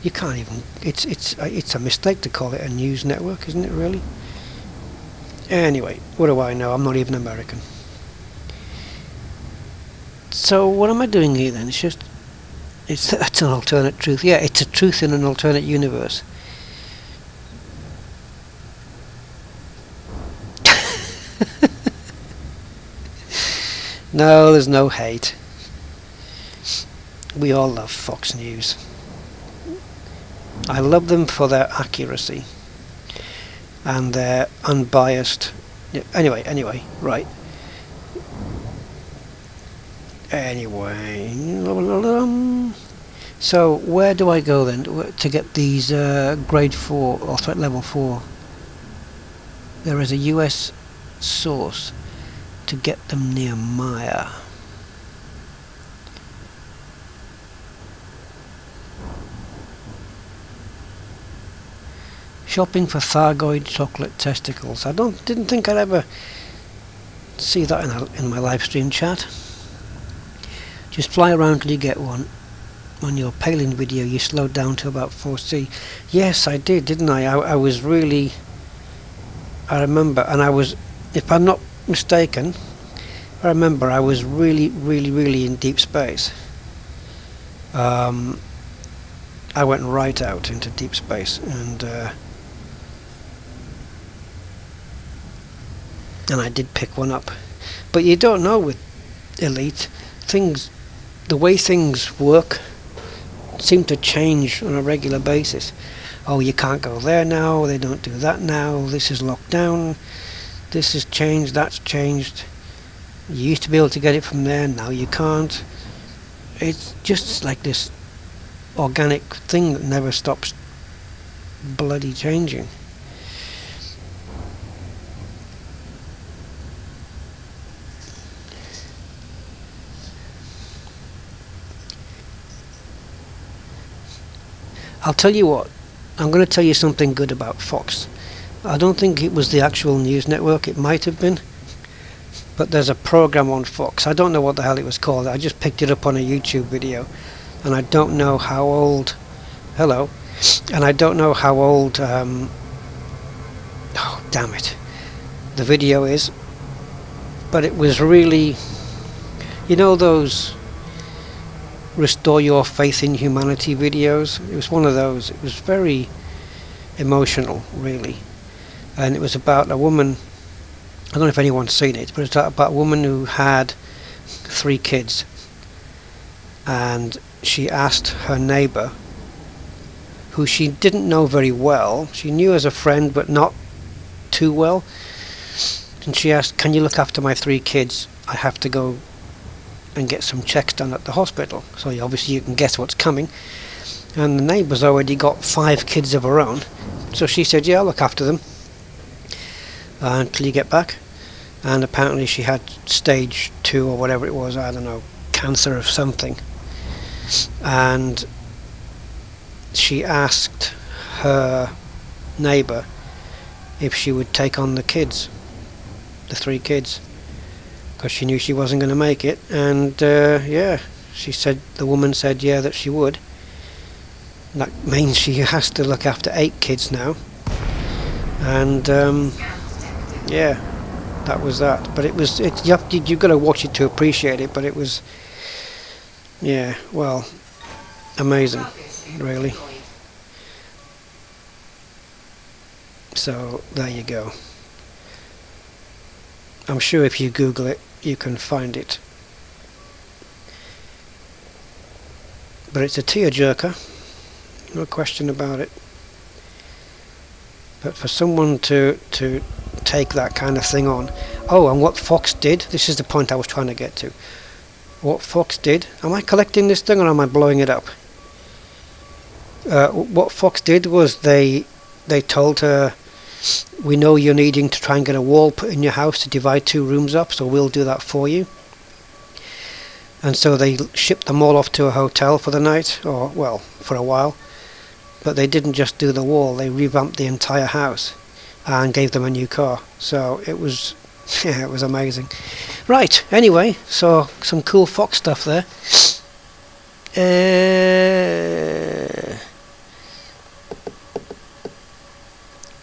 You can't even. It's a mistake to call it a news network, isn't it? Really. Anyway, what do I know? I'm not even American. So what am I doing here then? That's an alternate truth. Yeah, it's a truth in an alternate universe. No, there's no hate. We all love Fox News. I love them for their accuracy and their unbiased. Anyway, right. Anyway, so where do I go then to get these grade 4 or threat level 4? There is a US source to get them near Maya. Shopping for Thargoid chocolate testicles. I didn't think I'd ever see that in my live stream chat. Just fly around till you get one. On your Palin video you slowed down to about 4C. Yes, I did, didn't I? I was really... I remember, and I was, if I'm not mistaken, I remember I was really in deep space. I went right out into deep space, and I did pick one up. But you don't know with Elite, the way things work seem to change on a regular basis. Oh, you can't go there now, they don't do that now, this is locked down, this has changed, that's changed. You used to be able to get it from there, now you can't. It's just like this organic thing that never stops bloody changing. I'll tell you what, I'm going to tell you something good about Fox. I don't think it was the actual news network, it might have been, but there's a program on Fox. I don't know what the hell it was called, I just picked it up on a YouTube video, and I don't know how old, hello, and I don't know how old, oh damn it, the video is, but it was really, you know those Restore Your Faith in Humanity videos? It was one of those. It was very emotional, really, and it was about a woman, I don't know if anyone's seen it, but it's about a woman who had 3 kids, and she asked her neighbour, who she didn't know very well, she knew as a friend but not too well, and she asked, can you look after my 3 kids? I have to go and get some checks done at the hospital. So obviously you can guess what's coming, and the neighbour's already got 5 kids of her own, so she said, yeah, I'll look after them until you get back. And apparently she had stage 2 or whatever it was, I don't know, cancer of something, and she asked her neighbour if she would take on the kids, the 3 kids, because she knew she wasn't going to make it. And yeah, the woman said yeah that she would. That means she has to look after 8 kids now. And yeah, that was that. But you've got to watch it to appreciate it. But it was, yeah, well, amazing, really. So there you go. I'm sure if you Google it, you can find it. But it's a tearjerker, no question about it. But for someone to take that kind of thing on. Oh, and what Fox did, this is the point I was trying to get to. What Fox did, am I collecting this thing or am I blowing it up? What Fox did was they told her, we know you're needing to try and get a wall put in your house to divide 2 rooms up, so we'll do that for you. And so they shipped them all off to a hotel for the night, or well, for a while. But they didn't just do the wall, they revamped the entire house and gave them a new car. So it was, yeah, it was amazing. Right, anyway, so some cool Fox stuff there.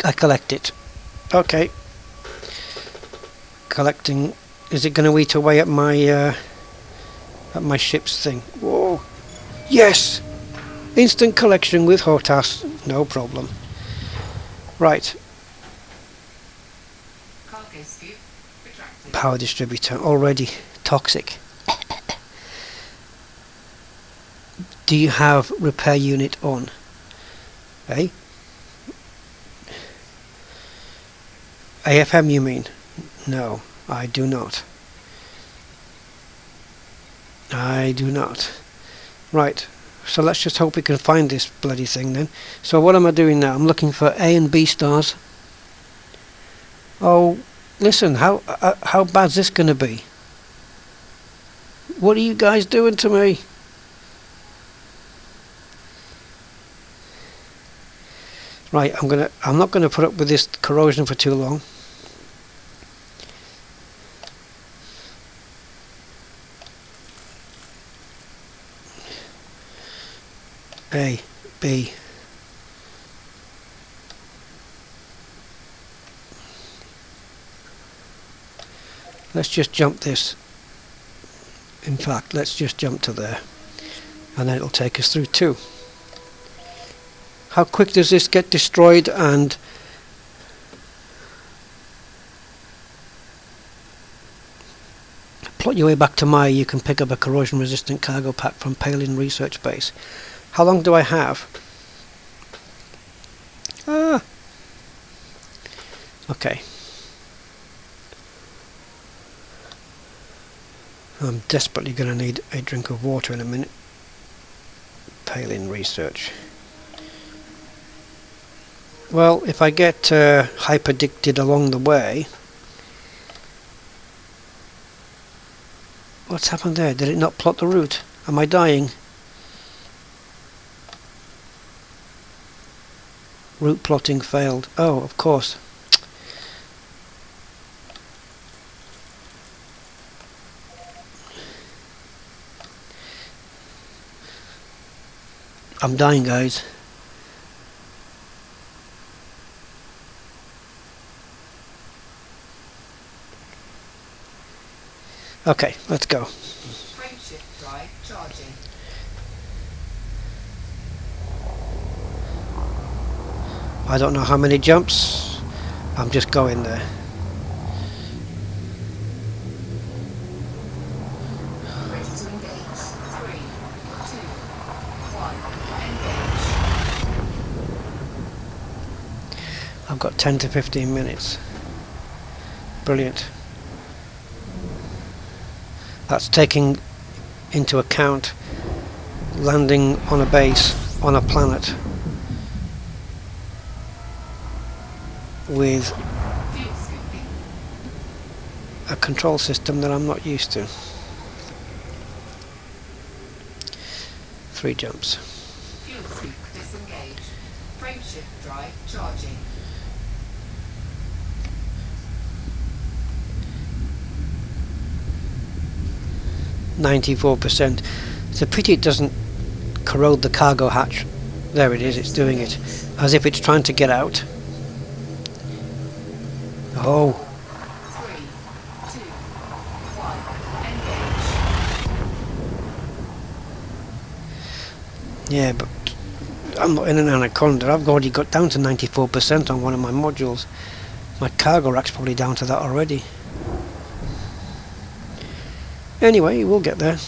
I collect it. Okay. Collecting. Is it going to eat away at my ship's thing? Whoa! Yes. Instant collection with HOTAS. No problem. Right. Cargo scoop retracted. Power distributor already toxic. Do you have repair unit on? Eh? AFM you mean? No, I do not. I do not. Right, so let's just hope we can find this bloody thing then. So what am I doing now? I'm looking for A and B stars. Oh, listen, how bad's this going to be? What are you guys doing to me? Right, I'm not gonna put up with this corrosion for too long. A, B. Let's just jump this. In fact, let's just jump to there. And then it'll take us through 2. How quick does this get destroyed? And plot your way back to Maya. You can pick up a corrosion resistant cargo pack from Palin Research Base. How long do I have? Okay. I'm desperately going to need a drink of water in a minute. Palin Research. Well, if I get hyperdicted along the way... What's happened there? Did it not plot the route? Am I dying? Route plotting failed. Oh, of course. I'm dying, guys. Okay, let's go. Frameshift drive charging. I don't know how many jumps. I'm just going there. Ready to engage. 3, 2, 1. Engage. I've got 10 to 15 minutes. Brilliant. That's taking into account landing on a base on a planet with Fuel scooping. a control system that I'm not used to. 3 jumps. Fuel scoop disengaged. Frameshift drive charging. 94%. It's a pity it doesn't corrode the cargo hatch. There it is, it's doing it. As if it's trying to get out. Oh, 3, 2, 1, engage. yeah, but I'm not in an Anaconda. I've already got down to 94% on one of my modules. My cargo rack's probably down to that already. Anyway, we'll get there.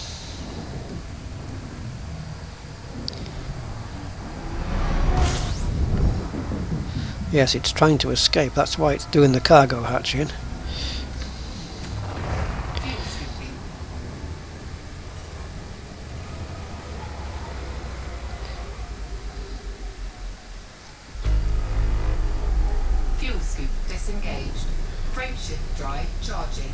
Yes, it's trying to escape. That's why it's doing the cargo hatching. Fuel scooping. Fuel scoop disengaged. Frameshift drive charging.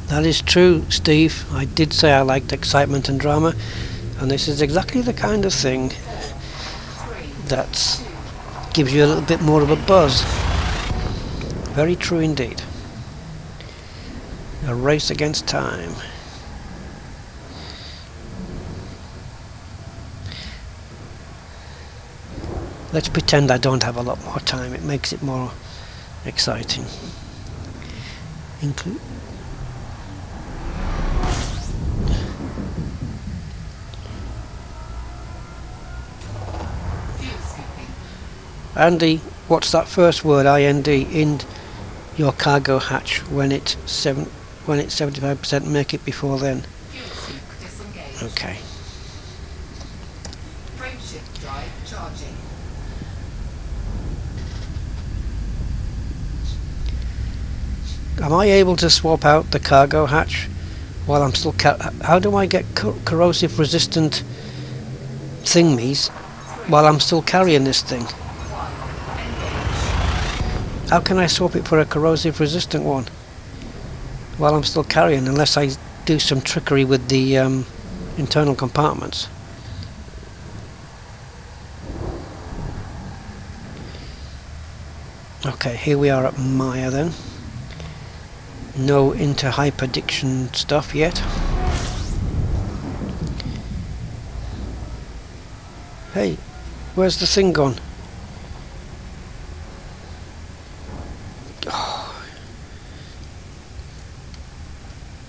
That is true, Steve. I did say I liked excitement and drama, and this is exactly the kind of thing 3, that 2, gives you a little bit more of a buzz. Very true indeed. A race against time. Let's pretend I don't have a lot more time. It makes it more exciting. fuel scooping. Andy, what's that first word, IND, in your cargo hatch when it's 75%? Make it before then. Fuel scoop disengaged. Okay. Frameshift drive charging. Am I able to swap out the cargo hatch while I'm still how do I get corrosive resistant thingies while I'm still carrying this thing? 1, engage. How can I swap it for a corrosive resistant one while I'm still carrying, unless I do some trickery with the internal compartments? Okay, here we are at Maya then. No into Hyperdiction stuff yet. Hey, where's the thing gone? Oh.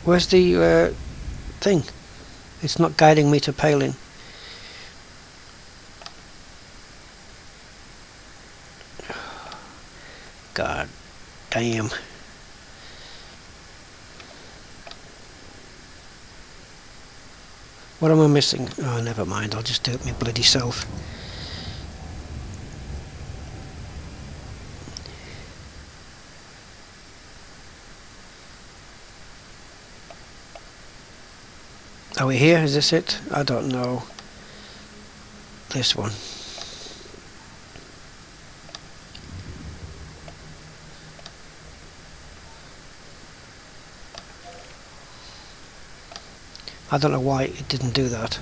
Where's the thing? It's not guiding me to Palin. God damn. What am I missing? Oh, never mind. I'll just do it my bloody self. Are we here? Is this it? I don't know. This one. I don't know why it didn't do that.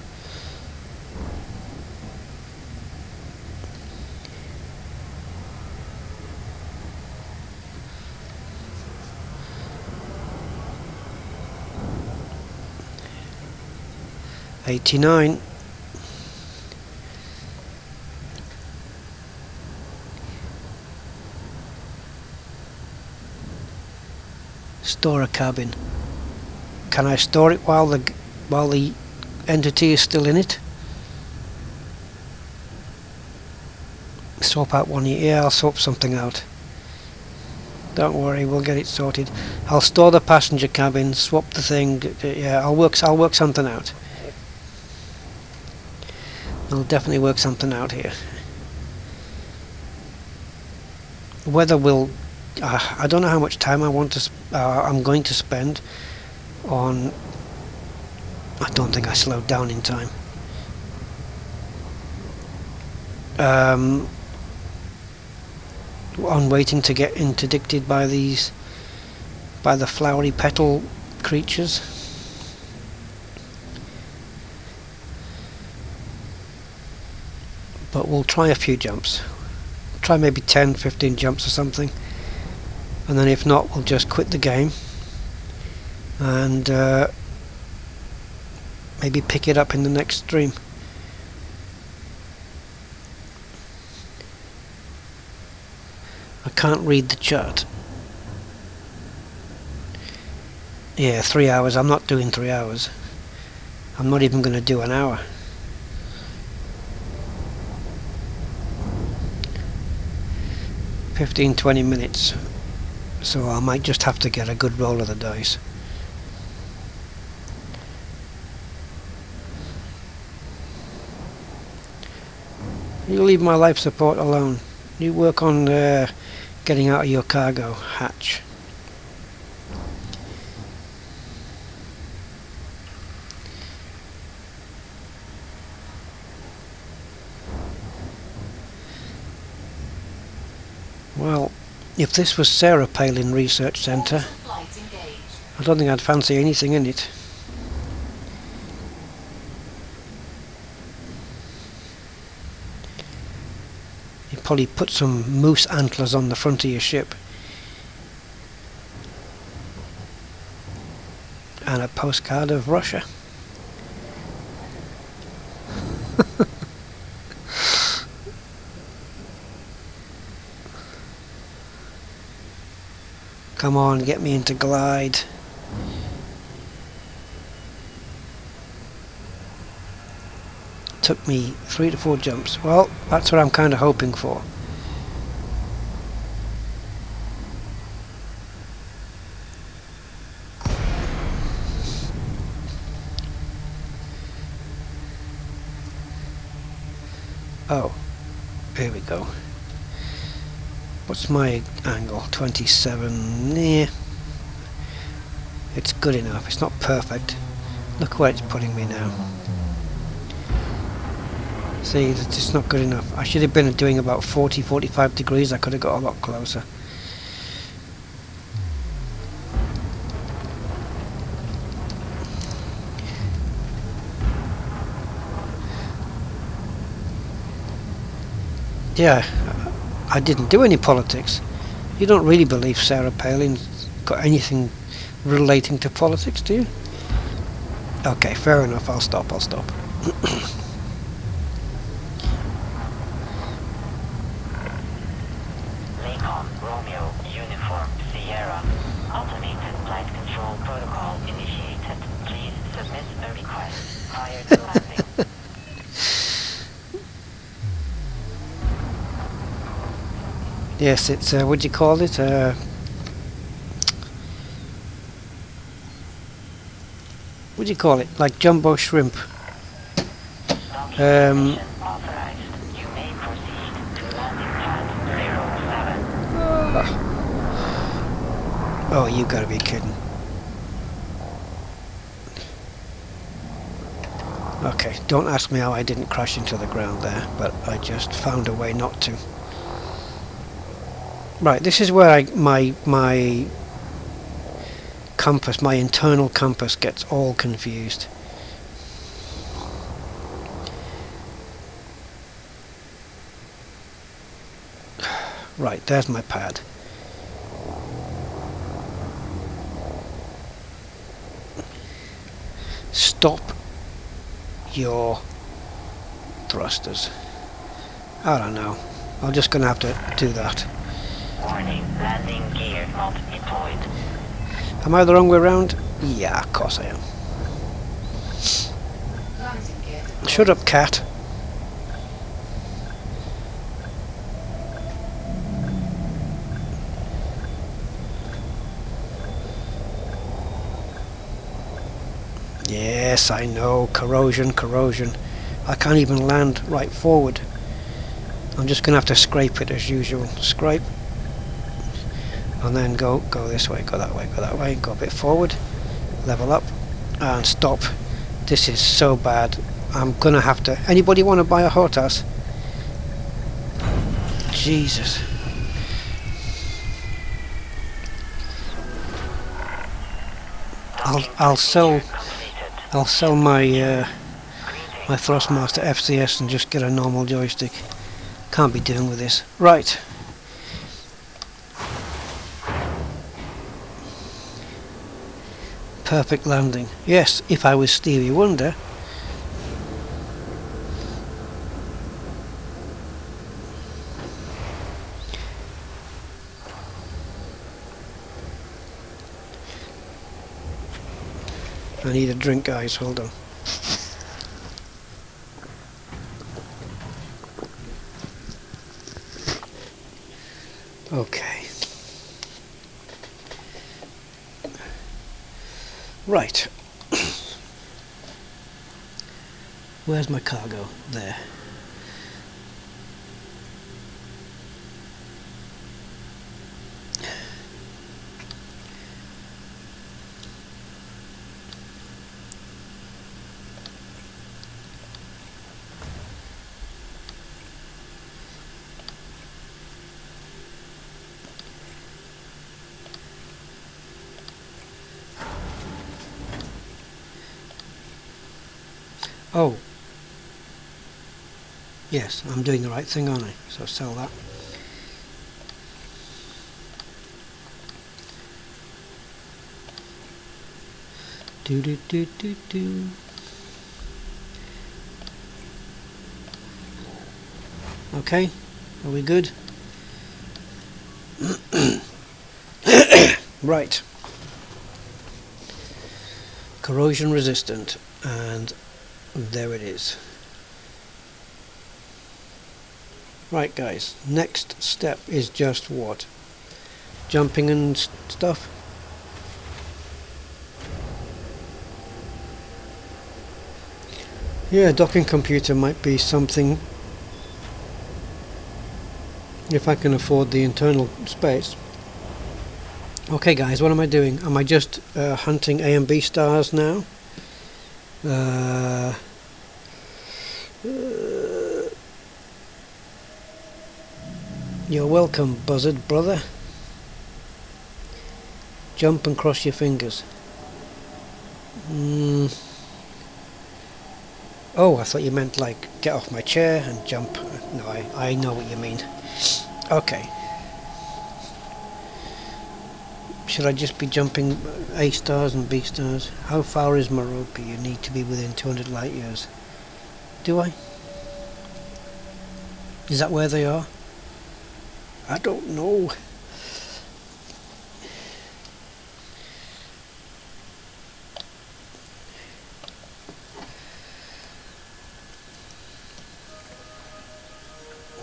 $89. Store a cabin. Can I store it while the entity is still in it? Swap out one. Yeah, I'll swap something out. Don't worry, we'll get it sorted. I'll store the passenger cabin, swap the thing. Yeah, I'll work something out. We'll definitely work something out here. Whether we'll, I don't know how much time I'm going to spend on. I don't think I slowed down in time. On waiting to get interdicted by the flowery petal creatures. But we'll try a few jumps. Try maybe 10, 15 jumps or something. and then if not, we'll just quit the game and maybe pick it up in the next stream. I can't read the chat. Yeah, 3 hours. I'm not doing 3 hours. I'm not even going to do an hour. $15-20 minutes. So I might just have to get a good roll of the dice. You leave my life support alone. You work on getting out of your cargo hatch. Well, if this was Sarah Palin Research Centre, Flight engaged. I don't think I'd fancy anything in it. You'd probably put some moose antlers on the front of your ship. And a postcard of Russia. Come on, get me into glide. Took me 3 to 4 jumps. Well, that's what I'm kind of hoping for. Oh, here we go. What's my angle? 27. Yeah. It's good enough. It's not perfect. Look where it's putting me now. See, it's just not good enough. I should have been doing about 40-45 degrees. I could have got a lot closer. Yeah, I didn't do any politics. You don't really believe Sarah Palin's got anything relating to politics, do you? Okay, fair enough. I'll stop. Lincoln, Romeo, Uniform, Sierra. Automated flight control protocol initiated. Please submit a request prior to landing. Yes, it's what do you call it? What do you call it? Like jumbo shrimp. Documentation authorized. You may proceed to landing pad 07. Oh, you gotta be kidding. Okay, don't ask me how I didn't crash into the ground there, but I just found a way not to. Right, this is where my compass, my internal compass gets all confused. Right, there's my pad. Stop your thrusters. I don't know. I'm just gonna have to do that. Warning, landing gear not deployed. Am I the wrong way around? Yeah, of course I am. Landing gear deployed. Shut up, cat. Yes, I know. Corrosion. I can't even land right forward. I'm just going to have to scrape it as usual. Scrape. And then go this way, go that way, go a bit forward. Level up. And stop. This is so bad. I'm going to have to... Anybody want to buy a HOTAS? Jesus. I'll sell my my Thrustmaster FCS and just get a normal joystick. Can't be dealing with this. Right. perfect landing. Yes, if I was Stevie Wonder. I need a drink, guys, hold on. Okay. Right. Where's my cargo? There. Oh. Yes, I'm doing the right thing, aren't I? So sell that. Do do do do do. Okay, are we good? Right. Corrosion resistant, and there it is. Right, guys, next step is just what? Jumping and stuff? Yeah, docking computer might be something if I can afford the internal space. Okay guys, what am I doing? Am I just hunting A and B stars now? You're welcome, buzzard brother. Jump and cross your fingers. Oh, I thought you meant like get off my chair and jump. No, I know what you mean. Okay. Should I just be jumping A stars and B stars? How far is Merope? You need to be within 200 light years. Do I? Is that where they are? I don't know.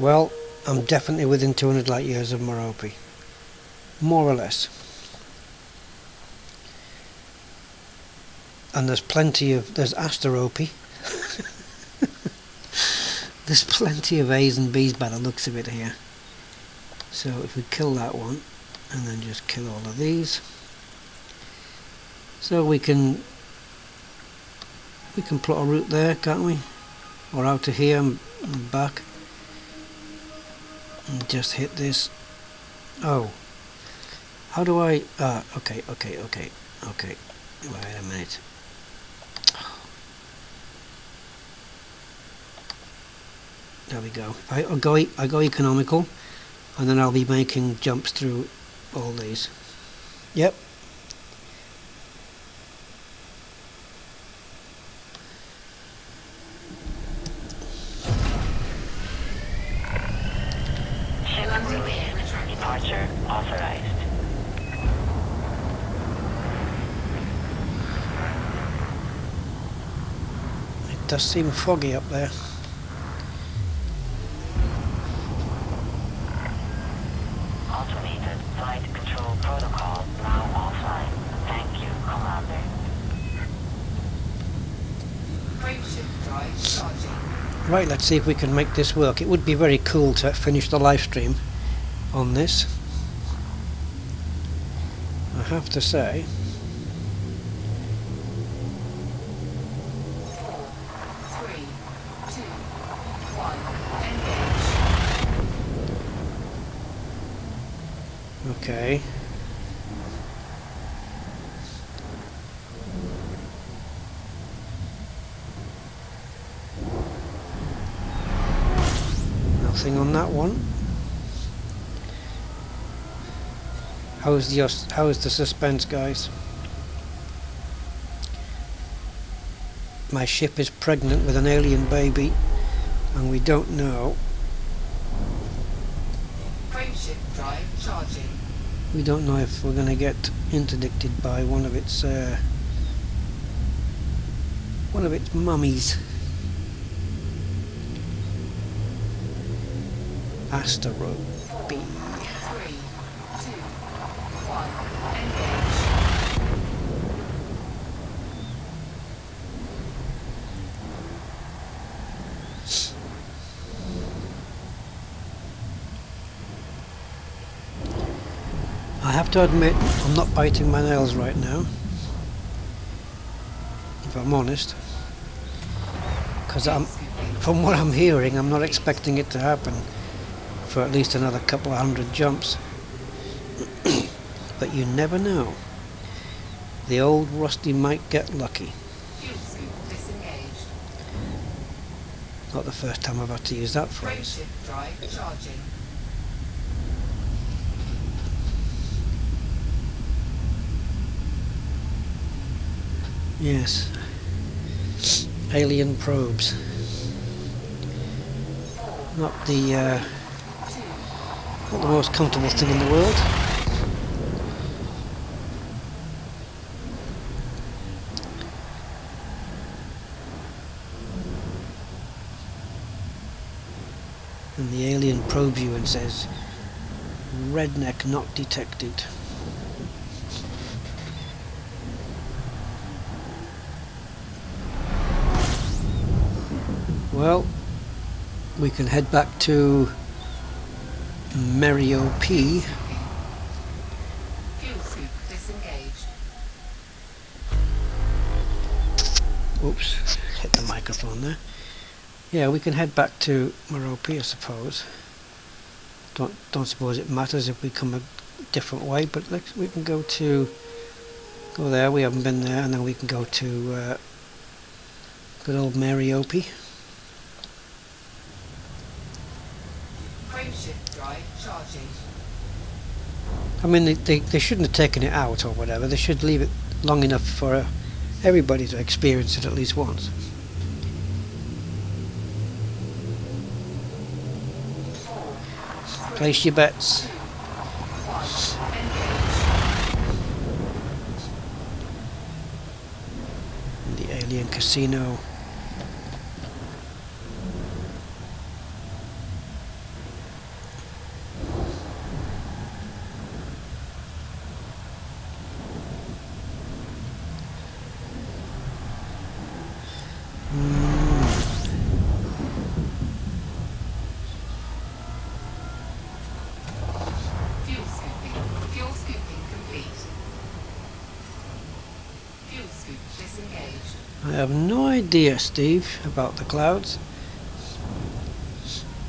Well, I'm definitely within 200 light years of Merope. More or less. And there's Asterope. There's plenty of A's and B's by the looks of it here. So if we kill that one, and then just kill all of these. So we can plot a route there, can't we? Or out to here and back. And just hit this. Oh. How do I... okay. Wait a minute. There we go. I go economical, and then I'll be making jumps through all these. Yep. Ship released. Departure authorized. It does seem foggy up there. Automated flight control protocol now offline. Thank you, Commander. Frameshift drive charging. Right, let's see if we can make this work. It would be very cool to finish the live stream on this, I have to say. 4, 3, 2, 1, engage. Okay. Nothing on that one. How is the suspense, guys? my ship is pregnant with an alien baby, and we don't know. Frameshift drive charging. We don't know if we're going to get interdicted by one of its mummies. Asteroid B. 3, 2, 1, engage. I have to admit, I'm not biting my nails right now, if I'm honest, because from what I'm hearing, I'm not expecting it to happen for at least another couple of hundred jumps. But you never know. The old Rusty might get lucky. Fuel scoop disengaged. Not the first time I've had to use that phrase. Frameshift drive charging. Yes. Alien probes. Not the most comfortable thing in the world. And the alien probes you and says, "Redneck not detected." Well, we can head back to Mario P. Fuel scoop disengaged. Oops, hit the microphone there. Yeah, we can head back to Mario P, I suppose. Don't suppose it matters if we come a different way, but we can go there. We haven't been there, and then we can go to good old Mario P. Frameshift drive charging. I mean, they shouldn't have taken it out or whatever. They should leave it long enough for everybody to experience it at least once. Place your bets. 2, 1, engage. The alien casino. Fuel scooping complete. Fuel scoop disengaged. I have no idea, Steve, about the clouds.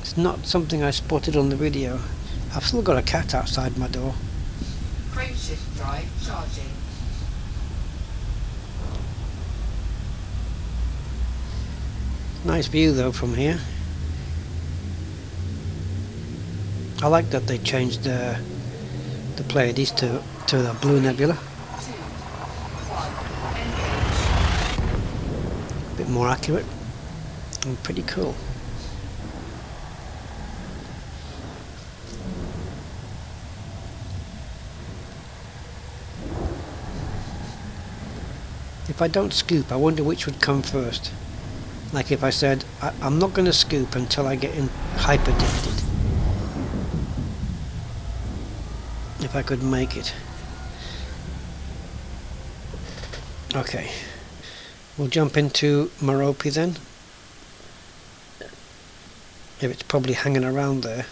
It's not something I spotted on the video. I've still got a cat outside my door. Frameshift drive charging. Nice view though from here. I like that they changed the Pleiades to the blue nebula. 2, 1, engage. A bit more accurate and pretty cool. If I don't scoop, I wonder which would come first. Like if I said, I'm not going to scoop until I get in hyperdicted. If I could make it. Okay. We'll jump into Merope then. If it's probably hanging around there.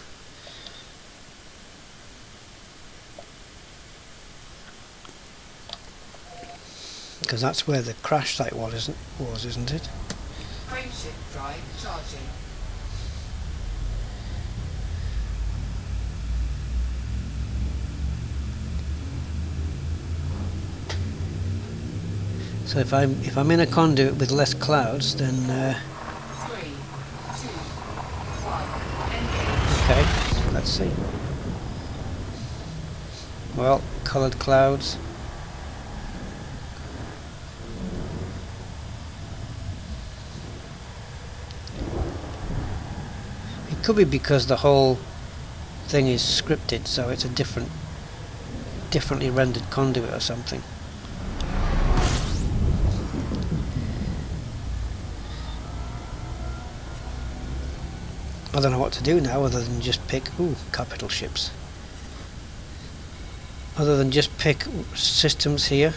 Because that's where the crash site was, isn't it? Frameshift drive charging. So if I'm in a conduit with less clouds, then 3, 2, 1, engage. okay, let's see. Well, coloured clouds. could be because the whole thing is scripted, so it's a differently rendered conduit or something. I don't know what to do now other than just pick capital ships. Other than just pick systems here.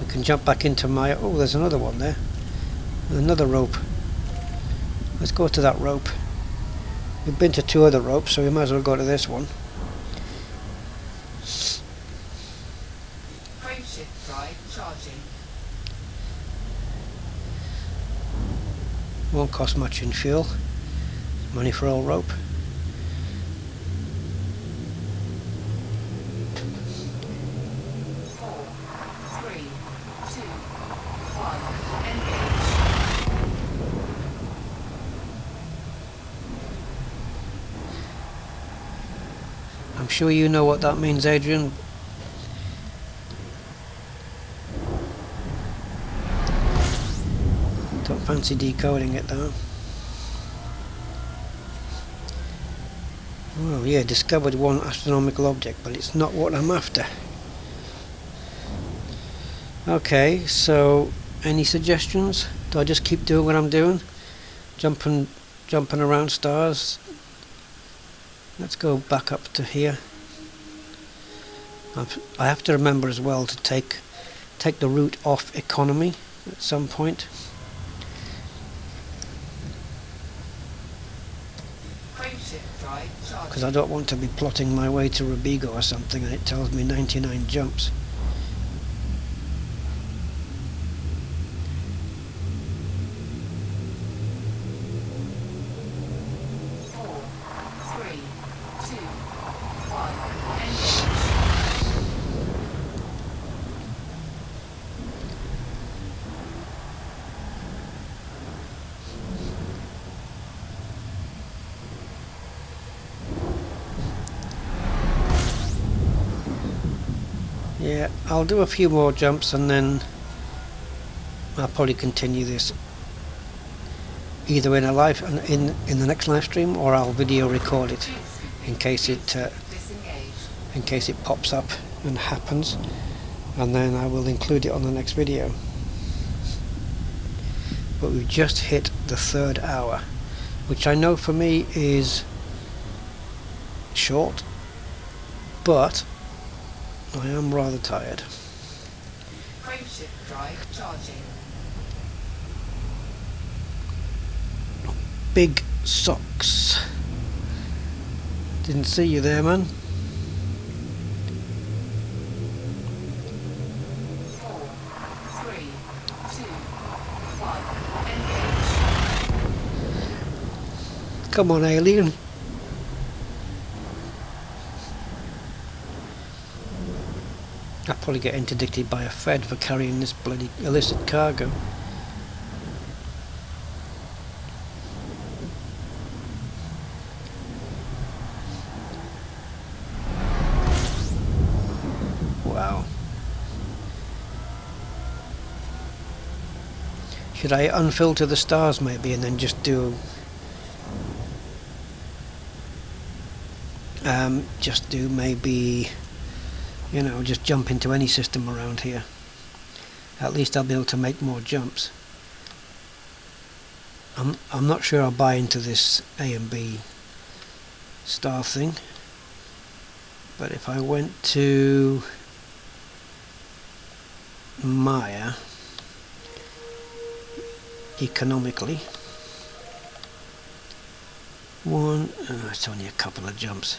We can jump back into my... oh, there's another one there. Another rope. Let's go to that rope. We've been to 2 other ropes, so we might as well go to this one. Frameshift drive charging. Won't cost much in fuel. Money for all rope. Four, three, two, one. Engage. I'm sure you know what that means, Adrian. Don't fancy decoding it though. Oh yeah, discovered one astronomical object, but it's not what I'm after. Okay, so any suggestions? Do I just keep doing what I'm doing? Jumping around stars? Let's go back up to here. I have to remember as well to take the route off economy at some point. Frameshift drive charging. Because I don't want to be plotting my way to Robigo or something and it tells me 99 jumps. Four, three, two, one. Engage. Yeah, I'll do a few more jumps and then I'll probably continue this either in the next live stream, or I'll video record it in case it Disengage. pops up and happens, and then I will include it on the next video. But we've just hit the 3rd hour, which I know for me is short, but I am rather tired. Frameshift drive charging. Big socks. Didn't see you there, man. Four, three, two, one. Engage. Come on, alien. I'll probably get interdicted by a Fed for carrying this bloody illicit cargo. Wow. Should I unfilter the stars maybe and then just do maybe, you know, just jump into any system around here. At least I'll be able to make more jumps. I'm not sure I'll buy into this A and B star thing, but if I went to Maya economically, it's only a couple of jumps.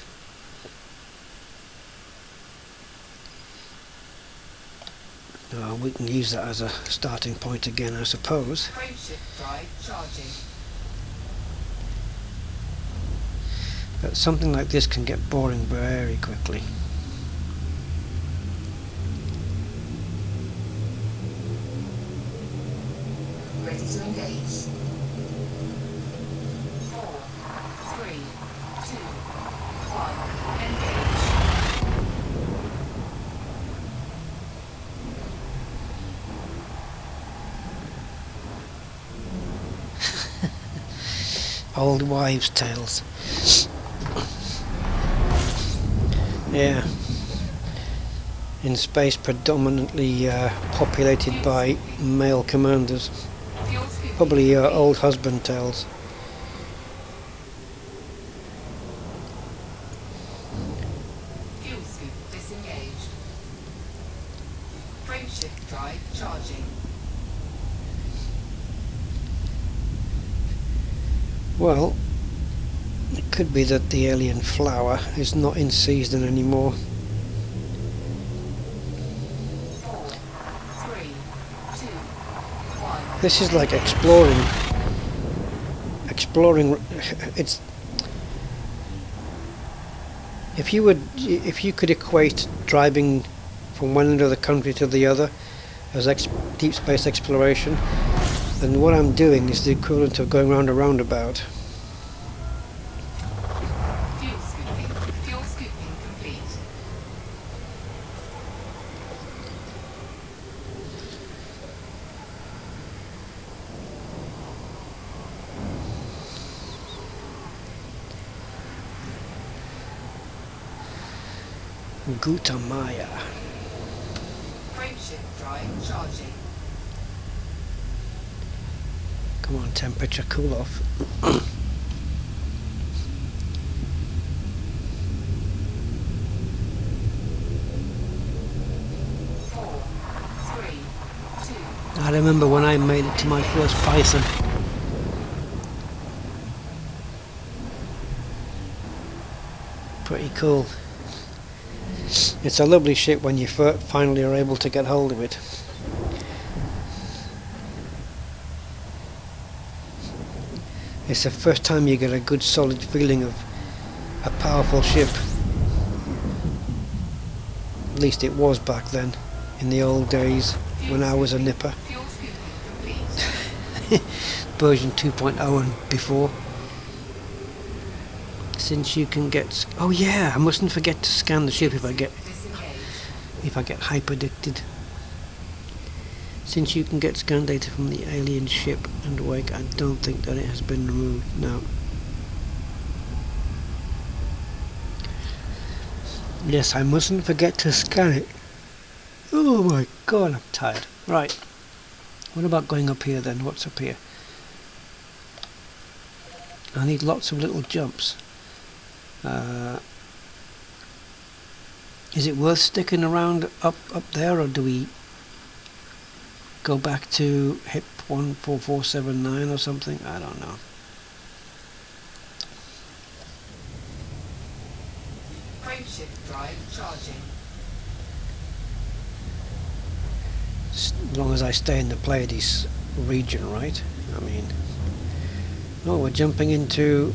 We can use that as a starting point again, I suppose. Frameshift drive charging. But something like this can get boring very quickly. Ready to engage. Four, three, two, one. Engage. Old wives' tales. Yeah. In space predominantly populated by male commanders. Fuel scooping Probably complete. old husband tales. Fuel scoop disengaged. Frameshift drive charging. Well, it could be that the alien flower is not in season anymore. 4, 3, 2, 1. This is like exploring. It's if you could equate driving from one end of the country to the other as deep space exploration, then what I'm doing is the equivalent of going round a roundabout. Fuel scooping complete. Gutamaya. Frameshift drive charging. Come on, temperature, cool off. 4, 3, 2. I remember when I made it to my first Python. Pretty cool. It's a lovely ship when you finally are able to get hold of it. It's the first time you get a good solid feeling of a powerful ship. At least it was back then, in the old days, when I was a nipper. Fuel scooping complete. Version 2.0 and before. Since you can get... Oh yeah, I mustn't forget to scan the ship if I get Disengaged. hyperdicted. Since you can get scan data from the alien ship and wake, I don't think that it has been removed. No. Yes, I mustn't forget to scan it. Oh my god, I'm tired. Right. What about going up here then? What's up here? I need lots of little jumps. Is it worth sticking around up there, or do we go back to HIP 14479 or something? I don't know. Frameshift drive charging. As long as I stay in the Pleiades region, right? I mean... No, we're jumping into...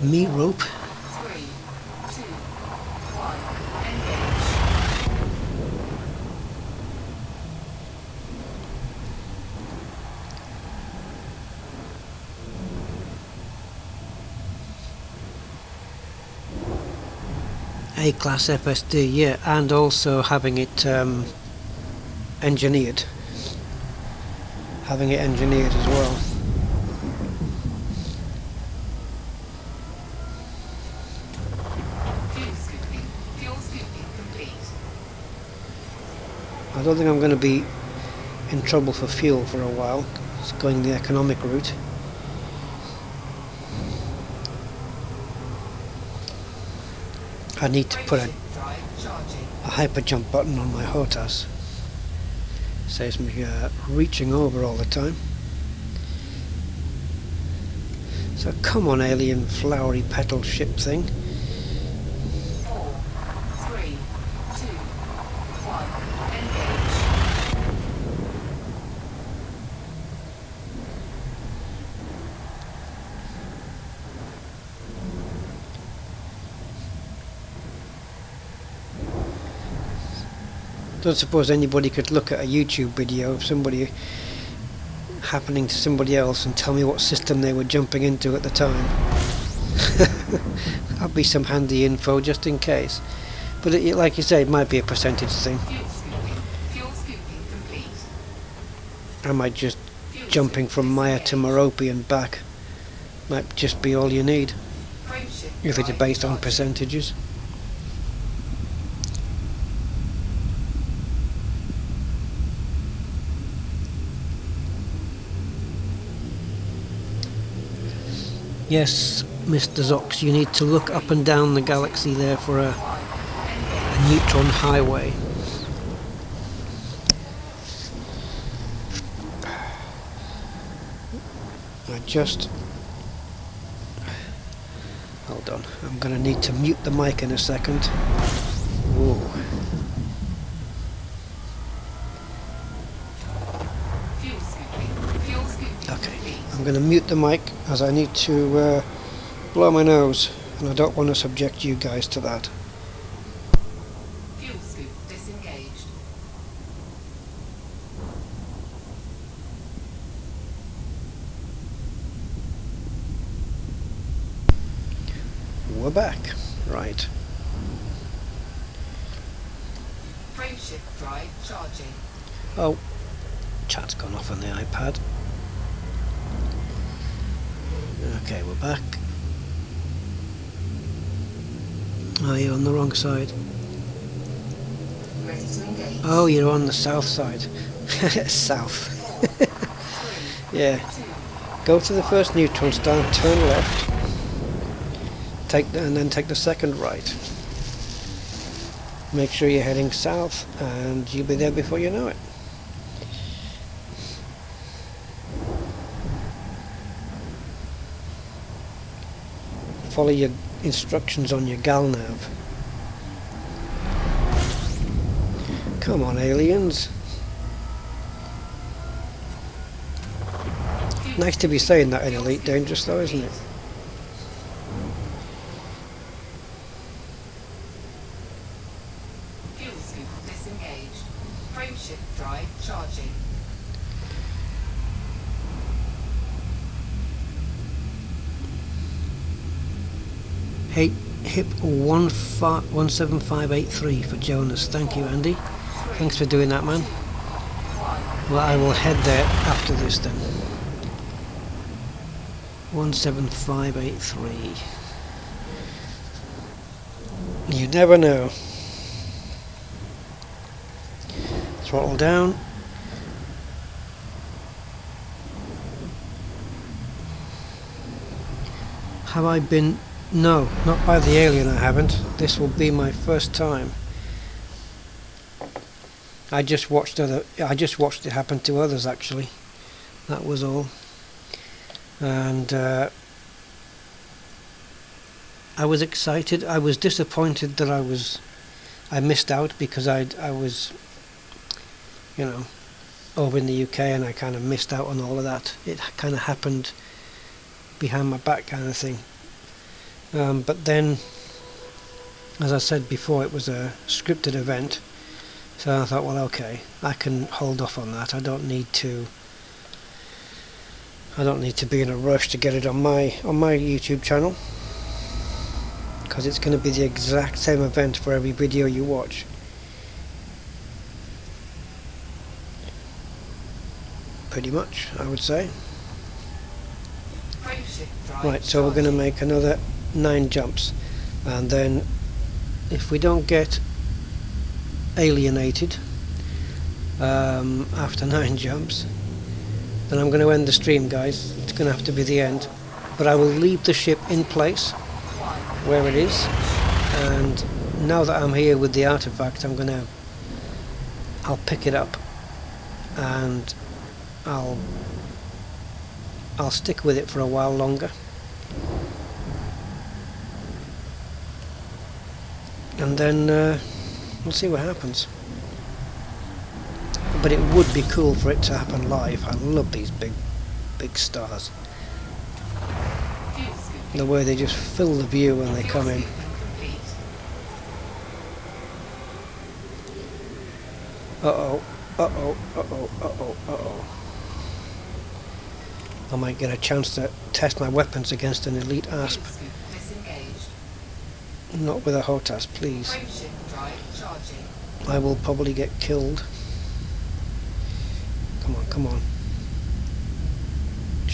meat rope. 3, 2, 1. Engage. A-class FSD, yeah, and also having it engineered. Having it engineered as well. Fuel scooping complete. I don't think I'm going to be in trouble for fuel for a while. It's going the economic route. I need to put Frameshift drive charging. a hyper jump button on my HOTAS. Saves me reaching over all the time. So come on, alien flowery petal ship thing. 4, 3, 2, 1. Engage. Don't suppose anybody could look at a YouTube video of somebody happening to somebody else and tell me what system they were jumping into at the time. That'd be some handy info just in case. But like you say, it might be a percentage thing. Fuel scooping complete. I might just jumping from Maya to Merope and back might just be all you need Frameshift if it's drive based on charging. percentages. Yes, Mr. Zox, you need to look up and down the galaxy there for a neutron highway. Hold on, I'm going to need to mute the mic in a second. Whoa. Fuel scooping. Fuel scooping Okay, complete. I'm going to mute the mic as I need to blow my nose, and I don't want to subject you guys to that. Fuel scoop disengaged. We're back. Right. Frameshift drive charging. Oh, chat's gone off on the iPad. Okay, we're back. Oh, you're on the wrong side. Ready to engage. Oh, you're on the south side. South. Yeah. 2. Go to the first neutron star, turn left, and then take the second right. Make sure you're heading south, and you'll be there before you know it. Follow your instructions on your GalNav. Come on, aliens. Nice to be saying that in Elite Dangerous though, isn't it? Fuel scoop disengaged. Frameshift drive charging. Hey, HIP 17583 for Jonas. Thank you, Andy. Thanks for doing that, man. Well, I will head there after this then. 17583. You never know. Throttle down. Have I been... No, not by the alien I haven't. This will be my first time. I just watched it happen to others actually. That was all. And I was excited. I was disappointed that I missed out because I was, you know, over in the UK and I kind of missed out on all of that. It kind of happened behind my back kind of thing. But then, as I said before, it was a scripted event, so I thought, well, okay, I can hold off on that. I don't need to be in a rush to get it on my YouTube channel, because it's going to be the exact same event for every video you watch. Pretty much, I would say. Frameshift drive Right, so we're going to make another 9 jumps, and then if we don't get alienated after 9 jumps, then I'm going to end the stream, guys. It's going to have to be the end, but I will leave the ship in place where it is, and now that I'm here with the artifact, I'll pick it up and I'll stick with it for a while longer. And then we'll see what happens. But it would be cool for it to happen live. I love these big stars. Fuel scoop. The way they just fill the view when they come in. Complete. Uh-oh, uh-oh, uh-oh, uh-oh, uh-oh. I might get a chance to test my weapons against an elite asp. Fuel scoop disengaged. Not with a HOTAS, please. Frameshift drive charging. I will probably get killed. Come on, come on.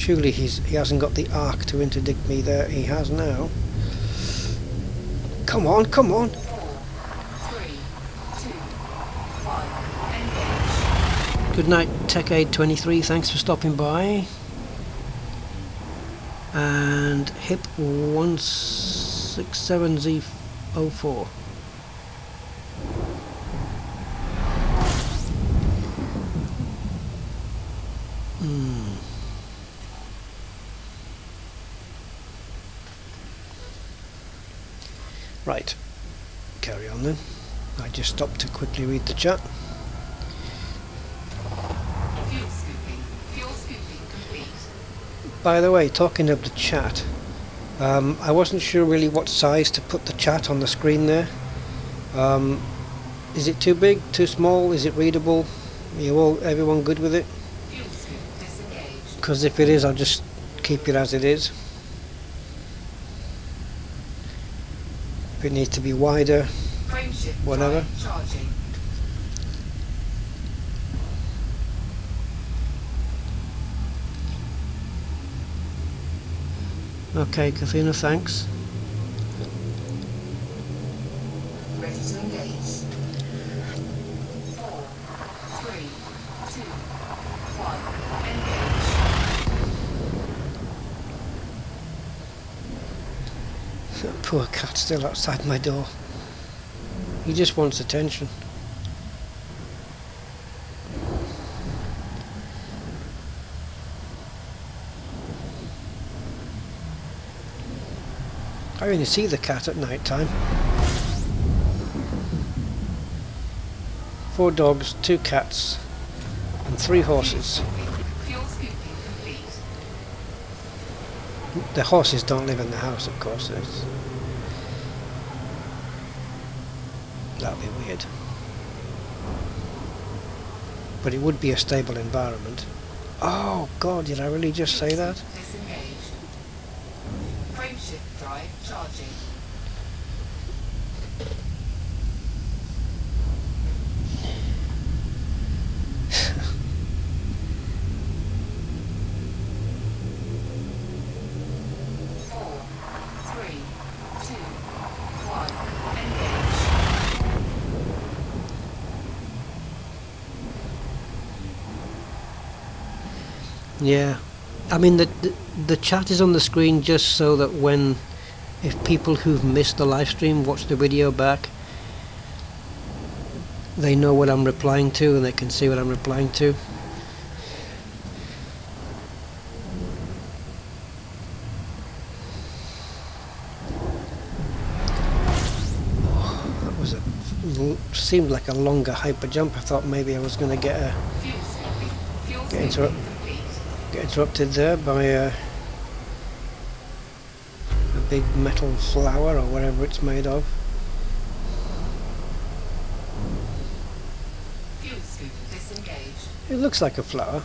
Surely he hasn't got the arc to interdict me there. He has now. Come on, come on. 4, 3, 2, 1, engage. Good night, TechAid23. Thanks for stopping by. And HIP 167Z04. Right, carry on then. I just stopped to quickly read the chat. Fuel scooping complete. By the way, talking of the chat, I wasn't sure really what size to put the chat on the screen there. Is it too big, too small, is it readable? Everyone good with it? Fuel scoop disengaged. Because if it is, I'll just keep it as it is. If it needs to be wider, Frameshift whatever. drive charging. Okay, Kathina, thanks. Ready to engage. 4, 3, 2, 1, engage. Poor cat still outside my door. He just wants attention. I only see the cat at night time. 4 dogs, 2 cats, and 3 horses. Fuel scooping complete. The horses don't live in the house, of course. That'd be weird. But it would be a stable environment. Oh God, did I really just say that? Disengaged. Frameshift drive charging. Four, three, two, one, engage. Yeah. I mean, the chat is on the screen just so that if people who've missed the live stream watch the video back, they know what I'm replying to and they can see what I'm replying to. That was seemed like a longer hyper jump. I thought maybe I was going to get interrupted there by a big metal flower or whatever it's made of. Fuel scoop disengaged. It looks like a flower.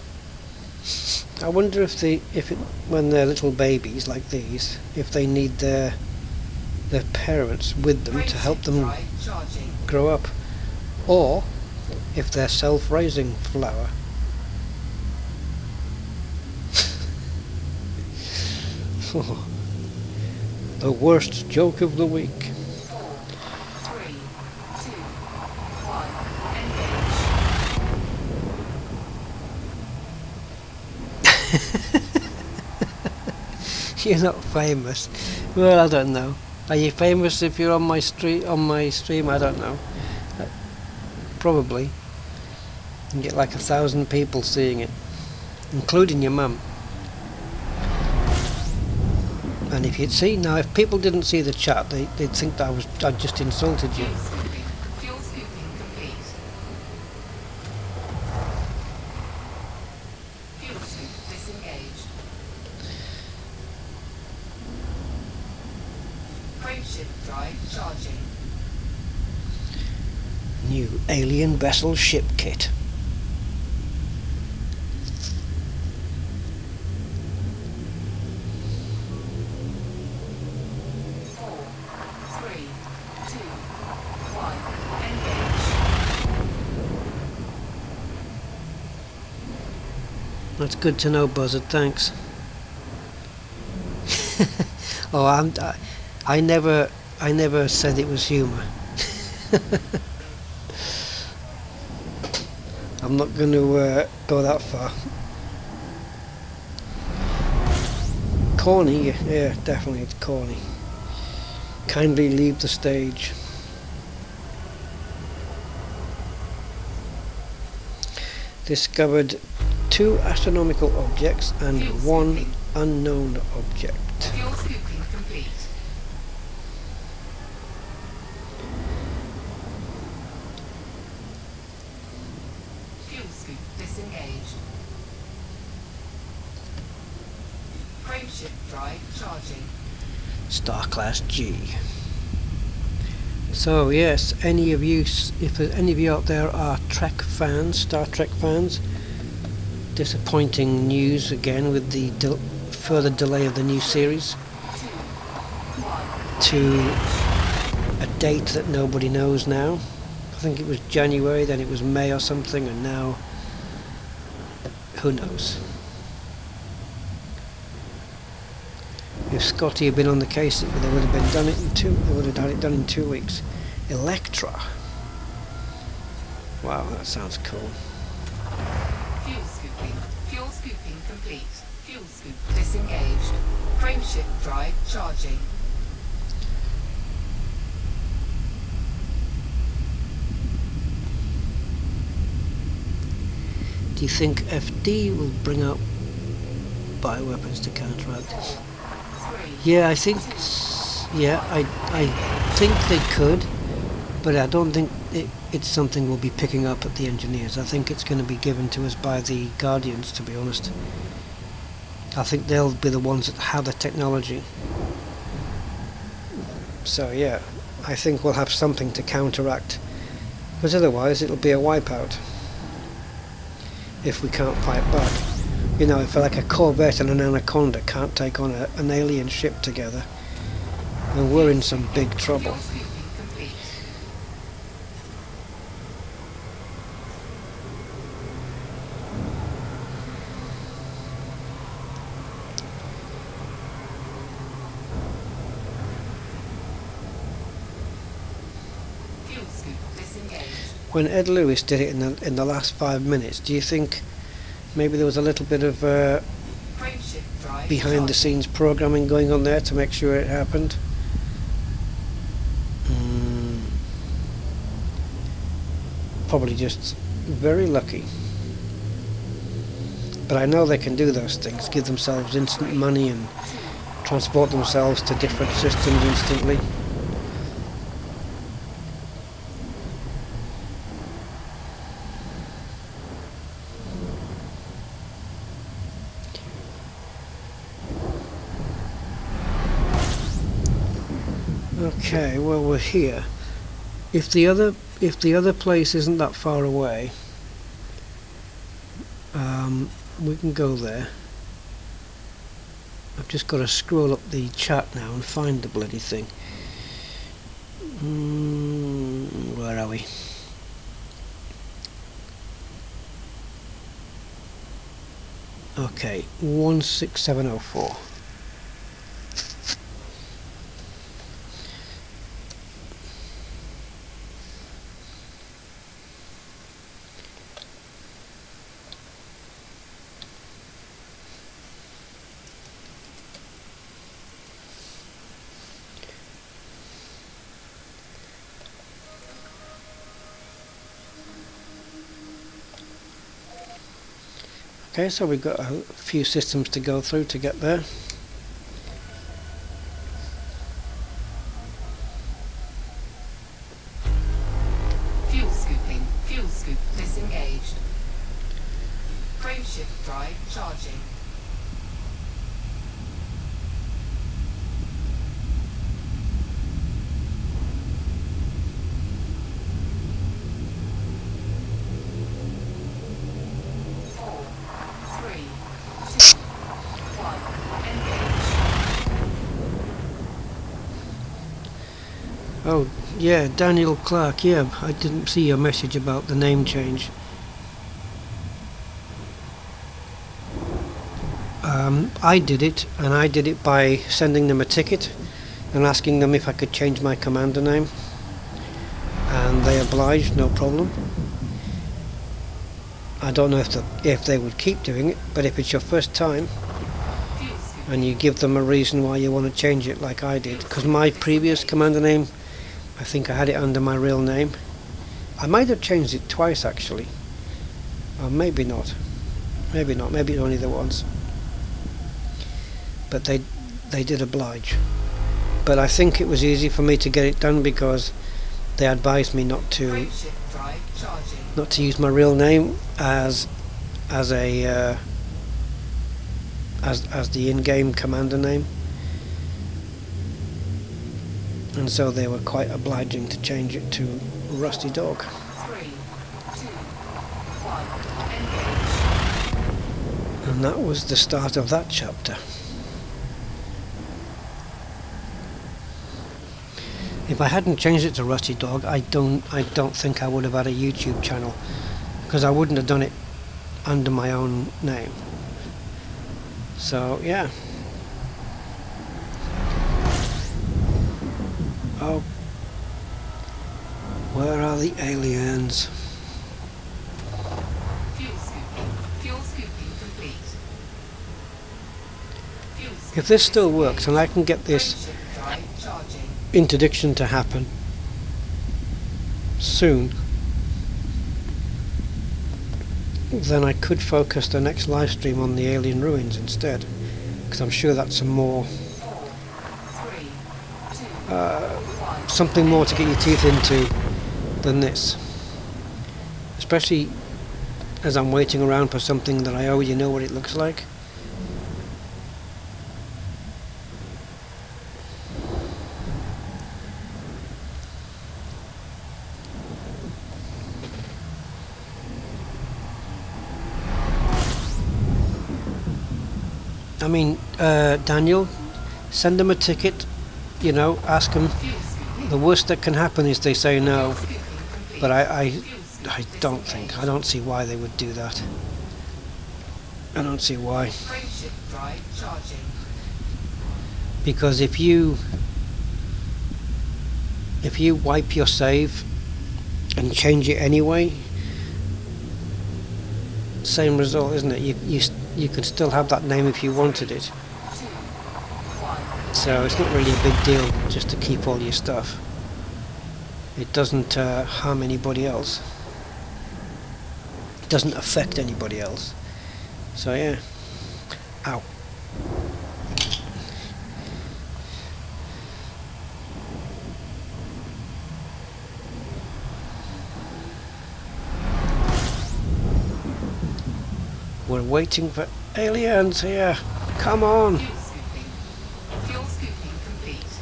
I wonder when they're little babies like these, if they need their parents with them to help them grow up, or if they're self-raising flower. Oh, the worst joke of the week. 4, 3, 2, 1, engage. You're not famous. Well, I don't know. Are you famous if you're on my stream? I don't know. Probably. You get like 1,000 people seeing it, including your mum. And if you'd see now, if people didn't see the chat, they'd think that I'd just insulted you. Fuel scooping complete. Fuel scoop disengaged. Frameshift drive charging. New alien vessel ship kit. That's good to know, Buzzard, thanks. Oh, I never said it was humour. I'm not going to go that far. Corny, yeah, definitely it's corny. Kindly leave the stage. Discovered 2 astronomical objects and Fuel 1 scooping. unknown object. Fuel scooping complete. Fuel scoop disengaged. Frameshift drive charging. Star Class G. So yes, any of you, if there's any of you out there are Trek fans, Star Trek fans, disappointing news again with the further delay of the new series to a date that nobody knows now. I think it was January, then it was May or something, and now who knows. If Scotty had been on the case, they would have been done it in they would have had it done in 2 weeks. Electra. Wow, that sounds cool. Fuel scooping. Fuel scooping complete. Fuel scoop disengaged. Frameshift drive charging. Do you think FD will bring out bioweapons to counteract? 3. Yeah, I think. Yeah, I think they could, but I don't think it's something we'll be picking up at the engineers. I think it's going to be given to us by the Guardians, to be honest. I think they'll be the ones that have the technology. So yeah, I think we'll have something to counteract, because otherwise it'll be a wipeout if we can't fight back. You know, if like a Corvette and an Anaconda can't take on an alien ship together, then we're in some big trouble. Fuel scooping complete. Fuel scoop disengaged. When Ed Lewis did it in the last 5 minutes, do you think maybe there was a little bit of Frameshift drive behind the charging. scenes programming going on there to make sure it happened? Probably just very lucky. But I know they can do those things, give themselves instant money and transport themselves to different systems instantly. Okay, well we're here. If the other place isn't that far away, we can go there. I've just got to scroll up the chat now and find the bloody thing. Where are we? Okay, 16704. Okay, so we've got a few systems to go through to get there. Fuel scooping. Fuel scoop disengaged. Frameshift drive charging. Four, three, two, one. Engage. Oh, yeah, Daniel Clark, yeah, I didn't see your message about the name change. I did it, and I did it by sending them a ticket and asking them if I could change my commander name, and they obliged, no problem. I don't know if they would keep doing it, but if it's your first time and you give them a reason why you want to change it like I did, because my previous commander name, I think I had it under my real name. I might have changed it twice actually, or maybe not, maybe only the once, but they did oblige. But I think it was easy for me to get it done because they advised me not to use my real name as the in-game commander name, and so they were quite obliging to change it to Rusty Dog. 3, 2, 1, engage. And that was the start of that chapter. If I hadn't changed it to Rusty Dog, I don't think I would have had a YouTube channel, because I wouldn't have done it under my own name. So yeah. Oh, where are the aliens? Fuel scooping complete. If this still works and I can get this Frameshift drive charging. interdiction to happen soon, then I could focus the next live stream on the alien ruins instead, because I'm sure that's a more 3, 2, 1. something more to get your teeth into than this, especially as I'm waiting around for something that I already know what it looks like. I mean, Daniel, send them a ticket, you know, ask them. Fuel scooping. The worst that can happen is they say no, Fuel scooping complete. but I Fuel scoop I don't see why they would do that. I don't see why. Frameshift drive charging. Because if you wipe your save and change it anyway, same result, isn't it? You could still have that name if you wanted it. 2, 1. So it's not really a big deal just to keep all your stuff. It doesn't harm anybody else. It doesn't affect anybody else. So yeah. Ow. We're waiting for aliens here. Come on. Fuel scooping. Fuel scooping complete.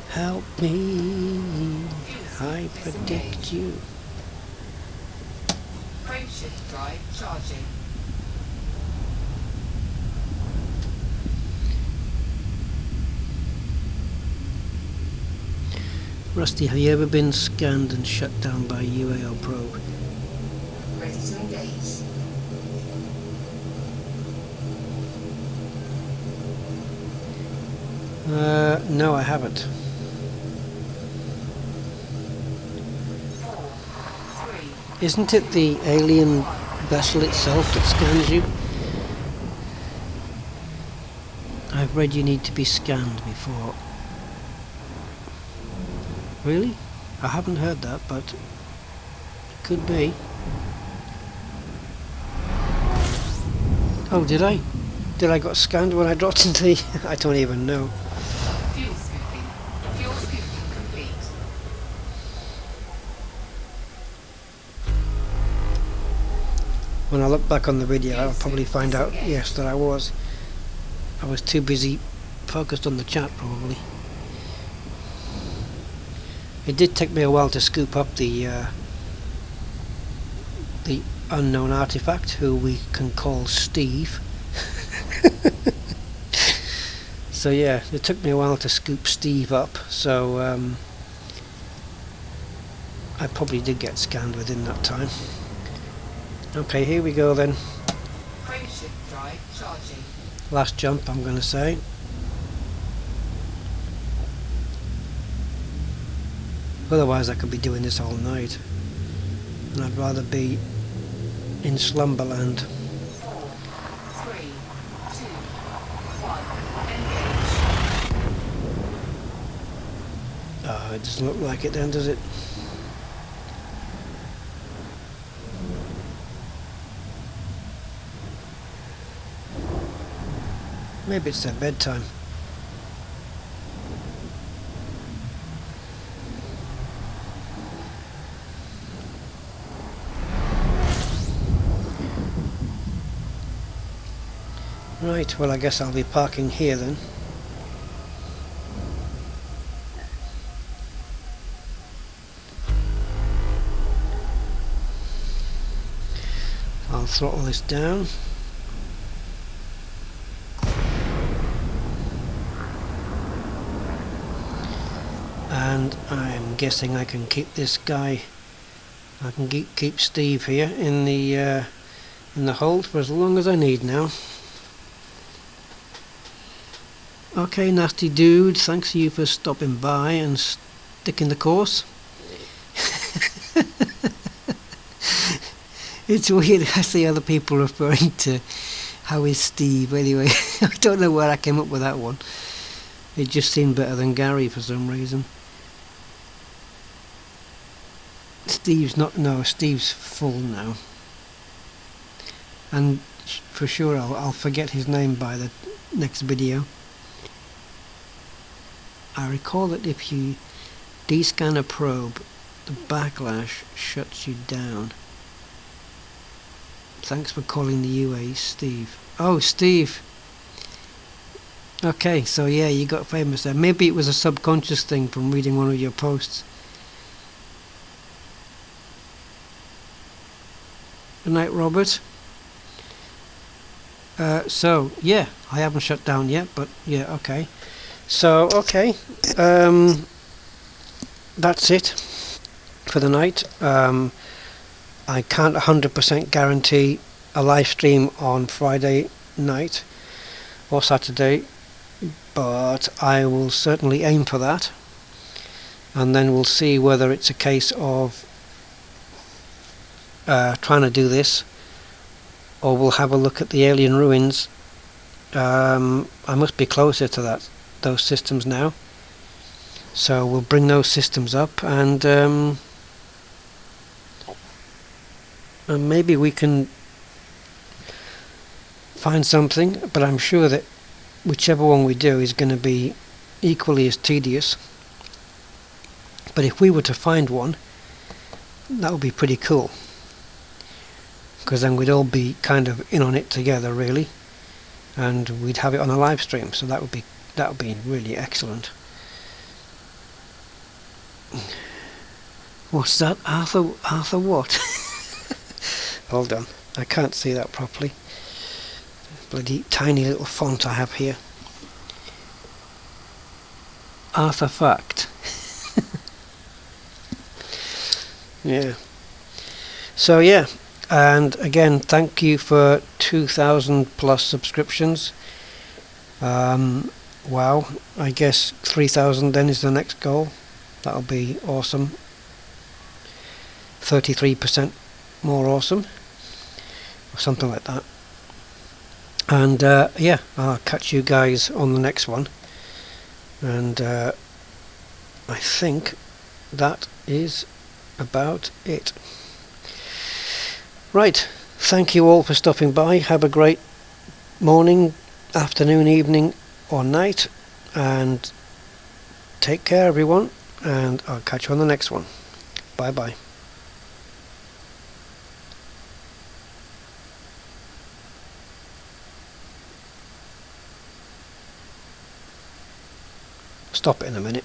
Help me. Fuel scoop Hyperdict disengaged. you. Frameshift drive charging. Rusty, have you ever been scanned and shut down by UAO probe? Ready to engage. No, I haven't. 4, 3. Isn't it the alien vessel itself that scans you? I've read you need to be scanned before. Really? I haven't heard that, but it could be. Oh, did I? Did I got scanned when I dropped into the... I don't even know. Fuel scooping. Fuel scooping complete. When I look back on the video, I'll probably find out, yes, that I was. I was too busy focused on the chat, probably. It did take me a while to scoop up the unknown artifact, who we can call Steve. So yeah, it took me a while to scoop Steve up, so I probably did get scanned within that time. Okay, here we go then. Frameshift drive charging. Last jump, I'm going to say. Otherwise I could be doing this all night, and I'd rather be in Slumberland. 4, 3, 2, 1, engage. Oh, it doesn't look like it then, does it? Maybe it's their bedtime. Right, well I guess I'll be parking here then. I'll throttle this down. And I'm guessing I can keep this guy, I can keep Steve here in the hold for as long as I need now. Okay, nasty dude, thanks to you for stopping by and sticking the course. It's weird, I see other people referring to how is Steve anyway. I don't know where I came up with that one. It just seemed better than Gary for some reason. Steve's full now. And for sure I'll forget his name by the next video. I recall that if you descan a probe, the backlash shuts you down. Thanks for calling the UA, Steve. Oh, Steve! Okay, so yeah, you got famous there. Maybe it was a subconscious thing from reading one of your posts. Good night, Robert. So, yeah, I haven't shut down yet, but yeah, okay. So, okay, that's it for the night. I can't 100% guarantee a live stream on Friday night or Saturday, but I will certainly aim for that, and then we'll see whether it's a case of trying to do this, or we'll have a look at the alien ruins. I must be closer to those systems now, so we'll bring those systems up, and maybe we can find something, but I'm sure that whichever one we do is going to be equally as tedious. But if we were to find one, that would be pretty cool, because then we'd all be kind of in on it together, really, and we'd have it on a live stream, so that would be really excellent. What's that? Arthur what? Hold on, I can't see that properly. Bloody tiny little font I have here. Artifact. Yeah. So yeah, and again, thank you for 2,000 plus subscriptions. Wow, I guess 3,000 then is the next goal. That'll be awesome. 33% more awesome, or something like that. And yeah, I'll catch you guys on the next one, and I think that is about it. Right, thank you all for stopping by. Have a great morning, afternoon, evening or night, and take care everyone, and I'll catch you on the next one. Bye bye. Stop it in a minute.